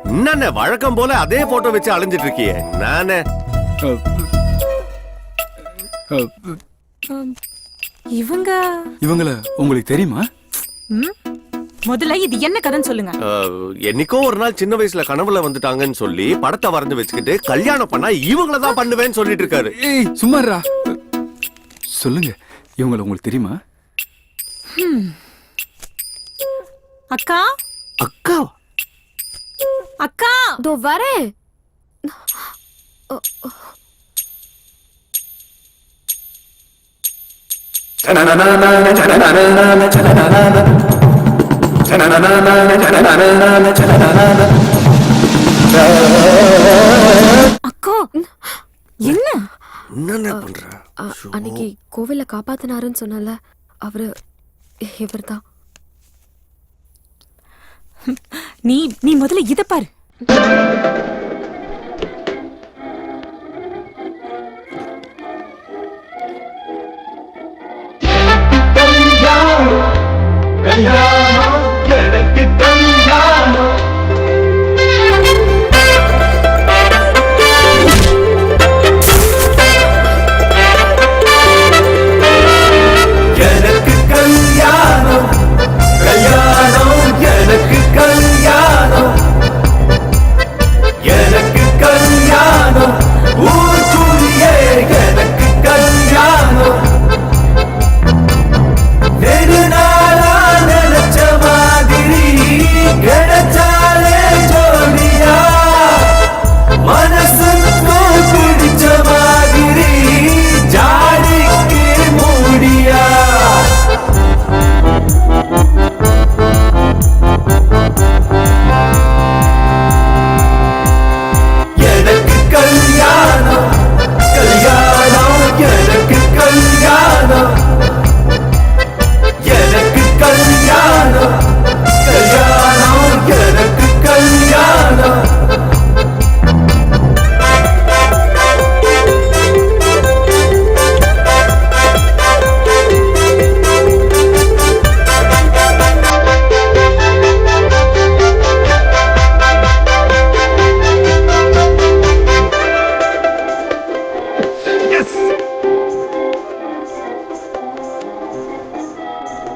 என்ன வழக்கம் போல அதே போட்டோ வச்சு அலைஞ்சிட்டு இருக்கியே. நானே இவங்கள உங்களுக்கு தெரியுமா? முதல்ல இது என்ன கதைன்னு சொல்லுங்க. என்னைக்கோ ஒரு நாள் சின்ன வயசுல கனவுல வந்துட்டாங்கன்னு சொல்லி படத்தை வரைஞ்சு வச்சுக்கிட்டு கல்யாணம் பண்ணா இவங்கள தான் பண்ணுவேன்னு சொல்லிட்டு இருக்காரு. ஏய் சும்மாரா. சொல்லுங்க, இவங்கள உங்களுக்கு தெரியுமா? அக்கா அக்கா அக்கா தோ வரேன். அக்கா என்ன என்ன பண்ற? அன்னைக்கு கோவில்ல காப்பாத்தினாருன்னு சொன்னல அவரு இவர்தான். நீ முதல்ல இத பாரு.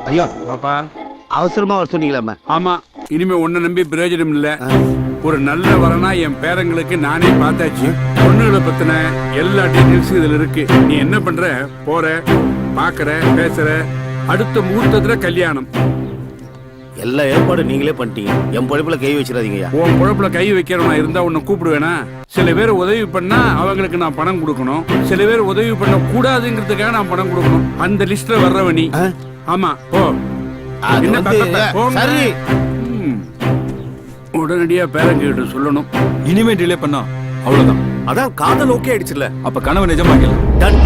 ஐயா அவசரமா வர சொன்னீங்களா? ஆமா, இனிமே உன்னை நம்பி பிரயோஜனம் இல்ல. ஒரு நல்ல வரனா என் பேரங்களுக்கு நானே பார்த்தாச்சு. பொண்ணுகளை பத்தின எல்லா டீடைல்ஸும் இதுல இருக்கு. நீ என்ன பண்ற, போற, பாக்குற, பேசுற, அடுத்த முகூர்த்தத்துல கல்யாணம். எல்லா ஏற்பாடும் நீங்களே பண்ணிட்டீங்க. என் பொழப்புல கை வச்சிடாதீங்கய்யா. உன் பொழப்புல கை வைக்கிறவனா இருந்தா உன்னை கூப்பிடுவேனா? சில பேர் உதவி பண்ணா அவங்களுக்கு நான் பணம் கொடுக்கணும். சில பேர் உதவி பண்ண கூடாதுங்கிறதுக்காக நான் பணம் கொடுக்கணும். அந்த லிஸ்ட்ல வர்றவனி. ஆமா, போ. என்ன சரி, உடனடியா பேரங்கிட்ட சொல்லணும். இனிமே டிலே பண்ணா அவ்வளவுதான். அதான் காதல் ஓகே ஆயிடுச்சுல. அப்ப கனவு நிஜமாக்கல. டன்.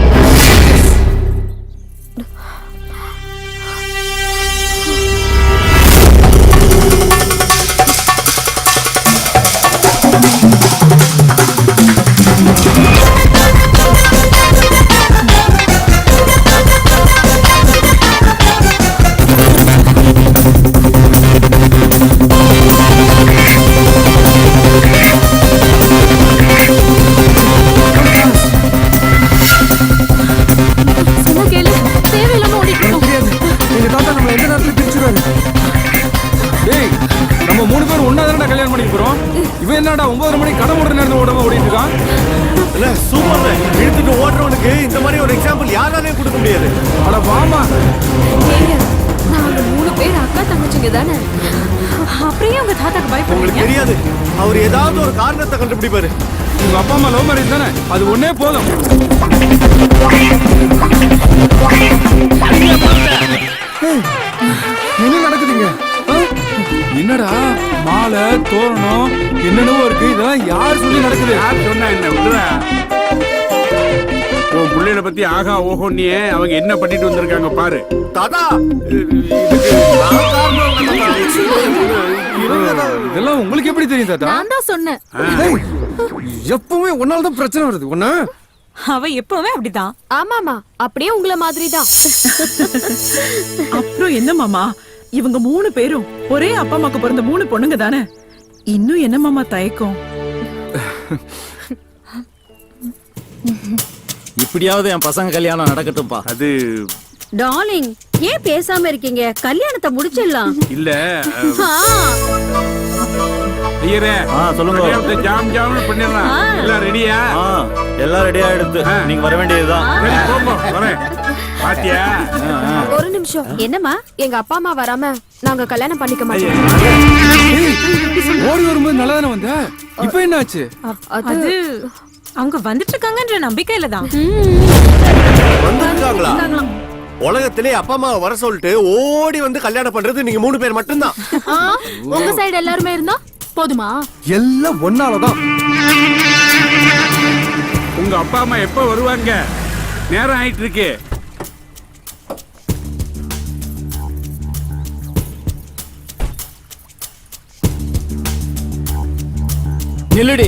என்னடா 9:30 மணிக்கு கடை மூடுற நேரத்துல ஓடாம ஓடிட்டு இருக்கான்? இல்ல சூப்பர். இழுத்துட்டு ஓடுறவனுக்கு இந்த மாதிரி ஒரு எக்ஸாம்பிள் யாராலையும் கொடுக்க முடியாது. அட வாமா. நாங்க 3 பேர் அக்கா தங்கச்சிங்க தானே. அப்படியே உங்க தாத்தாக்கு பயப்படுறீங்க? உங்களுக்கு தெரியாது, அவர் ஏதாவது ஒரு காரணத்தை கண்டுபிடிப்பாரு. உங்க அப்பா அம்மா லவ் மேரேஜ் தானே, அது ஒன்னே போதும். யார் சொன்னா என்ன விடுறா? உன் பிள்ளைகளை பத்தி ஆகா ஓஹோ நீ அவங்க என்ன பண்ணிட்டு வந்திருக்காங்க பாரு. தாத்தா இதெல்லாம் உங்களுக்கு எப்படி தெரியும் தாத்தா? நான் தான் சொன்னேன். எப்பவுமே ஒன்னால தான் பிரச்சனை வருது. ஒன்னா அவ எப்பவுமே அப்படிதான். ஆமாமா, அப்படியே உங்கள மாதிரி தான். அப்புறம் என்ன மாமா, இவங்க 3 பேரும் ஒரே அப்பா அம்மாக்கு பிறந்த 3 பொண்ணுங்க தானே. இன்னும் என்ன மாமா தயக்கம்? இப்படியாவது என் பசங்க கல்யாணம் நடக்கட்டும்பா. அது டார்லிங், ஏன் பேசாம இருக்கீங்க? கல்யாணத்தை முடிச்சிடலாம். இல்ல ஐயரே, சொல்லுங்க. கல்யாணத்தை ஜாம் ஜாம்னு பண்ணிடலாம். எல்லாம் ரெடியா? எல்லாம் ரெடியா எடுத்து நீங்க வர வேண்டியதுதான். சரி, போங்க, வரேன். பாத்தியா? ஒரு நிமிஷம். என்னம்மா? எங்க அப்பா அம்மா வராம நாங்க கல்யாணம் பண்ணிக்க மாட்டோம். ஓடி வரும்போது நல்லா தானே வந்த, இப்ப என்ன ஆச்சு? அது அவங்க வந்துட்டு இருக்காங்கன்ற நம்பிக்கையில தான். வந்துருக்காங்களா? உலகத்திலே அப்பா அம்மா வர சொல்லிட்டு ஓடி வந்து கல்யாணம் பண்றது நீங்க 3 பேர் மட்டும்தான். உங்க சைடு எல்லாருமே இருந்தா போதுமா? எல்லாம் ஒன்னாலதான். உங்க அப்பா அம்மா எப்ப வருவாங்க? நேரம் ஆயிட்டு இருக்கு. நில்லுடி,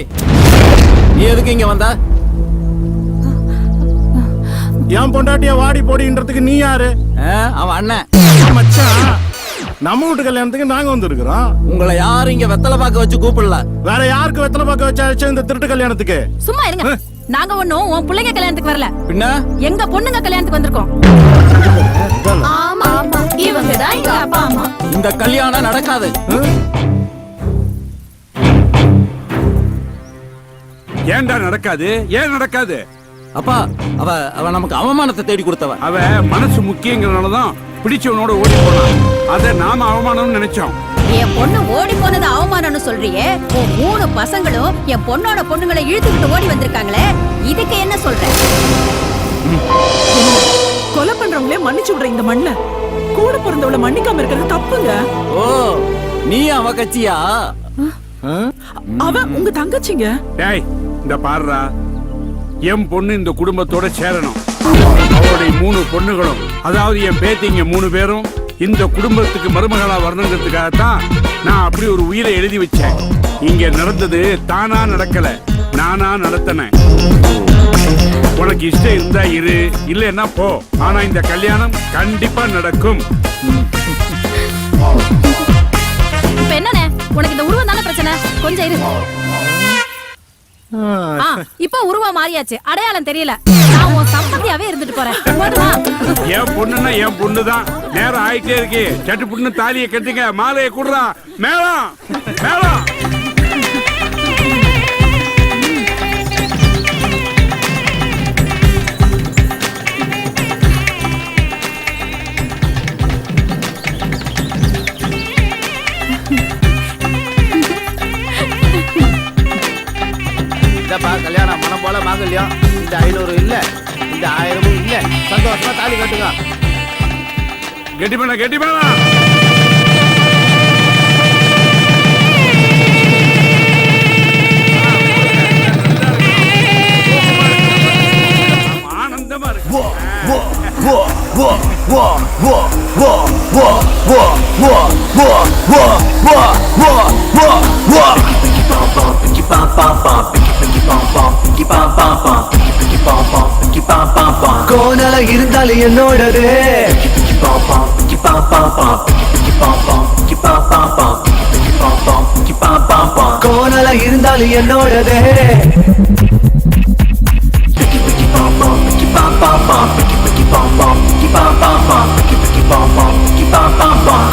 நீ எதுக்கு இங்க வந்த? என் பொண்டாட்டிய வாடி போடின்றதுக்கு நீ யாரு? அவன் அண்ணன். மச்சான், நம்ம வீட்டு கல்யாணத்துக்கு நாங்க வந்திருக்கிறோம். உங்களை யாரும் இங்க வெத்தலை பாக்க வச்சு கூப்பிடல. வேற யாருக்கு வெத்தலை பாக்க வச்சாச்சு இந்த திருட்டு கல்யாணத்துக்கு? சும்மா இருங்க. நாங்க ஒண்ணும் உன் பிள்ளைங்க கல்யாணத்துக்கு வரல. பின்ன எங்க பொண்ணுங்க கல்யாணத்துக்கு வந்திருக்கோம். ஆமா, இவங்க தான் எங்க அப்பா அம்மா. இந்த கல்யாணம் நடக்காது. ஏன்டா நடக்காது? ஏன் நடக்காது? அப்பா, அவ நமக்கு அவமானத்தை தேடி கொடுத்தவ. அவ மனசு முக்கியங்கிறனாலதான் பிடிச்சவனோட ஓடி போனான். அத நாம அவமானம்னு நினைச்சோம். என் பொண்ணு ஓடி போனது அவமானம்னு சொல்றியே? உன் 3 பசங்களும் என் பொண்ணோட பொண்ணுங்களை இழுத்துக்கிட்டு ஓடி வந்திருக்காங்களே, இதுக்கு என்ன சொல்ற? கொலை பண்றவங்களே மன்னிச்சு விடுற இந்த மண்ண கூட பிறந்தவள மன்னிக்காம இருக்கிறது தப்புங்க. ஓ, நீ அவ கட்சியா? அவ உங்க தங்கச்சிங்க. டேய், இந்த பாருடா, என் பொண்ணு இந்த குடும்பத்தோட சேரணும். அவருடைய 3 பொண்ணுகளும், அதாவது என் பேத்திங்க 3 பேரும் இந்த குடும்பத்துக்கு மருமகளா வரணுங்கிறதுக்காகத்தான் நான் அப்படி ஒரு உயிரை எழுதி வச்சேன். இங்க நடந்தது தானா நடக்கல, நானா நடத்தினேன். உனக்கு இஷ்டம் இருந்தா இரு, இல்லைன்னா போ. ஆனா இந்த கல்யாணம் கண்டிப்பா நடக்கும். இப்ப என்னண்ணே, உனக்கு இந்த உருவம் தானே பிரச்சனை? கொஞ்சம் இரு. இப்ப உருவம் மாறியாச்சு, அடையாளம் தெரியல. நான் உன் சம்பந்தியாவே இருந்துட்டு போறேன். என் பொண்ணுன்னா என் பொண்ணுதான். நேரம் ஆயிட்டே இருக்கு. சட்டு பொண்ணு தாலியை கட்டுங்க, மாலையை குடுறா. மேளம் மேளம். கல்யாணம் மனம் போல மாங்கல்யம். இந்த 500 இல்ல, இந்த 1000 இல்ல. சந்தோஷமா தாலி கட்டுங்க. கெட்டி பண்ண கெட்டி பண்ண. ஆனந்தமா இருக்கு. கோணல இருந்தாலும் என்னோடது, கோணல இருந்தாலும் என்னோடது.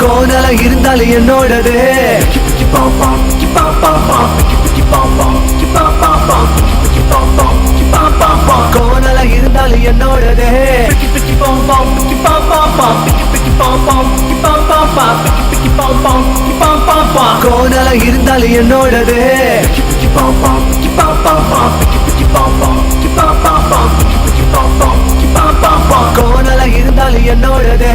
கோணல இருந்தாலும் என்னோடது. கோணல இருந்தாலும் என்னோடது. கோணல இருந்தாலும் என்னோடது. கோணல இருந்தாலும் என்னோடது.